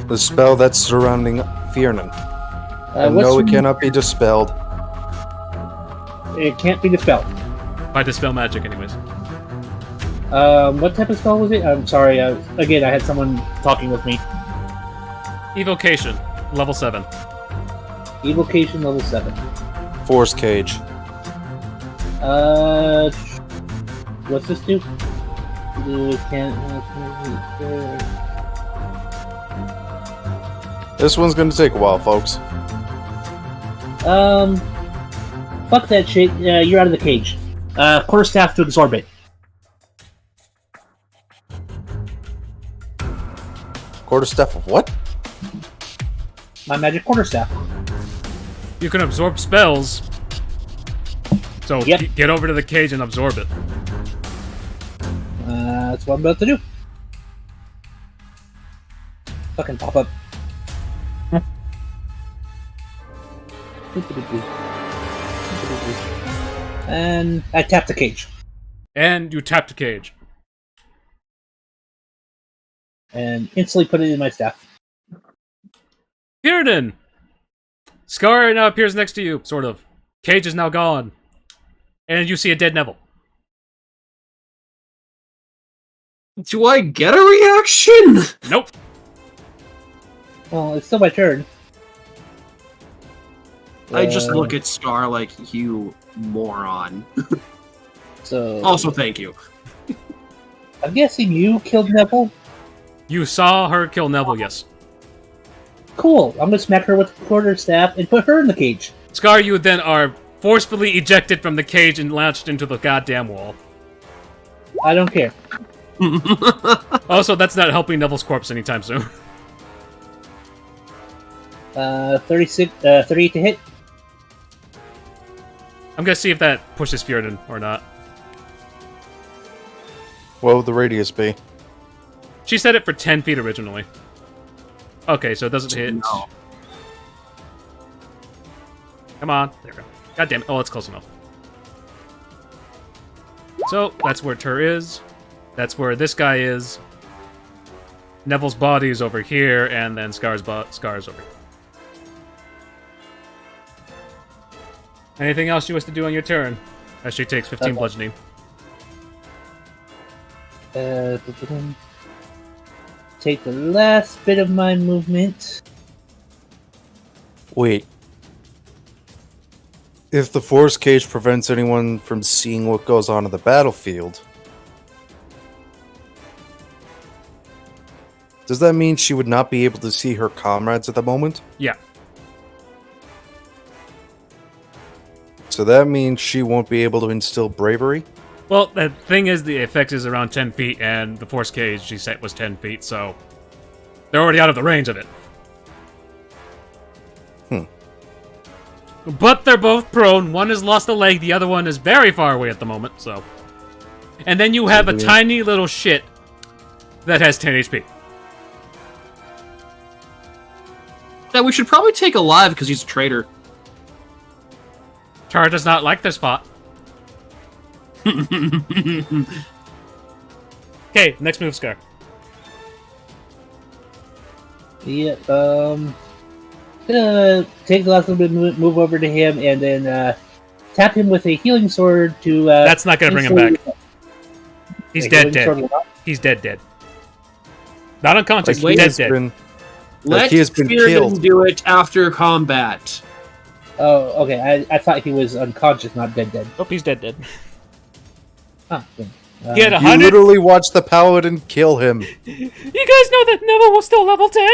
The spell that's surrounding Fiernan. And no, it cannot be dispelled. It can't be dispelled. By dispel magic, anyways. What type of spell was it? I'm sorry, again, I had someone talking with me. Evocation, level 7. Evocation, level 7. Force Cage. What's this do? This one's gonna take a while, folks. Fuck that shit. You're out of the cage. Quarterstaff to absorb it. Quarterstaff of what? My magic quarterstaff. You can absorb spells. So get over to the cage and absorb it. That's what I'm about to do. Fucking pop up. And I tap the cage. And you tap the cage. And instantly put it in my staff. Kieran! Scar now appears next to you, sort of. Cage is now gone. And you see a dead Neville. Do I get a reaction? Nope. Well, it's still my turn. I just look at Scar like, you moron. So Also, thank you. I'm guessing you killed Neville. You saw her kill Neville, yes. Cool. I'm gonna smack her with the quarterstaff and put her in the cage. Scar, you then are forcefully ejected from the cage and launched into the goddamn wall. I don't care. Also, that's not helping Neville's corpse anytime soon. 38 to hit. I'm gonna see if that pushes Fjorden or not. What would the radius be? She set it for 10 feet originally. Okay, so it doesn't hit. No. Come on. There we go. God damn it. Oh, it's close enough. So, that's where Tur is. That's where this guy is. Neville's body is over here, and then Scar's over here. Anything else you wish to do on your turn? As she takes 15 bludgeoning. Take the last bit of my movement. Wait. If the force cage prevents anyone from seeing what goes on in the battlefield, does that mean she would not be able to see her comrades at the moment? Yeah. So that means she won't be able to instill bravery? Well, the thing is, the effect is around 10 feet, and the force cage she set was 10 feet, so they're already out of the range of it. But they're both prone. One has lost a leg, the other one is very far away at the moment, so. And then you have a tiny little shit that has 10 HP. Yeah, we should probably take alive because he's a traitor. Char does not like this spot. Okay, next move, Scar. Yeah, gonna take the last little bit of move over to him and then tap him with a healing sword to. That's not gonna bring him back. He's dead. He's dead. Not unconscious. Like, dead. Let he has been Fjorden killed. do it after combat. Oh, okay. I thought he was unconscious, not dead. Oh, he's dead. Ah, good. He had You 100. literally watched the paladin kill him. You guys know that Neville was still level 10.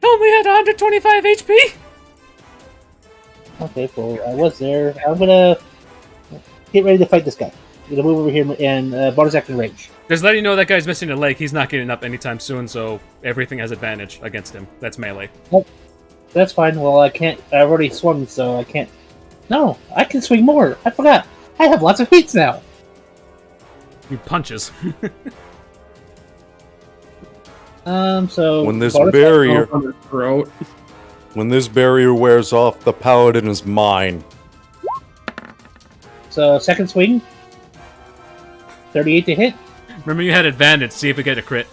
Only had 125 HP. Okay, well, I was there. I'm gonna get ready to fight this guy. I'm gonna move over here and bonus action range. Just letting you know that guy's missing a leg. He's not getting up anytime soon, so everything has advantage against him. That's melee. That's fine. Well, I can't. I've already swung, so I can't. No, I can swing more. I forgot. I have lots of feats now. He punches. So When this bonus barrier On the throat. when this barrier wears off, the paladin is mine. So second swing. 38 to hit. Remember, you had advantage. See if we get a crit.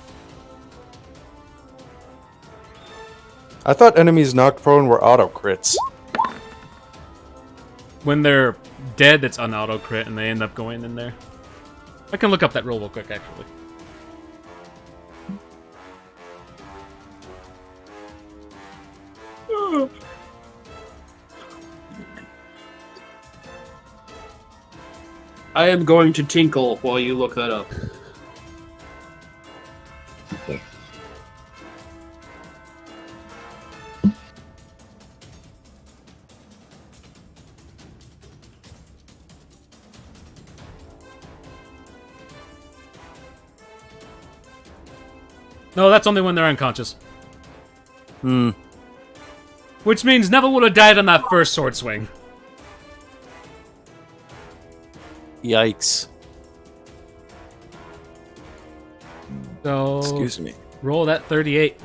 I thought enemies knocked prone were auto crits. When they're dead, it's an auto crit, and they end up going in there. I can look up that roll real quick, actually. I am going to tinkle while you look that up. No, that's only when they're unconscious. Hmm. Which means Neville would have died on that first sword swing. Yikes. So, Excuse me. roll that 38.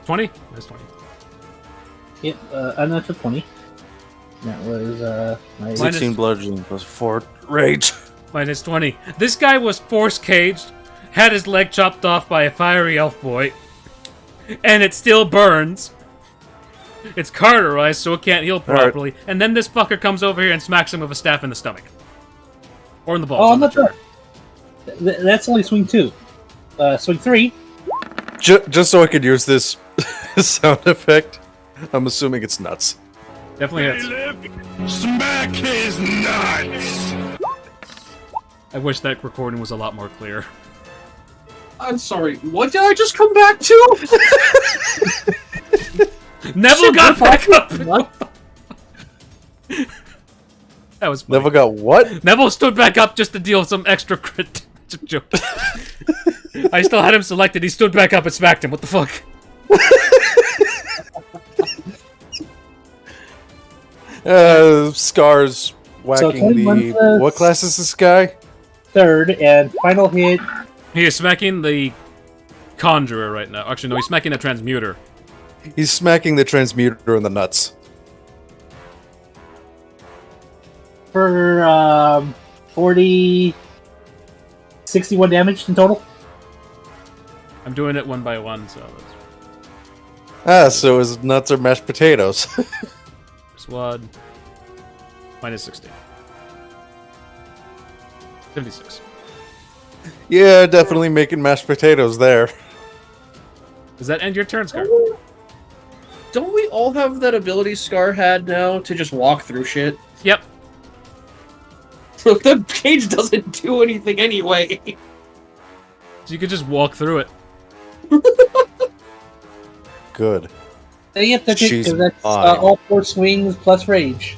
$20? That's 20. Yep, unnatural 20. That was my Minus- 16 bludgeoning plus 4 rage. Minus 20. This guy was force caged, had his leg chopped off by a fiery elf boy, and it still burns. It's cauterized, so it can't heal properly. And then this fucker comes over here and smacks him with a staff in the stomach. Or in the balls. Oh, I'm I'm not not sure. sure. That's only swing 2. Swing 3. Just so I could use this sound effect, I'm assuming it's nuts. Definitely hits. Smack his nuts! I wish that recording was a lot more clear. I'm sorry, what did I just come back to? Neville got back up! What? That was funny. Never got what? Neville stood back up just to deal with some extra crit. Joke. I still had him selected. He stood back up and smacked him. What the fuck? Scars whacking 21 the... plus- What class is this guy? 3rd, and final hit. He is smacking the Conjurer right now. Actually, no, he's smacking the Transmuter. He's smacking the transmuter in the nuts. For 61 damage in total. I'm doing it one by one, so that's So his nuts are mashed potatoes. first one. Minus 60. 76. Yeah, definitely making mashed potatoes there. Does that end your turn, Scar? Don't we all have that ability Scar had now to just walk through shit? Yep. So the cage doesn't do anything anyway. So you could just walk through it. Good. Yep, that's it, She's 'cause that's fine. all 4 swings plus rage.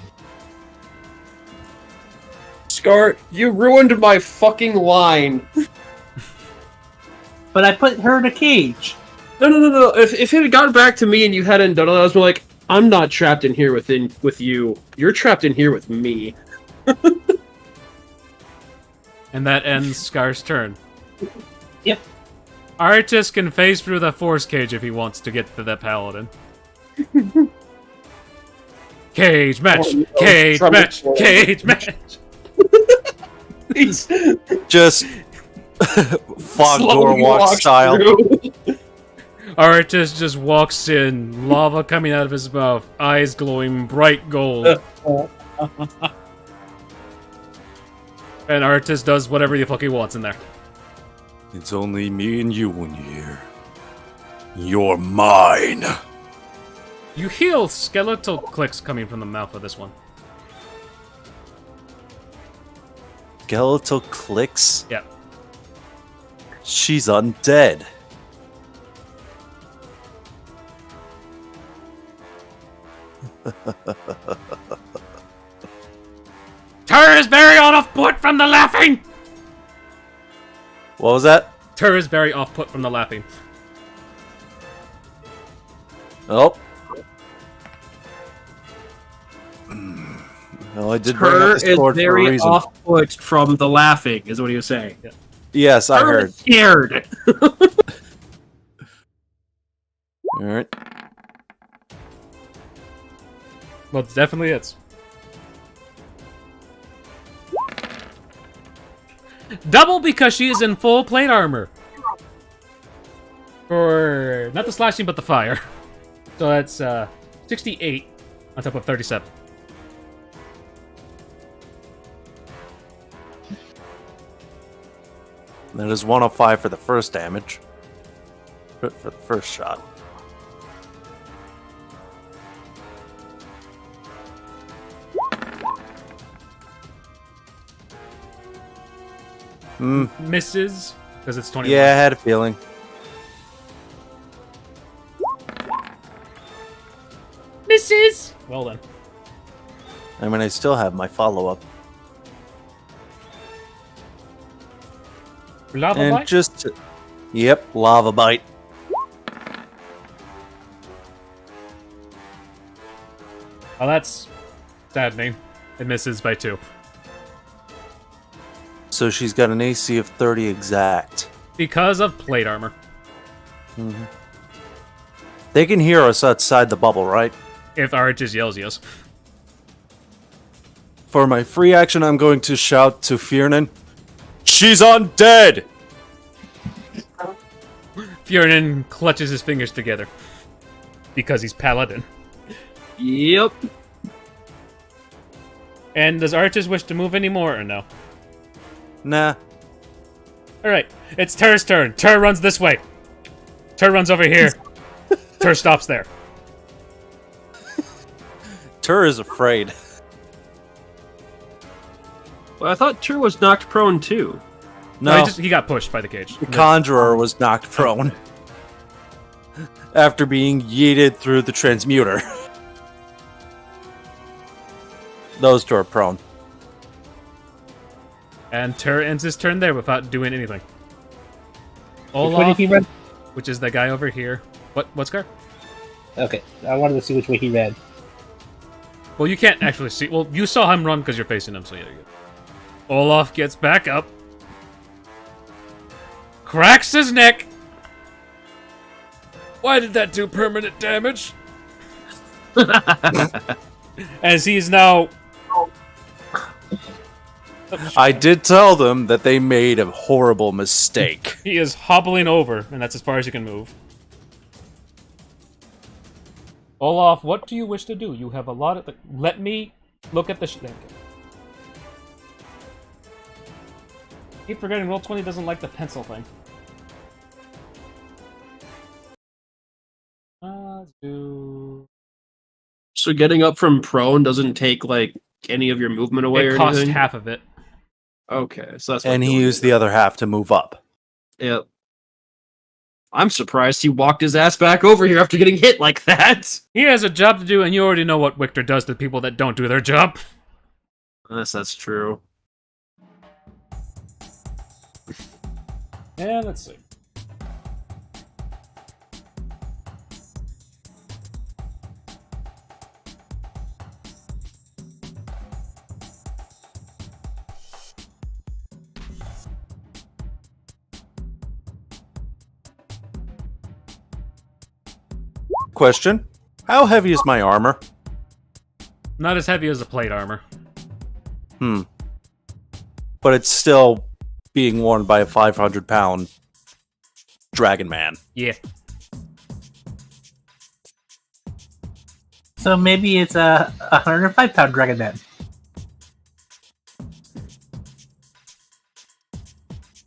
Scar, you ruined my fucking line. But I put her in a cage. No. If it had gotten back to me and you hadn't done it, I was like, I'm not trapped in here with you. You're trapped in here with me. And that ends Scar's turn. Yep. Artist can phase through the force cage if he wants to get to the paladin. Cage match! Oh, no. Cage Trouble match! for it. Cage match! He's Just fog door slowly walk walks style. through. Artist just walks in, lava coming out of his mouth, eyes glowing bright gold. And Artist does whatever the fuck he wants in there. It's only me and you in here. You're mine. You hear skeletal clicks coming from the mouth of this one. Skeletal clicks? Yep. She's undead. Tur is very off put from the laughing! What was that? Tur is very off put from the laughing. Oh. Well, I did bring Her up the is sword for a very reason. off-put from the laughing, is what he was saying. Yes, I Her heard. is scared. Alright. Well, it definitely is. Double because she is in full plate armor. For not the slashing, but the fire. So that's 68 on top of 37. That is 105 for the first damage. For the first shot. Misses because it's 21. Yeah, I had a feeling. Misses. Well done. I mean, I still have my follow-up. Lava And bite? just... Yep, lava bite. Oh, that's saddening. It misses by 2. So she's got an AC of 30 exact. Because of plate armor. They can hear us outside the bubble, right? If Arch just yells yes. For my free action, I'm going to shout to Fiernan, "She's undead!" Fiernan clutches his fingers together. Because he's paladin. Yep. And does Archers wish to move anymore or no? Nah. Alright, it's Tur's turn. Tur runs this way. Tur runs over here. Tur stops there. Tur is afraid. Well, I thought Tur was knocked prone too. No, He got pushed by the cage. the Conjurer was knocked prone after being yeeted through the transmuter. Those two are prone. And Tur ends his turn there without doing anything. Which way did Olaf, he run? which is the guy over here. What's Scar? Okay, I wanted to see which way he ran. Well, you can't actually see. Well, you saw him run because you're facing him, so yeah, you're good. Olaf gets back up. Cracks his neck. Why did that do permanent damage? As he's now... I did tell them that they made a horrible mistake. He is hobbling over, and that's as far as he can move. Olaf, what do you wish to do? You have a lot of... Let me look at the... Keep forgetting Roll20 doesn't like the pencil thing. Let's do... So getting up from prone doesn't take like any of your movement away It or costs anything? half of it. Okay, so that's what And he doing used it. the other half to move up. Yep. I'm surprised he walked his ass back over here after getting hit like that. He has a job to do, and you already know what Victor does to people that don't do their job. Unless that's true. And let's see. Question: how heavy is my armor? Not as heavy as the plate armor. But it's still being worn by a 500-pound dragon man. Yeah. So maybe it's a 105-pound dragon man.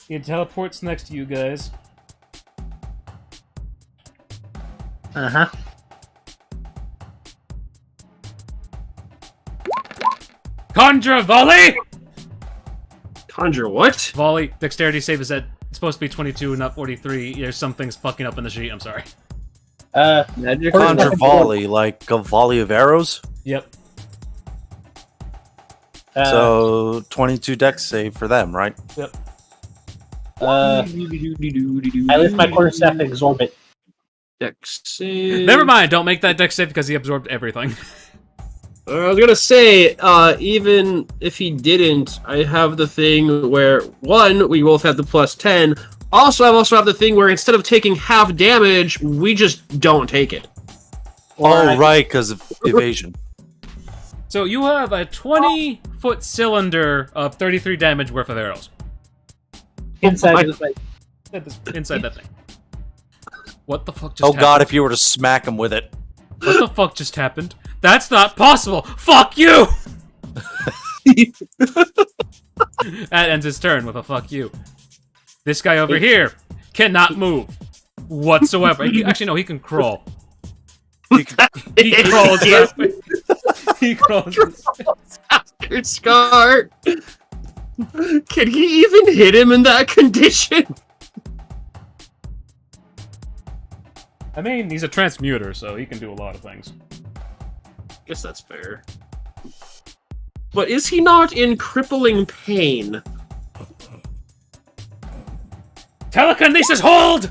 He teleports next to you guys. Uh-huh. Conjure volley! Conjure what? Volley. Dexterity save is at... It's supposed to be 22, not 43. There's some things fucking up in the sheet. I'm sorry. Magic Conjure Conjure volley, like a volley of arrows. Yep. So 22 dex save for them, right? Yep. I lift my quarterstaff and absorb it. Dex save. Never mind. Don't make that dex save because he absorbed everything. I was gonna say, even if he didn't, I have the thing where, one, we both have the plus 10. Also, I also have the thing where instead of taking half damage, we just don't take it. Oh, right, because of evasion. So you have a 20-foot cylinder of 33 damage worth of arrows. Inside of the Inside that thing. What the fuck just Oh happened? god, if you were to smack him with it. What the fuck just happened? That's not possible! Fuck you! That ends his turn with a fuck you. This guy over here cannot move whatsoever. Actually, no, he can crawl. He crawls that way. He crawls this way. After Scar. Can he even hit him in that condition? I mean, he's a transmuter, so he can do a lot of things. Guess that's fair. But is he not in crippling pain? Telekinesis hold!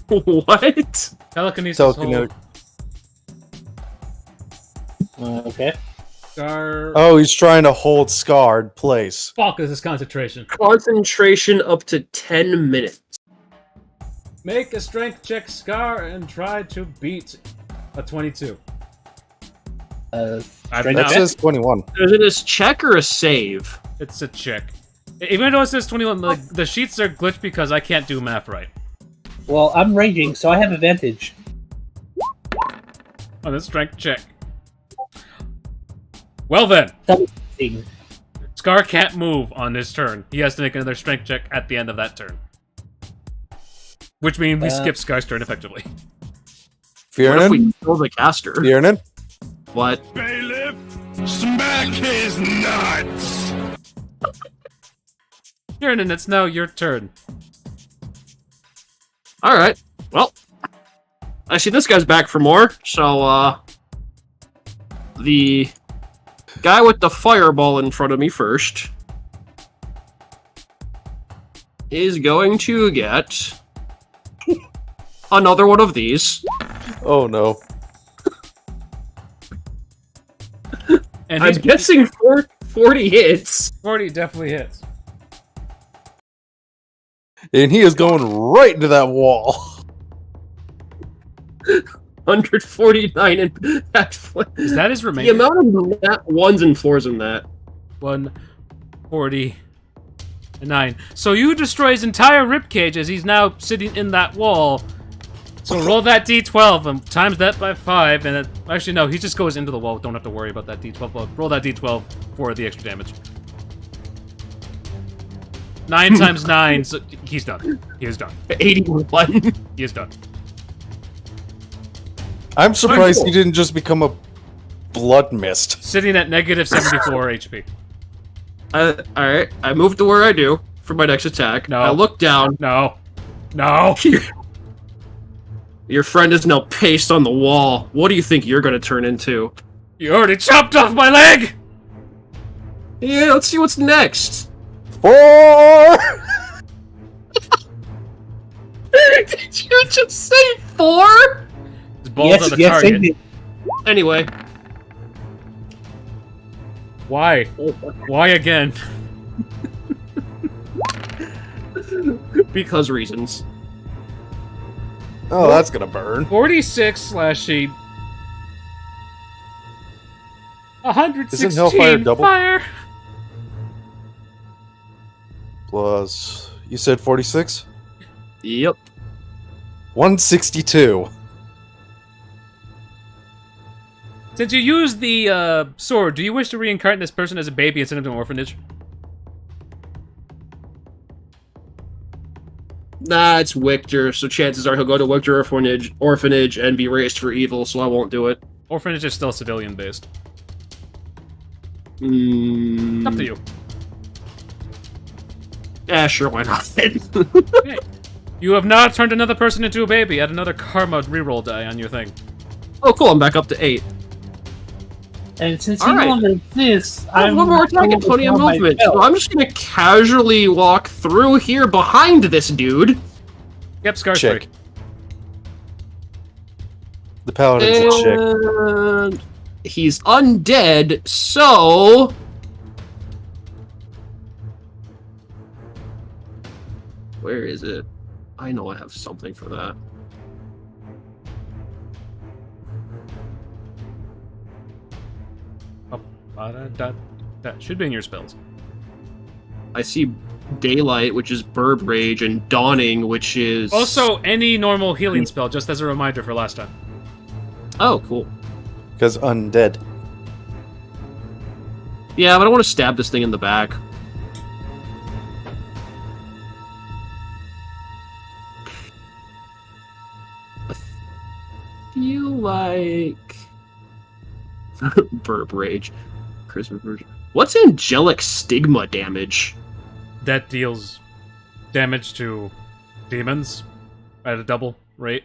What? Telekinesis Telekinetic. hold. Okay. Scar... Oh, he's trying to hold Scarred place. Fuck, this is concentration. Concentration up to 10 minutes. Make a strength check, Scar, and try to beat a 22. Uh, I Strength know. That says 21. Is it a check or a save? It's a check. Even though it says 21, like, the sheets are glitched because I can't do math right. well, I'm raging, so I have advantage. On this strength check. Well then, 17. Scar can't move on his turn. He has to make another strength check at the end of that turn. Which means we skip Scar's turn effectively. What if Fiernan? we kill the caster? Fiernan? What? Bailiff, smack his nuts! Kieran, it's now your turn. Alright. Well, I see this guy's back for more, so, the guy with the fireball in front of me first is going to get another one of these. Oh no. And I'm guessing 40 hits. 40 definitely hits. And he is going right into that wall. 149 and that's Is that his the remainder? amount of nat 1s and 4s in that. 149. So you destroy his entire ribcage as he's now sitting in that wall. So roll that d12 and times that by 5, and actually no, he just goes into the wall. Don't have to worry about that d12. But roll that d12 for the extra damage. 9 times 9, so he's done. He is done. 81. He is done. I'm surprised cool. he didn't just become a blood mist. Sitting at negative 74 HP. Alright, I move to where I do for my next attack. No. I look down. No. No. Your friend is now pasted on the wall. What do you think you're going to turn into? You already chopped off my leg! Yeah, let's see what's next. 4! Did you just say 4? His balls on the yes, I target. did. Anyway. Why? Why again? Because reasons. Oh, that's gonna burn. 46 slashing. 116 Isn't Hellfire double? fire. Plus, you said 46? Yep. 162. Since you used the sword, do you wish to reincarnate this person as a baby and send him to an orphanage? Nah, it's Victor, so chances are he'll go to Victor orphanage and be raised for evil, so I won't do it. Orphanage is still civilian based. Mm, Up to you. Yeah, sure, why not? Hey, you have not turned another person into a baby. Add another karma reroll die on your thing. Oh, cool, I'm back up to 8. And since he Alright. no longer exists, I have one more attack and plenty of movement, so I'm just gonna casually walk through here behind this dude. Yep, Scar's Chick. free. The paladin's a chick. And he's undead, so... Where is it? I know I have something for that. That should be in your spells. I see Daylight, which is Burb Rage, and Dawning, which is... Also, any normal healing spell, just as a reminder for last time. Oh, cool. Because undead. Yeah, but I want to stab this thing in the back. I feel like... Burb Rage. Christmas version. What's Angelic Stigma damage? That deals damage to demons at a double rate.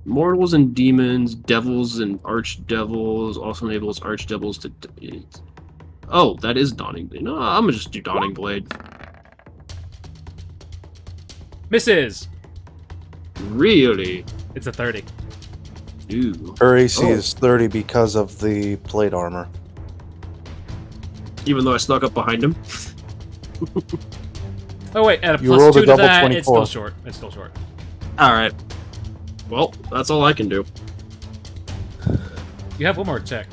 Mortals and demons, devils and archdevils, also enables archdevils to... Oh, that is Dawning Blade. No, I'm gonna just do Dawning Blade. Misses! Really? It's a 30. Ooh. Her AC Oh. is 30 because of the plate armor. Even though I snuck up behind him. Oh wait, at a You plus rolled a 2 to double that, it's 24. still short. It's still short. Alright. Well, that's all I can do. You have one more check.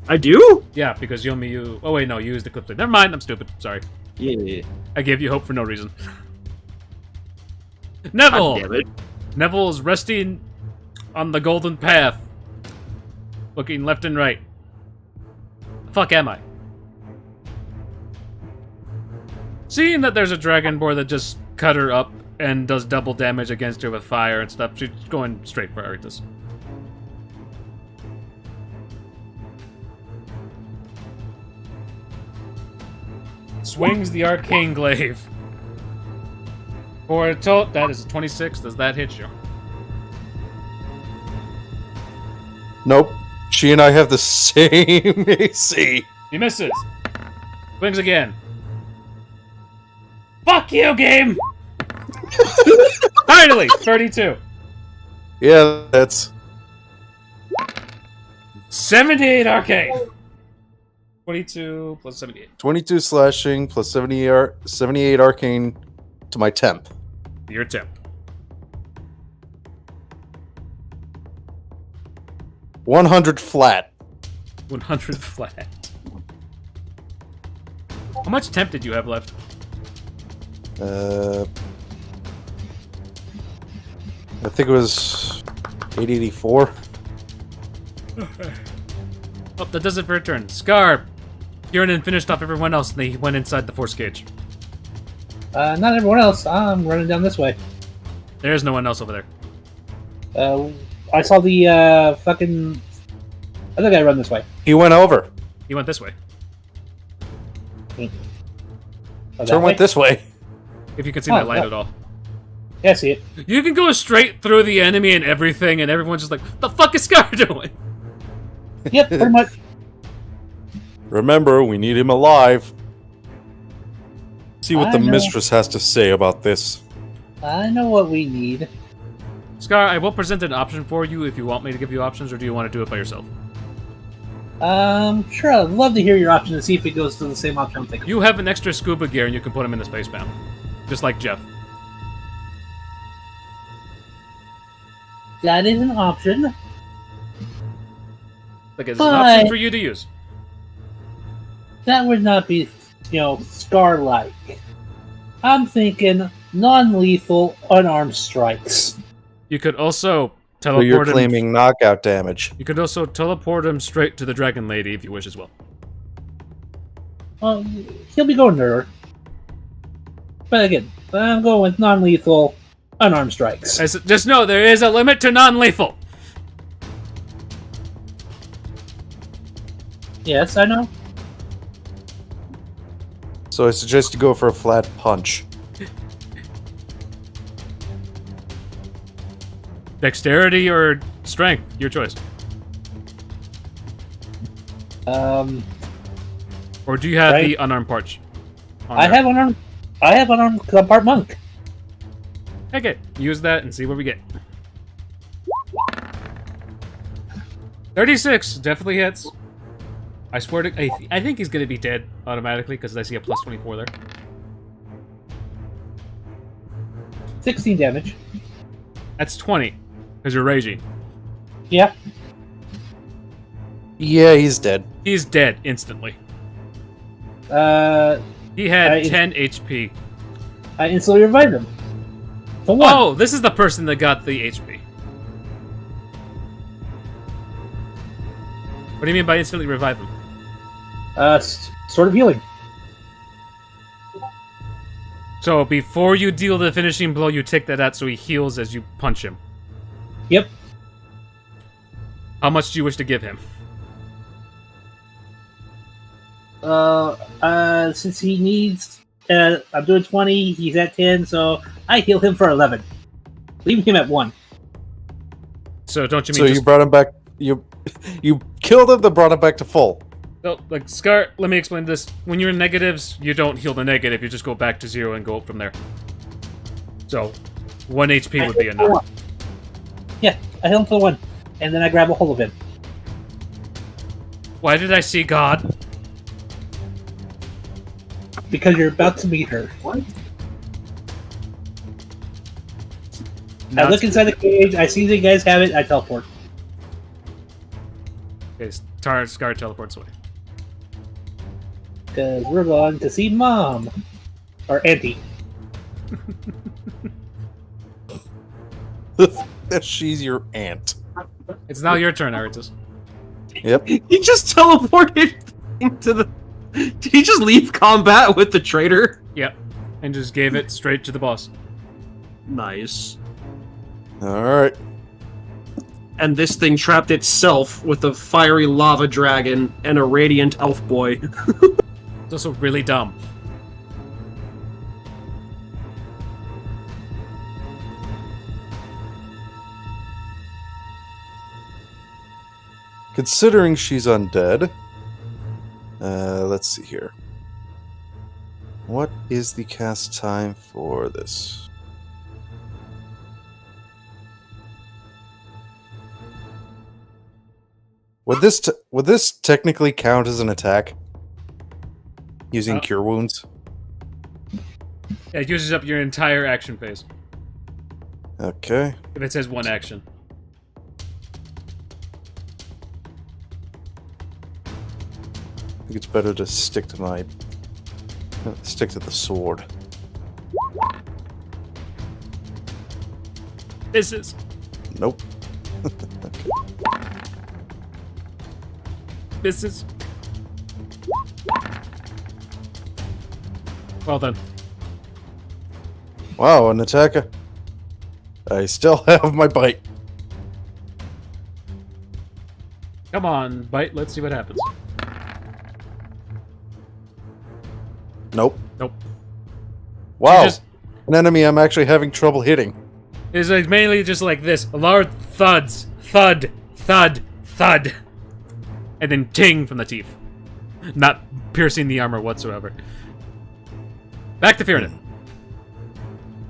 I do? Yeah, because you only use... Oh wait, no, you used the clip blade. Never mind, I'm stupid. Sorry. Yeah. I gave you hope for no reason. Neville! God damn it. Neville's resting on the golden path. Looking left and right. fuck am I? Seeing that there's a dragonborn that just cut her up and does double damage against her with fire and stuff, she's going straight for Aritas. Swings the arcane glaive. For a total, that is a 26. Does that hit you? Nope. She and I have the same AC. He misses. Swings again. Fuck you, game! Finally! 32. Yeah, that's 78 arcane. 22 plus 78. 22 slashing plus 78 arcane to my temp. Your temp. 100 flat. 100 flat. How much temp did you have left? I think it was 884. Oh, that does it for a turn. Scar, Kieran finished off everyone else, and they went inside the force cage. Not everyone else. I'm running down this way. There's no one else over there. I saw the fucking other guy run this way. He went over. He went this way. Oh, that Turn way? went this way. If you can see that light yeah. at all. Yeah, I see it. You can go straight through the enemy and everything, and everyone's just like, the fuck is Scar doing? Yep, pretty much. Remember, we need him alive. See what I the know. mistress has to say about this. I know what we need. Scar, I will present an option for you if you want me to give you options, or do you want to do it by yourself? Sure, I'd love to hear your option and see if it goes to the same option I'm thinking. You have an extra scuba gear, and you can put him in the spacebound. Just like Jeff. That is an option. Like, it's an option for you to use. That would not be, Scar-like. I'm thinking non-lethal, unarmed strikes. You could also So teleport you're him. claiming knockout damage. You could also teleport him straight to the Dragon Lady if you wish as well. He'll be going there. But again, I'm going with non-lethal, unarmed strikes. Just know there is a limit to non-lethal. Yes, I know. So I suggest you go for a flat punch. Dexterity or strength, your choice. Or do you have Right. the unarmed punch? I have unarmed part monk. Okay, use that and see what we get. 36 definitely hits. I swear to, I think he's gonna be dead automatically because I see a plus 24 there. 16 damage. That's 20 because you're raging. Yeah. Yeah, he's dead. He's dead instantly. He had I- 10 HP. I instantly revived him. For one. Oh, this is the person that got the HP. What do you mean by instantly revive him? Sort of healing. So before you deal the finishing blow, you take that out so he heals as you punch him. Yep. How much do you wish to give him? Since he needs, I'm doing 20, he's at 10, so I heal him for 11. Leave him at 1. So don't you So mean you just... brought him back. You killed him, then brought him back to full. So, like, Scar, let me explain this. When you're in negatives, you don't heal the negative, you just go back to 0 and go up from there. So, 1 HP would be enough. Yeah, I heal him for 1, and then I grab a hold of him. Why did I see God? Because you're about to meet her. What? I look inside the cage, I see the guys have it, I teleport. Okay, Scar teleports away. Because we're going to see Mom. Or Auntie. She's your aunt. It's now your turn, Aritus. Yep. He just teleported. to the. Did he just leave combat with the traitor? Yep. And just gave it straight to the boss. Nice. Alright. And this thing trapped itself with a fiery lava dragon and a radiant elf boy. It's also really dumb. Considering she's undead, let's see here. What is the cast time for this? Would this technically count as an attack? Using cure wounds? Yeah, it uses up your entire action phase. Okay. If it says one action. I think it's better to stick to the sword. This is. Nope. This is. Well then. Wow, an attacker. I still have my bite. Come on, bite. Let's see what happens. Nope. Nope. Wow. Just- An enemy I'm actually having trouble hitting. It's like mainly just like this. Large thuds. Thud. Thud. Thud. And then ting from the teeth. Not piercing the armor whatsoever. Back to Fearnet.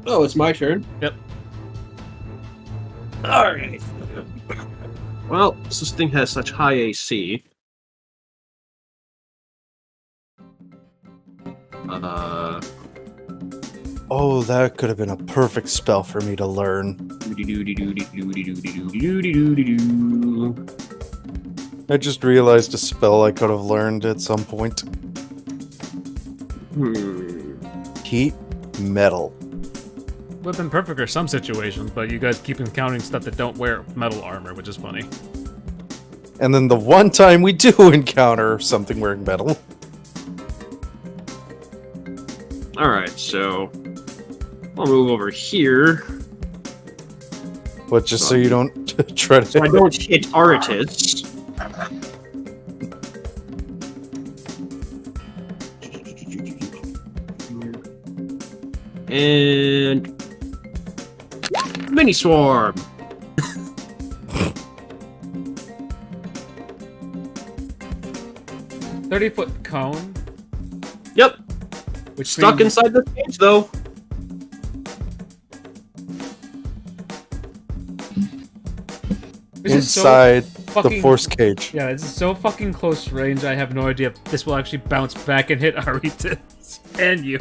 Oh, it's my turn. Yep. Alright. Well, this thing has such high AC. Oh, that could have been a perfect spell for me to learn. I just realized a spell I could have learned at some point. Heat metal. Would have been perfect for some situations, but you guys keep encountering stuff that don't wear metal armor, which is funny. And then the one time we do encounter something wearing metal. Alright, so I'll move over here But just so you don't try to... so I don't hit Artis. And mini swarm. 30-foot cone. Yep. Which Stuck means- inside the cage though. This is so inside the fucking- force cage. Yeah, this is so fucking close range. I have no idea if this will actually bounce back and hit Aritas and you.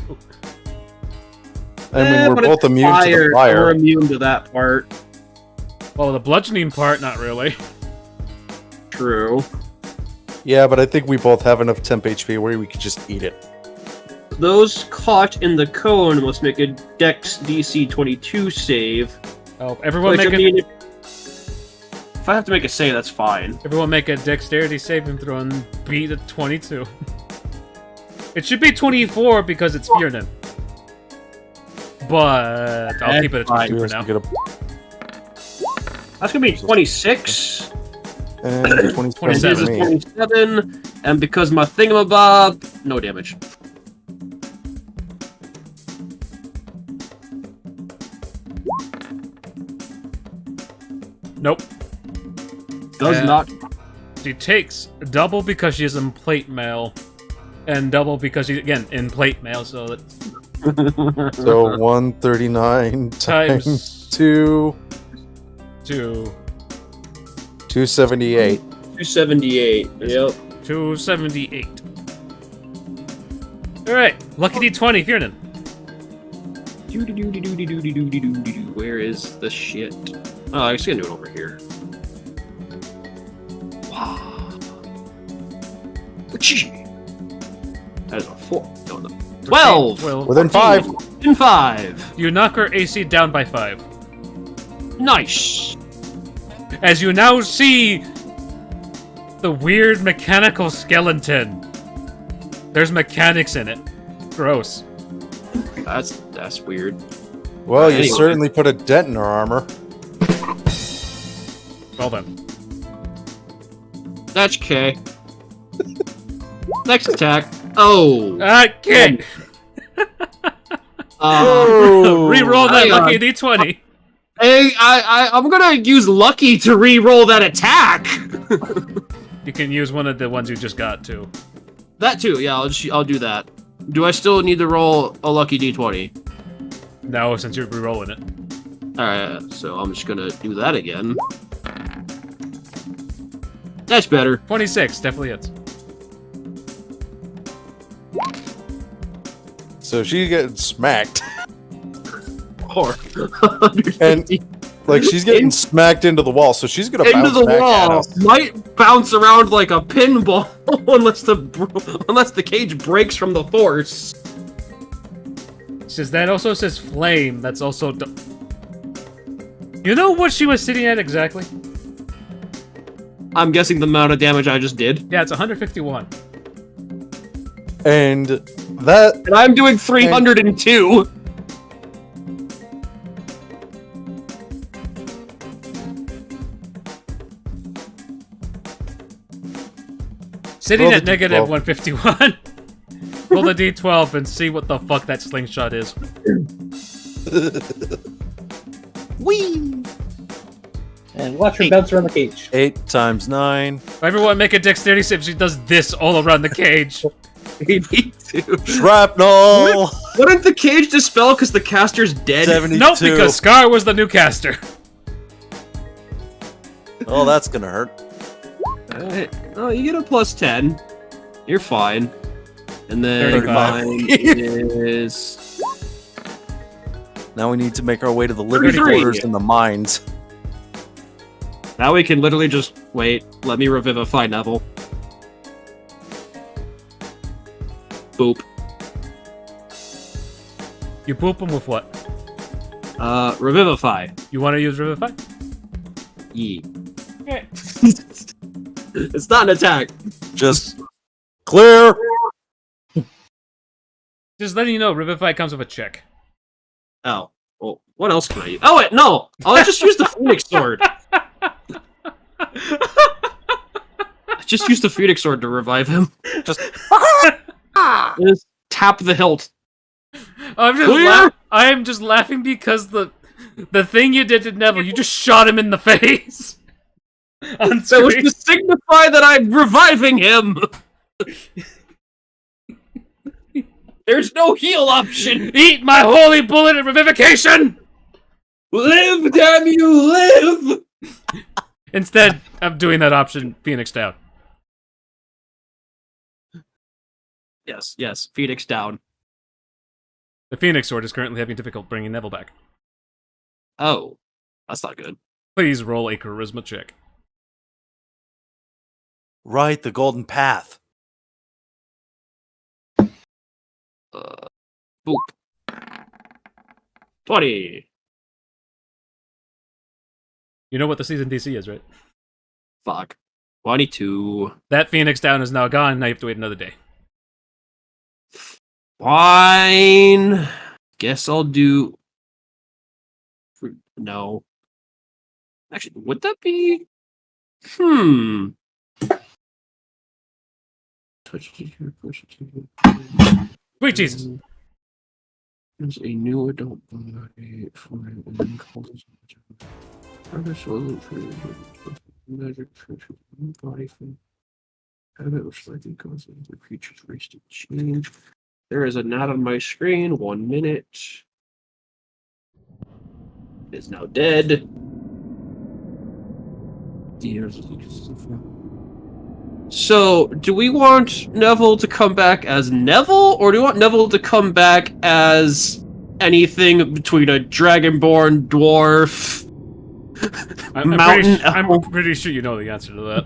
I mean, we're but both it's immune to the We're fire. immune to that part. Well, the bludgeoning part, not really. True. Yeah, but I think we both have enough temp HP where we could just eat it. Those caught in the cone must make a Dex DC 22 save. Oh, everyone Which, make I a mean, if I have to make a save, that's fine. dexterity saving throw and beat a 22. It should be 24 because it's Fearnet. But I'll keep it at 22 for now. Get a, That's gonna be 26. and 27 This Seven. is me. 27, and because my thingamabob, no damage. Nope. Does Yeah. not. She takes double because she's in plate mail, and double because she's, again, in plate mail, so that So 139 Times- times 2, to 278. 278. Yep. 278. Alright, lucky D20, Fearnet. Where is the shit? Oh, I was gonna do it over here. Wow. That is a 4. No, no. 12! Well, Within 5. In 5. you knock her AC down by 5. Nice. As you now see the weird mechanical skeleton There's mechanics in it. Gross. That's weird. Well, you Anyway. certainly put a dent in her armor. Well then. That's K. Next attack. Oh. Okay. Reroll that hang on. lucky d20. Hey, I'm gonna use Lucky to re-roll that attack. You can use one of the ones you just got too. That too, yeah. I'll do that. Do I still need to roll a Lucky D20? No, since you're rerolling it. All right, so I'm just gonna do that again. That's better. 26, definitely hits. So she's getting smacked. Or And, like, she's getting smacked into the wall, so she's gonna into bounce the back at wall. us. Might bounce around like a pinball unless the cage breaks from the force. Says that also says flame. That's also. You know what she was sitting at exactly? I'm guessing the amount of damage I just did. Yeah, it's 151. And that And I'm doing 302. Sitting Roll at the negative D12. 151. Roll the d12 and see what the fuck that slingshot is. Whee! And watch her bounce around the cage. 8 times 9. Everyone make a dexterity save. She does this all around the cage. We need to. Shrapnel! Wouldn't the cage dispel because the caster's dead? 72. Nope, because Scar was the new caster. Oh, that's gonna hurt. Alright. Oh, you get a plus 10. You're fine. And then 35. mine is... Now we need to make our way to the living 33. quarters in the mines. Now we can literally just... Wait, let me revivify Neville. Boop. You poop him with what? Revivify. You want to use Revivify? Yee. It's not an attack. Just clear. Just letting you know, Revivify comes with a check. Oh. Well, what else can I use? Oh, wait, no! I'll just use the Phoenix Sword. I just used the Phoenix Sword to revive him. Just Just tap the hilt. I am just laughing because the thing you did to Neville, you just shot him in the face. On That was screen. to signify that I'm reviving him! There's no heal option! Eat my holy bullet of revivification! Live, damn you, live! Instead, I'm doing that option, Phoenix down. Yes, Phoenix down. The Phoenix Sword is currently having difficulty bringing Neville back. Oh, that's not good. Please roll a charisma check. right the golden path. Boop. 20. You know what the season DC is, right? Fuck. 22. That Phoenix down is now gone, now you have to wait another day. Fine. Guess I'll do... No. Actually, would that be... Sweet Jesus! There's a new adult body for an called magic body from habit which likely causes the creature's race to change. There is a gnat on my screen. 1 minute. It is now dead. So, do we want Neville to come back as Neville, or do we want Neville to come back as anything between a dragonborn, dwarf, mountain I'm pretty sure you know the answer to that.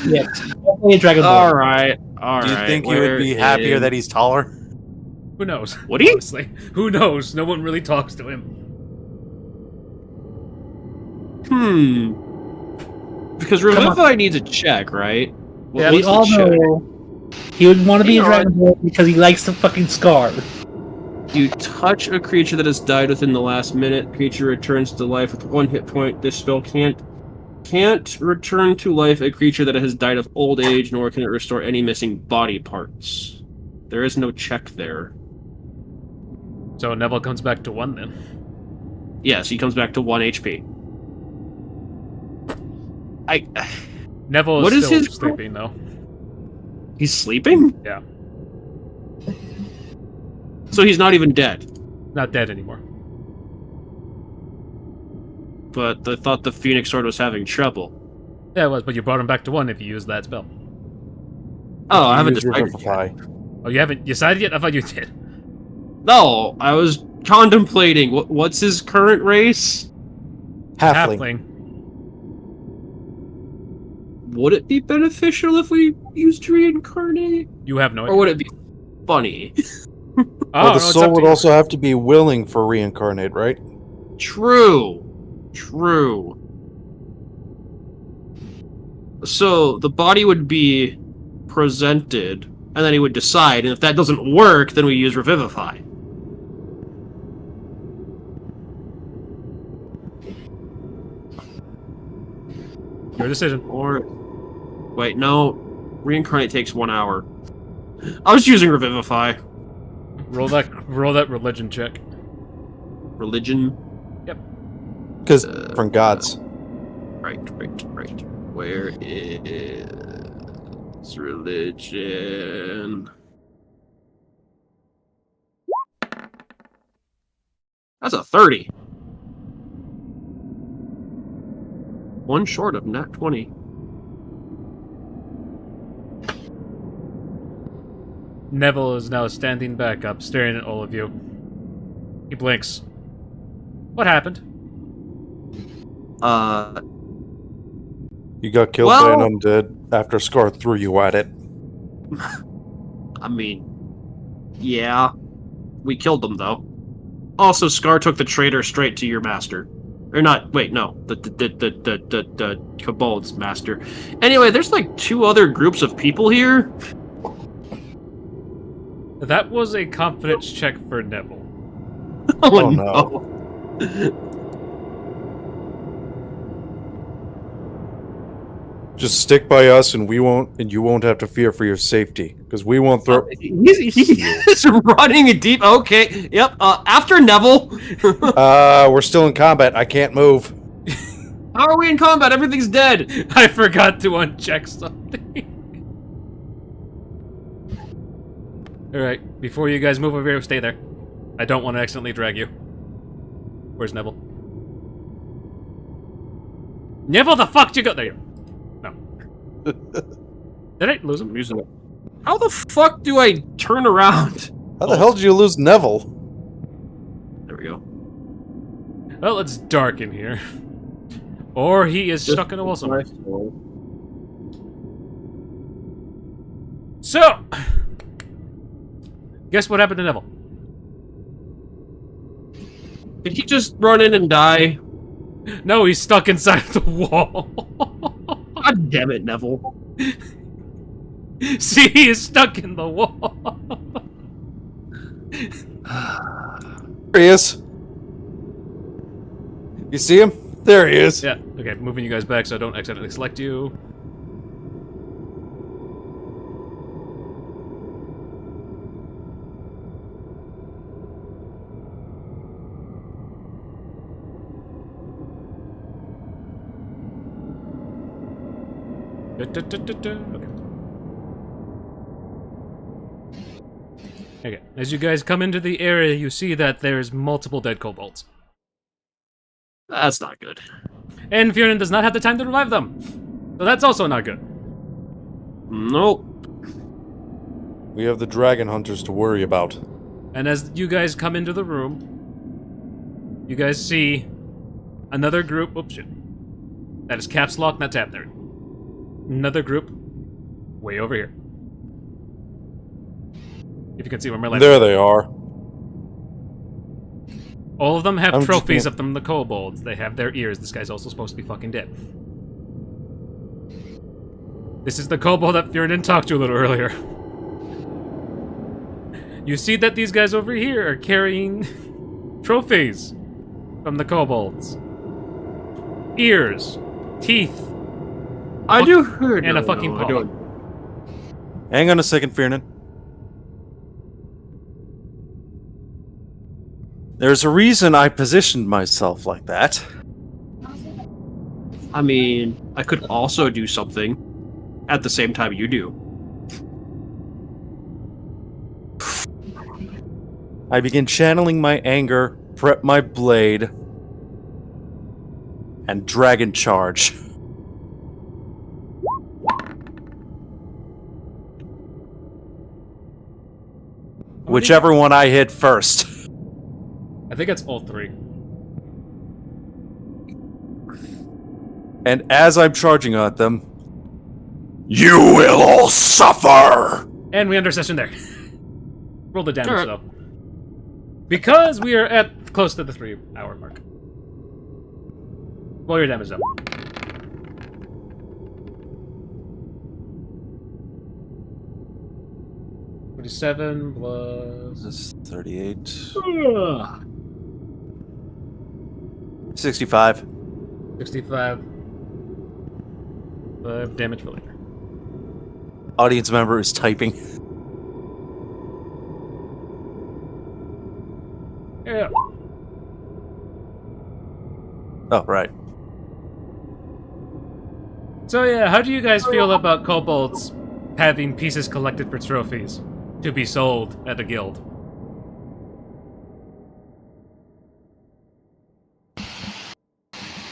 Yeah, definitely a dragon. All right. Do you think you would be happier that he's taller? Who knows? Would he? Honestly. Who knows? No one really talks to him. Because Revivify needs a check, right? Yeah, We what's the all check? know he would want to be a Hang on. Dragon Ball because he likes the fucking scar. You touch a creature that has died within the last minute. Creature returns to life with 1 hit point. This spell can't return to life a creature that has died of old age, nor can it restore any missing body parts. There is no check there. So Neville comes back to 1 then. Yes, he comes back to 1 HP. Neville What is is still his- sleeping though. He's sleeping? Yeah. So he's not even dead. Not dead anymore. But I thought the Phoenix Sword was having trouble. Yeah, it was, but you brought him back to 1 if you used that spell. Oh, I haven't Use decided Revivify. yet. Oh, you haven't decided yet? I thought you did. No, I was contemplating. What's his current race? Halfling. Would it be beneficial if we used reincarnate? You have no idea. Or would it be funny? Oh, Well, no, the it's up soul to would you. also have to be willing for reincarnate, right? True. So the body would be presented, and then he would decide, and if that doesn't work, then we use Revivify. Your decision. Or... Wait, no. Reincarnate takes 1 hour. I was using Revivify. Roll that religion check. Religion. Because from gods. Right. Where is religion? That's a 30. One short of nat 20. Neville is now standing back up, staring at all of you. He blinks. What happened? You got killed by an undead after Scar threw you at it. I mean, yeah. We killed them, though. Also, Scar took the traitor straight to your master. Or not, wait, no. The Kobolds master. Anyway, there's like 2 other groups of people here. That was a confidence check for Neville. Oh, no. Just stick by us, and you won't have to fear for your safety, because we won't throw. He's running deep. Okay, yep. After Neville. We're still in combat. I can't move. How are we in combat? Everything's dead. I forgot to uncheck something. Alright, before you guys move over here, stay there. I don't want to accidentally drag you. Where's Neville? Neville, the fuck did you go? There you go. No. Did I lose him? How the fuck do I turn around? How the hell did you lose Neville? There we go. Well, it's dark in here. Or he is stuck in a wall somewhere. So, guess what happened to Neville? Did he just run in and die? No, he's stuck inside the wall. God damn it, Neville. See, he is stuck in the wall. There he is. You see him? There he is. Yeah, okay, moving you guys back so I don't accidentally select you. Okay, as you guys come into the area, you see that there's multiple dead kobolds. That's not good. And Fiorin does not have the time to revive them. So that's also not good. Nope. We have the dragon hunters to worry about. And as you guys come into the room, you guys see another group. Oops, shit. That is caps lock, not tab there. Another group way over here. If you can see where my left. There they are. All of them have I'm just trophies gonna- of them, the kobolds. They have their ears. This guy's also supposed to be fucking dead. This is the kobold that Fiernan talked to a little earlier. You see that these guys over here are carrying trophies from the kobolds. Ears, teeth, I do heard. and a fucking I paw. don't. Hang on a second, Fiernan. There's a reason I positioned myself like that. I mean, I could also do something at the same time you do. I begin channeling my anger, prep my blade, and dragon charge. Whichever one I hit first. I think it's all three. And as I'm charging at them, you will all suffer! And we end our session there. Roll the damage, Alright. though. Because we are at close to the 3-hour mark. Roll your damage, though. $47 plus... This is 38. Ugh. 65. 65. 5 damage for later. Audience member is typing. Yeah. Oh, right. So yeah, how do you guys feel about kobolds having pieces collected for trophies to be sold at a guild?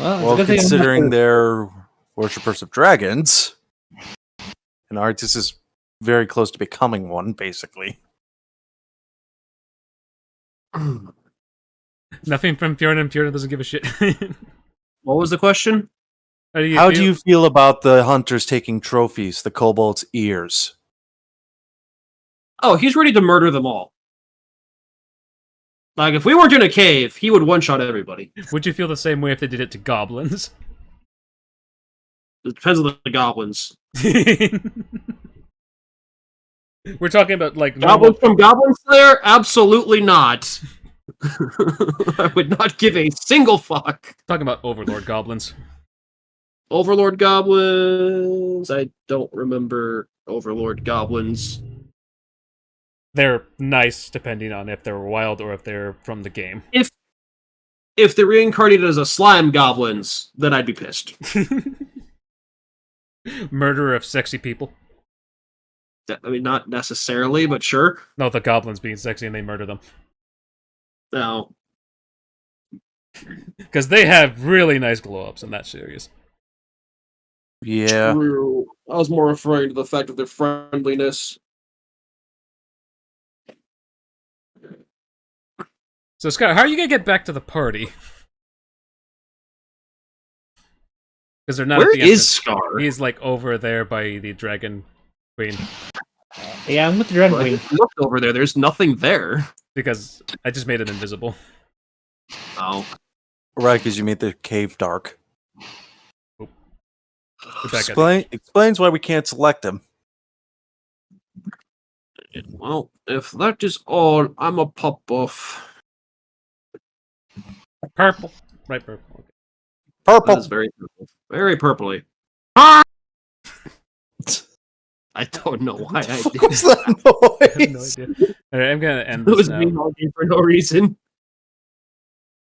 Well, Well, considering they're worshippers of dragons, and Artis is very close to becoming one, basically. Nothing from Fiernan. Fiernan doesn't give a shit. What was the question? How do you feel about the hunters taking trophies, the kobolds' ears? Oh, he's ready to murder them all. Like, if we weren't in a cave, he would one-shot everybody. Would you feel the same way if they did it to goblins? It depends on the goblins. We're talking about like Goblins from Goblin Slayer? Absolutely not. I would not give a single fuck. talking about overlord goblins. Overlord goblins? I don't remember Overlord goblins. They're nice depending on if they're wild or if they're from the game. If they're reincarnated as a slime goblins, then I'd be pissed. Murder of sexy people. I mean, not necessarily, but sure. No, the goblins being sexy and they murder them. No. Because they have really nice glow-ups in that series. Yeah. True. I was more referring to the fact of their friendliness. So, Scott, how are you going to get back to the party? Because they're not Where at the is entrance. Scar? He's, like, over there by the Dragon Queen. Yeah, I'm with the Dragon Well, I Queen. just looked over there. There's nothing there. Because I just made it invisible. Oh. Right, because you made the cave dark. Put back at Explains why we can't select him. Well, if that is all, I'm a pop buff. Purple. Right, purple. Okay. Purple. That is very purple. Very purpley. I don't know why I What did was that. that I have no noise? idea. Alright, I'm going to end It this was now. me hogging for no reason.